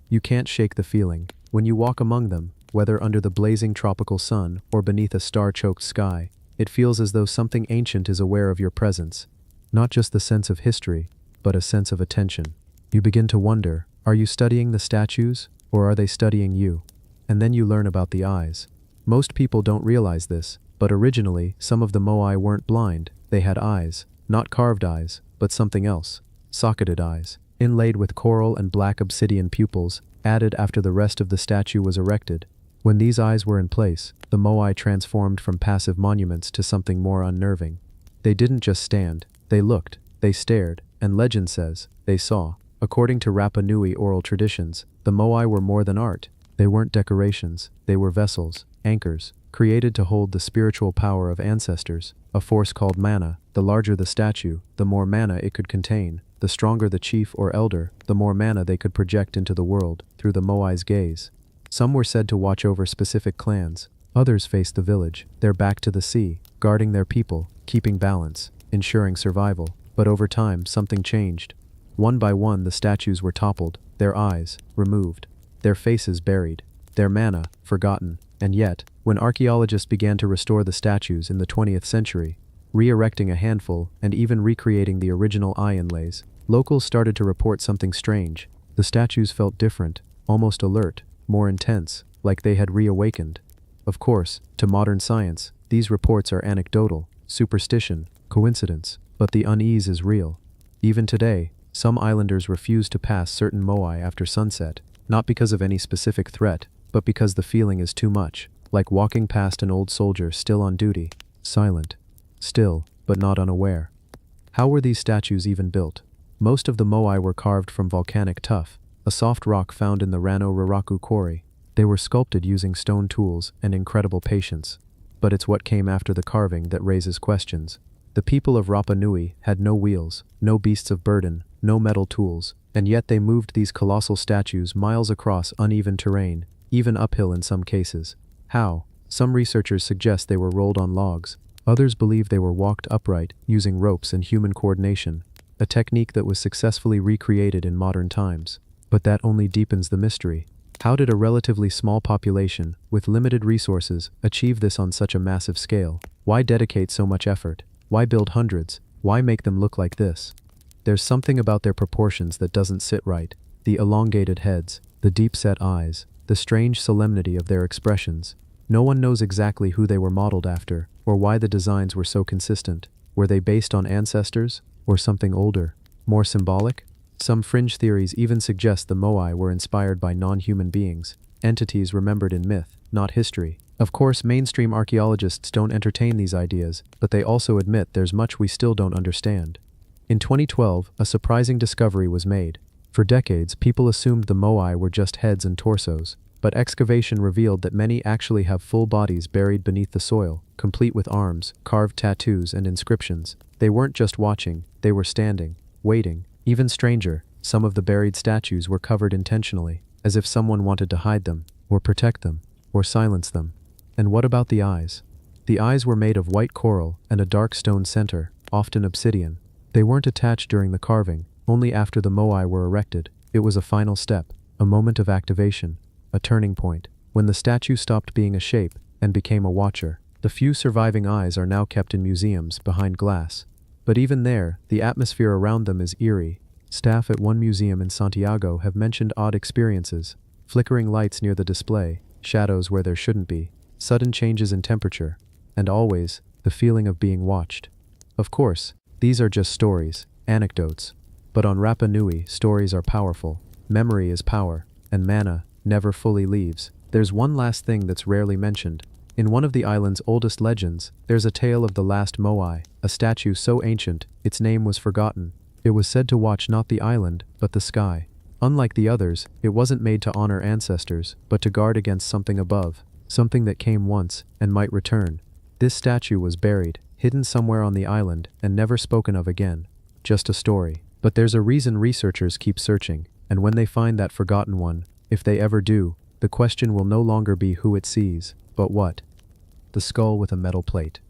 You can't shake the feeling. When you walk among them, whether under the blazing tropical sun or beneath a star-choked sky, it feels as though something ancient is aware of your presence. Not just the sense of history, but a sense of attention. You begin to wonder, are you studying the statues, or are they studying you? And then you learn about the eyes. Most people don't realize this, But originally, some of the moai weren't blind, they had eyes. Not carved eyes, but something else. Socketed eyes, inlaid with coral and black obsidian pupils, added after the rest of the statue was erected. When these eyes were in place, the moai transformed from passive monuments to something more unnerving. They didn't just stand, they looked, they stared, and legend says, they saw. According to Rapa Nui oral traditions, the moai were more than art. They weren't decorations, they were vessels, anchors, created to hold the spiritual power of ancestors, a force called mana. The larger the statue, the more mana it could contain. The stronger the chief or elder, the more mana they could project into the world, through the moai's gaze. Some were said to watch over specific clans. Others faced the village, their back to the sea, guarding their people, keeping balance, ensuring survival. But over time, something changed. One by one, the statues were toppled, their eyes removed, their faces buried, their mana forgotten. And yet, when archaeologists began to restore the statues in the 20th century, re-erecting a handful and even recreating the original eye inlays, locals started to report something strange. The statues felt different, almost alert, more intense, like they had reawakened. Of course, to modern science, these reports are anecdotal, superstition, coincidence, but the unease is real. Even today, some islanders refuse to pass certain moai after sunset, not because of any specific threat, but because the feeling is too much, like walking past an old soldier still on duty, silent, still, but not unaware. How were these statues even built? Most of the moai were carved from volcanic tuff, a soft rock found in the Rano Raraku quarry. They were sculpted using stone tools and incredible patience. But it's what came after the carving that raises questions. The people of Rapa Nui had no wheels, no beasts of burden, no metal tools, and yet they moved these colossal statues miles across uneven terrain, even uphill in some cases. How? Some researchers suggest they were rolled on logs. Others believe they were walked upright, using ropes and human coordination, a technique that was successfully recreated in modern times. But that only deepens the mystery. How did a relatively small population, with limited resources, achieve this on such a massive scale? Why dedicate so much effort? Why build hundreds? Why make them look like this? There's something about their proportions that doesn't sit right. The elongated heads, the deep-set eyes, the strange solemnity of their expressions. No one knows exactly who they were modeled after, or why the designs were so consistent. Were they based on ancestors, or something older, more symbolic? Some fringe theories even suggest the moai were inspired by non-human beings, entities remembered in myth, not history. Of course, mainstream archaeologists don't entertain these ideas, but they also admit there's much we still don't understand. In 2012, a surprising discovery was made. For decades, people assumed the moai were just heads and torsos, but excavation revealed that many actually have full bodies buried beneath the soil, complete with arms, carved tattoos, and inscriptions. They weren't just watching, they were standing, waiting. Even stranger, some of the buried statues were covered intentionally, as if someone wanted to hide them, or protect them, or silence them. And what about the eyes? The eyes were made of white coral and a dark stone center, often obsidian. They weren't attached during the carving, only after the moai were erected. It was a final step, a moment of activation, a turning point, when the statue stopped being a shape and became a watcher. The few surviving eyes are now kept in museums behind glass. But even there, the atmosphere around them is eerie. Staff at one museum in Santiago have mentioned odd experiences: flickering lights near the display, shadows where there shouldn't be, sudden changes in temperature, and always, the feeling of being watched. Of course, these are just stories, anecdotes. But on Rapa Nui, stories are powerful. Memory is power, and mana never fully leaves. There's one last thing that's rarely mentioned. In one of the island's oldest legends, there's a tale of the last moai, a statue so ancient, its name was forgotten. It was said to watch not the island, but the sky. Unlike the others, it wasn't made to honor ancestors, but to guard against something above, something that came once and might return. This statue was buried, hidden somewhere on the island, and never spoken of again. Just a story. But there's a reason researchers keep searching, and when they find that forgotten one, if they ever do, the question will no longer be who it sees, but what? The skull with a metal plate.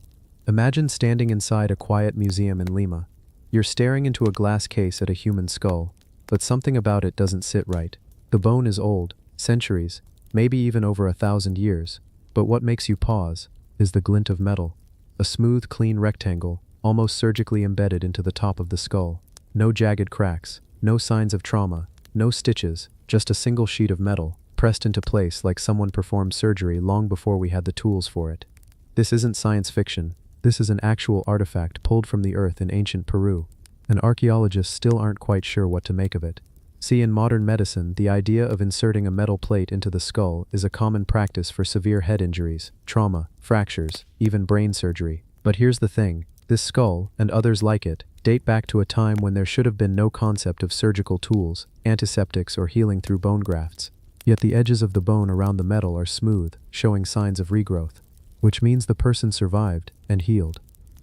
Imagine standing inside a quiet museum in Lima. You're staring into a glass case at a human skull, but something about it doesn't sit right. The bone is old, centuries, maybe even over 1,000 years. But what makes you pause is the glint of metal. A smooth, clean rectangle, almost surgically embedded into the top of the skull. No jagged cracks, no signs of trauma, no stitches, just a single sheet of metal, pressed into place like someone performed surgery long before we had the tools for it. This isn't science fiction. This is an actual artifact pulled from the earth in ancient Peru, and archaeologists still aren't quite sure what to make of it. See, in modern medicine, the idea of inserting a metal plate into the skull is a common practice for severe head injuries, trauma, fractures, even brain surgery. But here's the thing, this skull, and others like it, date back to a time when there should have been no concept of surgical tools, antiseptics, or healing through bone grafts. Yet the edges of the bone around the metal are smooth, showing signs of regrowth, which means the person survived and healed.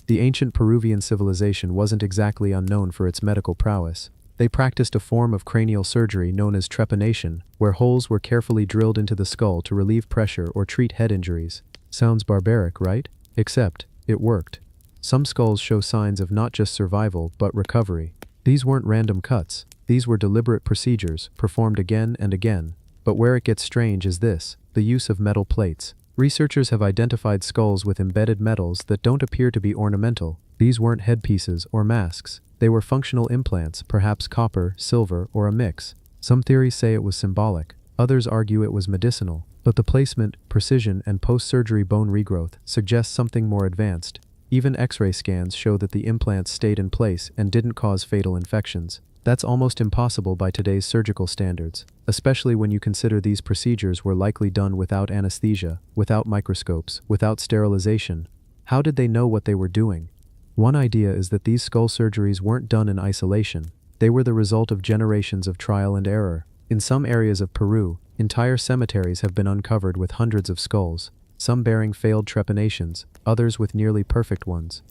The ancient Peruvian civilization wasn't exactly unknown for its medical prowess. They practiced a form of cranial surgery known as trepanation, where holes were carefully drilled into the skull to relieve pressure or treat head injuries. Sounds barbaric, right? Except, it worked. Some skulls show signs of not just survival, but recovery. These weren't random cuts. These were deliberate procedures, performed again and again. But where it gets strange is this, the use of metal plates. Researchers have identified skulls with embedded metals that don't appear to be ornamental. These weren't headpieces or masks. They were functional implants, perhaps copper, silver, or a mix. Some theories say it was symbolic. Others argue it was medicinal. But the placement, precision, and post-surgery bone regrowth suggest something more advanced. Even X-ray scans show that the implants stayed in place and didn't cause fatal infections. That's almost impossible by today's surgical standards, especially when you consider these procedures were likely done without anesthesia, without microscopes, without sterilization. How did they know what they were doing? One idea is that these skull surgeries weren't done in isolation. They were the result of generations of trial and error. In some areas of Peru, entire cemeteries have been uncovered with hundreds of skulls, some bearing failed trepanations, others with nearly perfect ones.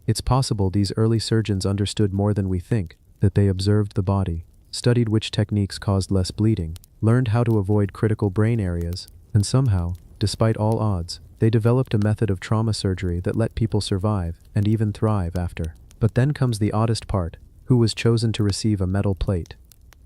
It's possible these early surgeons understood more than we think, that they observed the body, studied which techniques caused less bleeding, learned how to avoid critical brain areas, and somehow, despite all odds, they developed a method of trauma surgery that let people survive and even thrive after. But then comes the oddest part, who was chosen to receive a metal plate.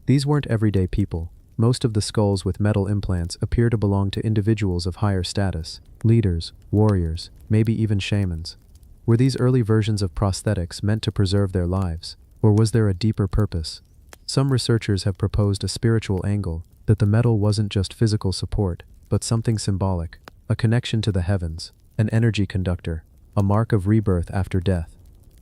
These weren't everyday people. Most of the skulls with metal implants appear to belong to individuals of higher status, leaders, warriors, maybe even shamans. Were these early versions of prosthetics meant to preserve their lives, or was there a deeper purpose? Some researchers have proposed a spiritual angle, that the metal wasn't just physical support, but something symbolic. A connection to the heavens, an energy conductor, a mark of rebirth after death.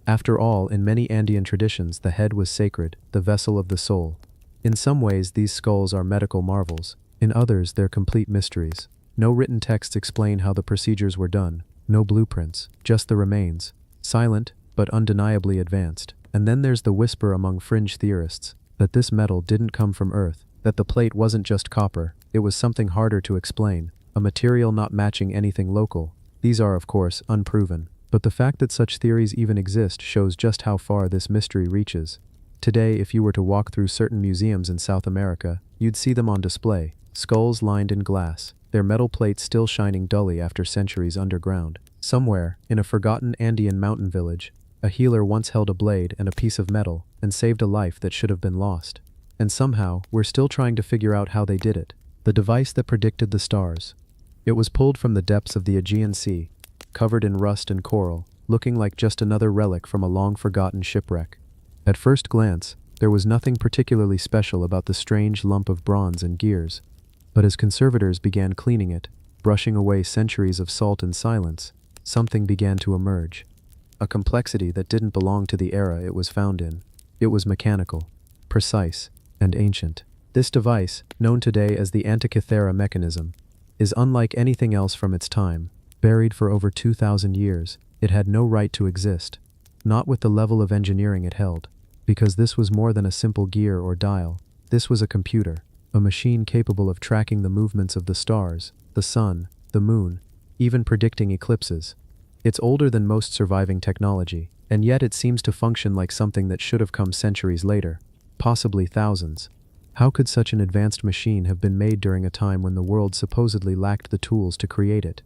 After all, in many Andean traditions, the head was sacred, the vessel of the soul. In some ways, these skulls are medical marvels. In others, they're complete mysteries. No written texts explain how the procedures were done, no blueprints, just the remains, silent, but undeniably advanced. And then there's the whisper among fringe theorists, that this metal didn't come from Earth, that the plate wasn't just copper, it was something harder to explain. A material not matching anything local. These are, of course, unproven. But the fact that such theories even exist shows just how far this mystery reaches. Today, if you were to walk through certain museums in South America, you'd see them on display, skulls lined in glass, their metal plates still shining dully after centuries underground. Somewhere, in a forgotten Andean mountain village, a healer once held a blade and a piece of metal and saved a life that should have been lost. And somehow, we're still trying to figure out how they did it. The device that predicted the stars. It was pulled from the depths of the Aegean Sea, covered in rust and coral, looking like just another relic from a long-forgotten shipwreck. At first glance, there was nothing particularly special about the strange lump of bronze and gears. But as conservators began cleaning it, brushing away centuries of salt and silence, something began to emerge. A complexity that didn't belong to the era it was found in. It was mechanical, precise, and ancient. This device, known today as the Antikythera mechanism, is unlike anything else from its time. Buried for over 2,000 years, it had no right to exist. Not with the level of engineering it held. Because this was more than a simple gear or dial. This was a computer, a machine capable of tracking the movements of the stars, the sun, the moon, even predicting eclipses. It's older than most surviving technology, and yet it seems to function like something that should have come centuries later, possibly thousands. How could such an advanced machine have been made during a time when the world supposedly lacked the tools to create it?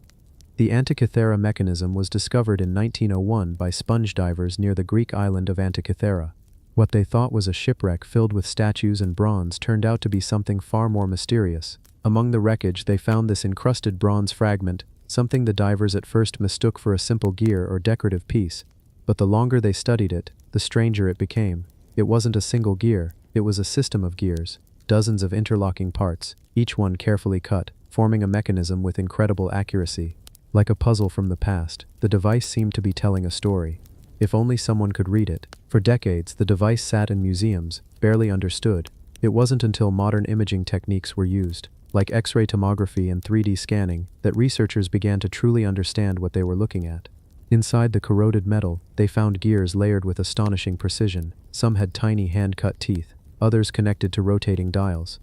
The Antikythera mechanism was discovered in 1901 by sponge divers near the Greek island of Antikythera. What they thought was a shipwreck filled with statues and bronze turned out to be something far more mysterious. Among the wreckage, they found this encrusted bronze fragment, something the divers at first mistook for a simple gear or decorative piece. But the longer they studied it, the stranger it became. It wasn't a single gear. It was a system of gears, dozens of interlocking parts, each one carefully cut, forming a mechanism with incredible accuracy. Like a puzzle from the past, the device seemed to be telling a story. If only someone could read it. For decades, the device sat in museums, barely understood. It wasn't until modern imaging techniques were used, like X-ray tomography and 3D scanning, that researchers began to truly understand what they were looking at. Inside the corroded metal, they found gears layered with astonishing precision. Some had tiny hand-cut teeth, others connected to rotating dials.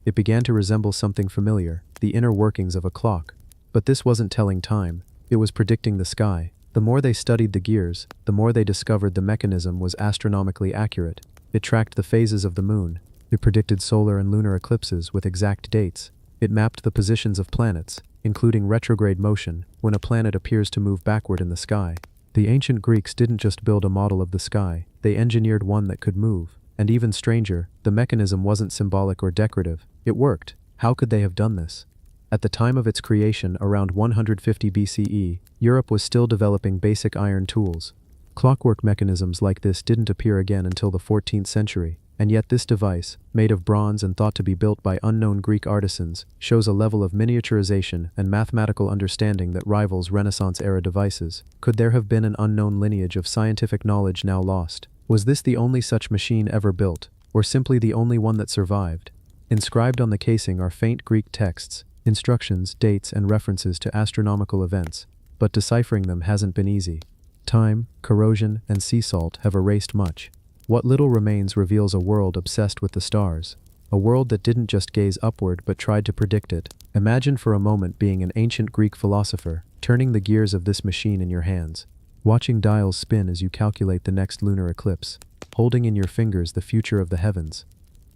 It began to resemble something familiar, the inner workings of a clock. But this wasn't telling time, it was predicting the sky. The more they studied the gears, the more they discovered the mechanism was astronomically accurate. It tracked the phases of the moon. It predicted solar and lunar eclipses with exact dates. It mapped the positions of planets, including retrograde motion, when a planet appears to move backward in the sky. The ancient Greeks didn't just build a model of the sky, they engineered one that could move. And even stranger, the mechanism wasn't symbolic or decorative. It worked. How could they have done this? At the time of its creation, around 150 BCE, Europe was still developing basic iron tools. Clockwork mechanisms like this didn't appear again until the 14th century, and yet this device, made of bronze and thought to be built by unknown Greek artisans, shows a level of miniaturization and mathematical understanding that rivals Renaissance-era devices. Could there have been an unknown lineage of scientific knowledge now lost? Was this the only such machine ever built, or simply the only one that survived? Inscribed on the casing are faint Greek texts, instructions, dates, and references to astronomical events, but deciphering them hasn't been easy. Time, corrosion, and sea salt have erased much. What little remains reveals a world obsessed with the stars, a world that didn't just gaze upward but tried to predict it. Imagine for a moment being an ancient Greek philosopher, turning the gears of this machine in your hands, watching dials spin as you calculate the next lunar eclipse, holding in your fingers the future of the heavens.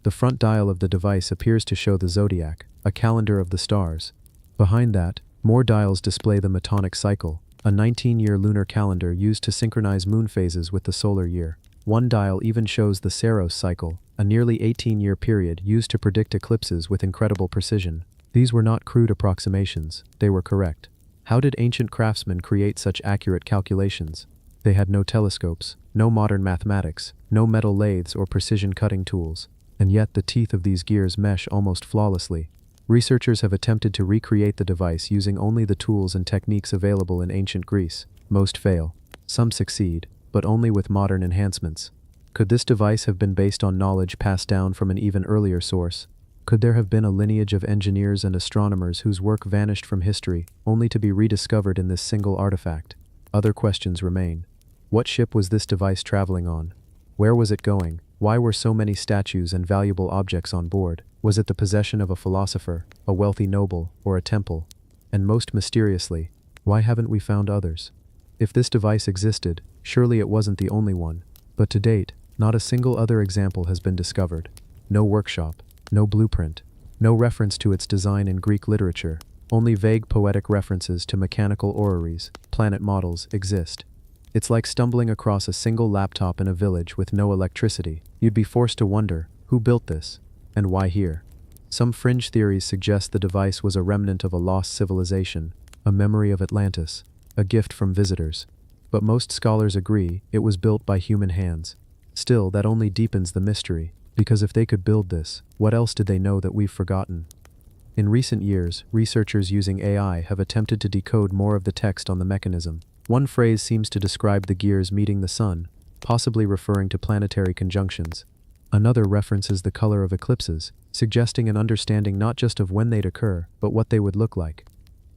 The front dial of the device appears to show the zodiac, a calendar of the stars. Behind that, more dials display the Metonic cycle, a 19-year lunar calendar used to synchronize moon phases with the solar year. One dial even shows the Saros cycle, a nearly 18-year period used to predict eclipses with incredible precision. These were not crude approximations, they were correct. How did ancient craftsmen create such accurate calculations? They had no telescopes, no modern mathematics, no metal lathes or precision cutting tools. And yet the teeth of these gears mesh almost flawlessly. Researchers have attempted to recreate the device using only the tools and techniques available in ancient Greece. Most fail. Some succeed, but only with modern enhancements. Could this device have been based on knowledge passed down from an even earlier source? Could there have been a lineage of engineers and astronomers whose work vanished from history, only to be rediscovered in this single artifact? Other questions remain. What ship was this device traveling on? Where was it going? Why were so many statues and valuable objects on board? Was it the possession of a philosopher, a wealthy noble, or a temple? And most mysteriously, why haven't we found others? If this device existed, surely it wasn't the only one. But to date, not a single other example has been discovered. No workshop, no blueprint, no reference to its design in Greek literature. Only vague poetic references to mechanical orreries, planet models, exist. It's like stumbling across a single laptop in a village with no electricity. You'd be forced to wonder, who built this? And why here? Some fringe theories suggest the device was a remnant of a lost civilization, a memory of Atlantis, a gift from visitors. But most scholars agree it was built by human hands. Still, that only deepens the mystery, because if they could build this, what else did they know that we've forgotten? In recent years, researchers using AI have attempted to decode more of the text on the mechanism. One phrase seems to describe the gears meeting the sun, possibly referring to planetary conjunctions. Another references the color of eclipses, suggesting an understanding not just of when they'd occur, but what they would look like.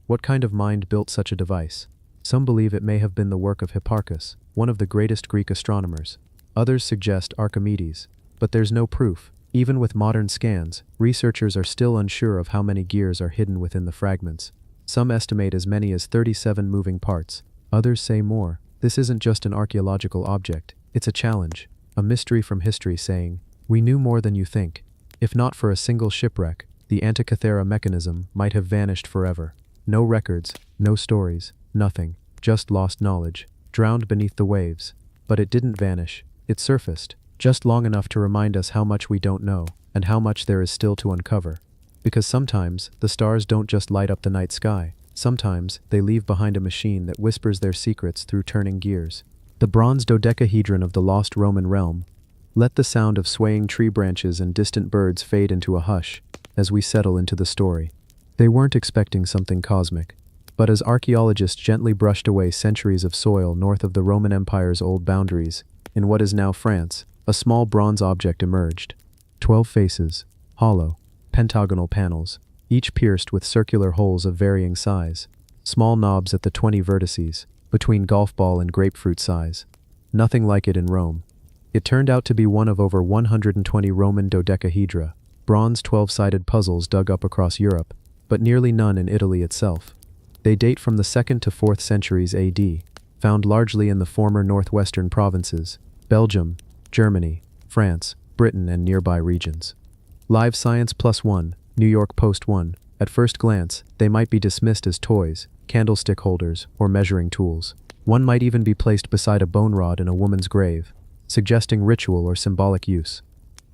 What kind of mind built such a device? Some believe it may have been the work of Hipparchus, one of the greatest Greek astronomers. Others suggest Archimedes, but there's no proof. Even with modern scans, researchers are still unsure of how many gears are hidden within the fragments. Some estimate as many as 37 moving parts. Others say more. This isn't just an archaeological object, it's a challenge, a mystery from history saying, we knew more than you think. If not for a single shipwreck, the Antikythera mechanism might have vanished forever. No records, no stories, nothing, just lost knowledge, drowned beneath the waves. But it didn't vanish, it surfaced, just long enough to remind us how much we don't know, and how much there is still to uncover. Because sometimes, the stars don't just light up the night sky. Sometimes, they leave behind a machine that whispers their secrets through turning gears. The bronze dodecahedron of the lost Roman realm. Let the sound of swaying tree branches and distant birds fade into a hush as we settle into the story. They weren't expecting something cosmic, But as archaeologists gently brushed away centuries of soil north of the Roman Empire's old boundaries, in what is now France, a small bronze object emerged. 12 faces, hollow, pentagonal panels, each pierced with circular holes of varying size, small knobs at the 20 vertices, between golf ball and grapefruit size. Nothing like it in Rome. It turned out to be one of over 120 Roman dodecahedra, bronze 12-sided puzzles dug up across Europe, but nearly none in Italy itself. They date from the 2nd to 4th centuries AD, found largely in the former northwestern provinces, Belgium, Germany, France, Britain, and nearby regions. Live Science +1, New York Post 1. At first glance, they might be dismissed as toys, candlestick holders, or measuring tools. One might even be placed beside a bone rod in a woman's grave, suggesting ritual or symbolic use.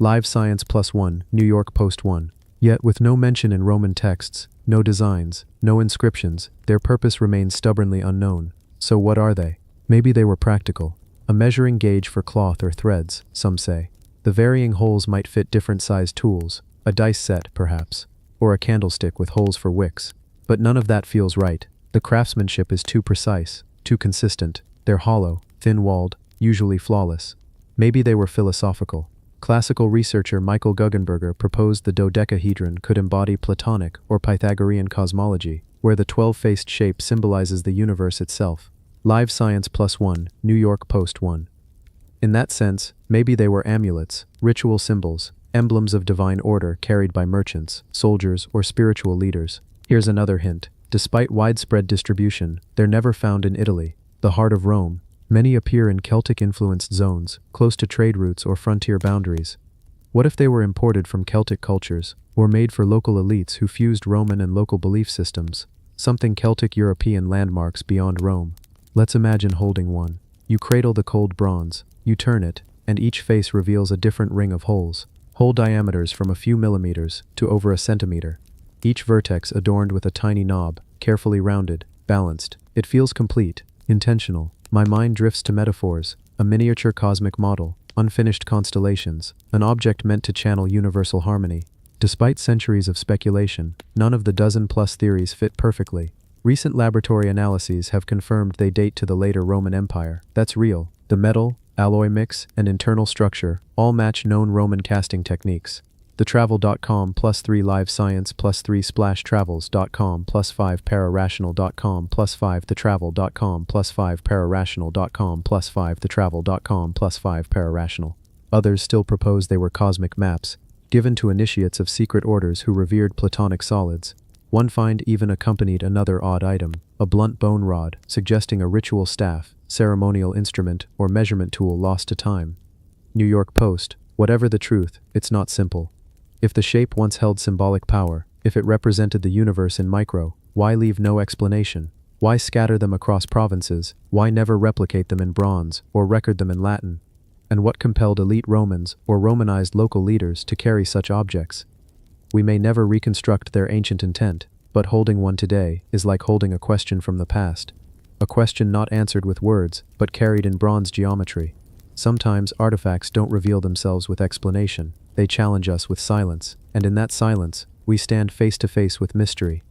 Live Science +1, New York Post 1. Yet with no mention in Roman texts, no designs, no inscriptions, their purpose remains stubbornly unknown. So what are they? Maybe they were practical. A measuring gauge for cloth or threads, some say. The varying holes might fit different sized tools, a dice set, perhaps, or a candlestick with holes for wicks. But none of that feels right. The craftsmanship is too precise, too consistent. They're hollow, thin-walled, usually flawless. Maybe they were philosophical. Classical researcher Michael Guggenberger proposed the dodecahedron could embody Platonic or Pythagorean cosmology, where the 12-faced shape symbolizes the universe itself. Live Science +1, New York Post 1. In that sense, maybe they were amulets, ritual symbols, emblems of divine order carried by merchants, soldiers, or spiritual leaders. Here's another hint. Despite widespread distribution, they're never found in Italy, the heart of Rome. Many appear in Celtic-influenced zones, close to trade routes or frontier boundaries. What if they were imported from Celtic cultures, or made for local elites who fused Roman and local belief systems? Something Celtic European landmarks beyond Rome. Let's imagine holding one. You cradle the cold bronze, you turn it, and each face reveals a different ring of holes. Hole diameters from a few millimeters to over a centimeter. Each vertex adorned with a tiny knob, carefully rounded, balanced. It feels complete, intentional. My mind drifts to metaphors, a miniature cosmic model, unfinished constellations, an object meant to channel universal harmony. Despite centuries of speculation, none of the dozen-plus theories fit perfectly. Recent laboratory analyses have confirmed they date to the later Roman Empire. That's real. The metal, alloy mix, and internal structure all match known Roman casting techniques. thetravel.com +3 live science +3 splashtravels.com +5 pararational.com +5 thetravel.com +5 pararational.com +5 thetravel.com +5 pararational. Others still propose they were cosmic maps, given to initiates of secret orders who revered Platonic solids. One find even accompanied another odd item, a blunt bone rod, suggesting a ritual staff, ceremonial instrument, or measurement tool lost to time. New York Post. Whatever the truth, it's not simple. If the shape once held symbolic power, if it represented the universe in micro, why leave no explanation? Why scatter them across provinces? Why never replicate them in bronze, or record them in Latin? And what compelled elite Romans, or Romanized local leaders, to carry such objects? We may never reconstruct their ancient intent, but holding one today is like holding a question from the past. A question not answered with words, but carried in bronze geometry. Sometimes artifacts don't reveal themselves with explanation. They challenge us with silence, and in that silence, we stand face to face with mystery.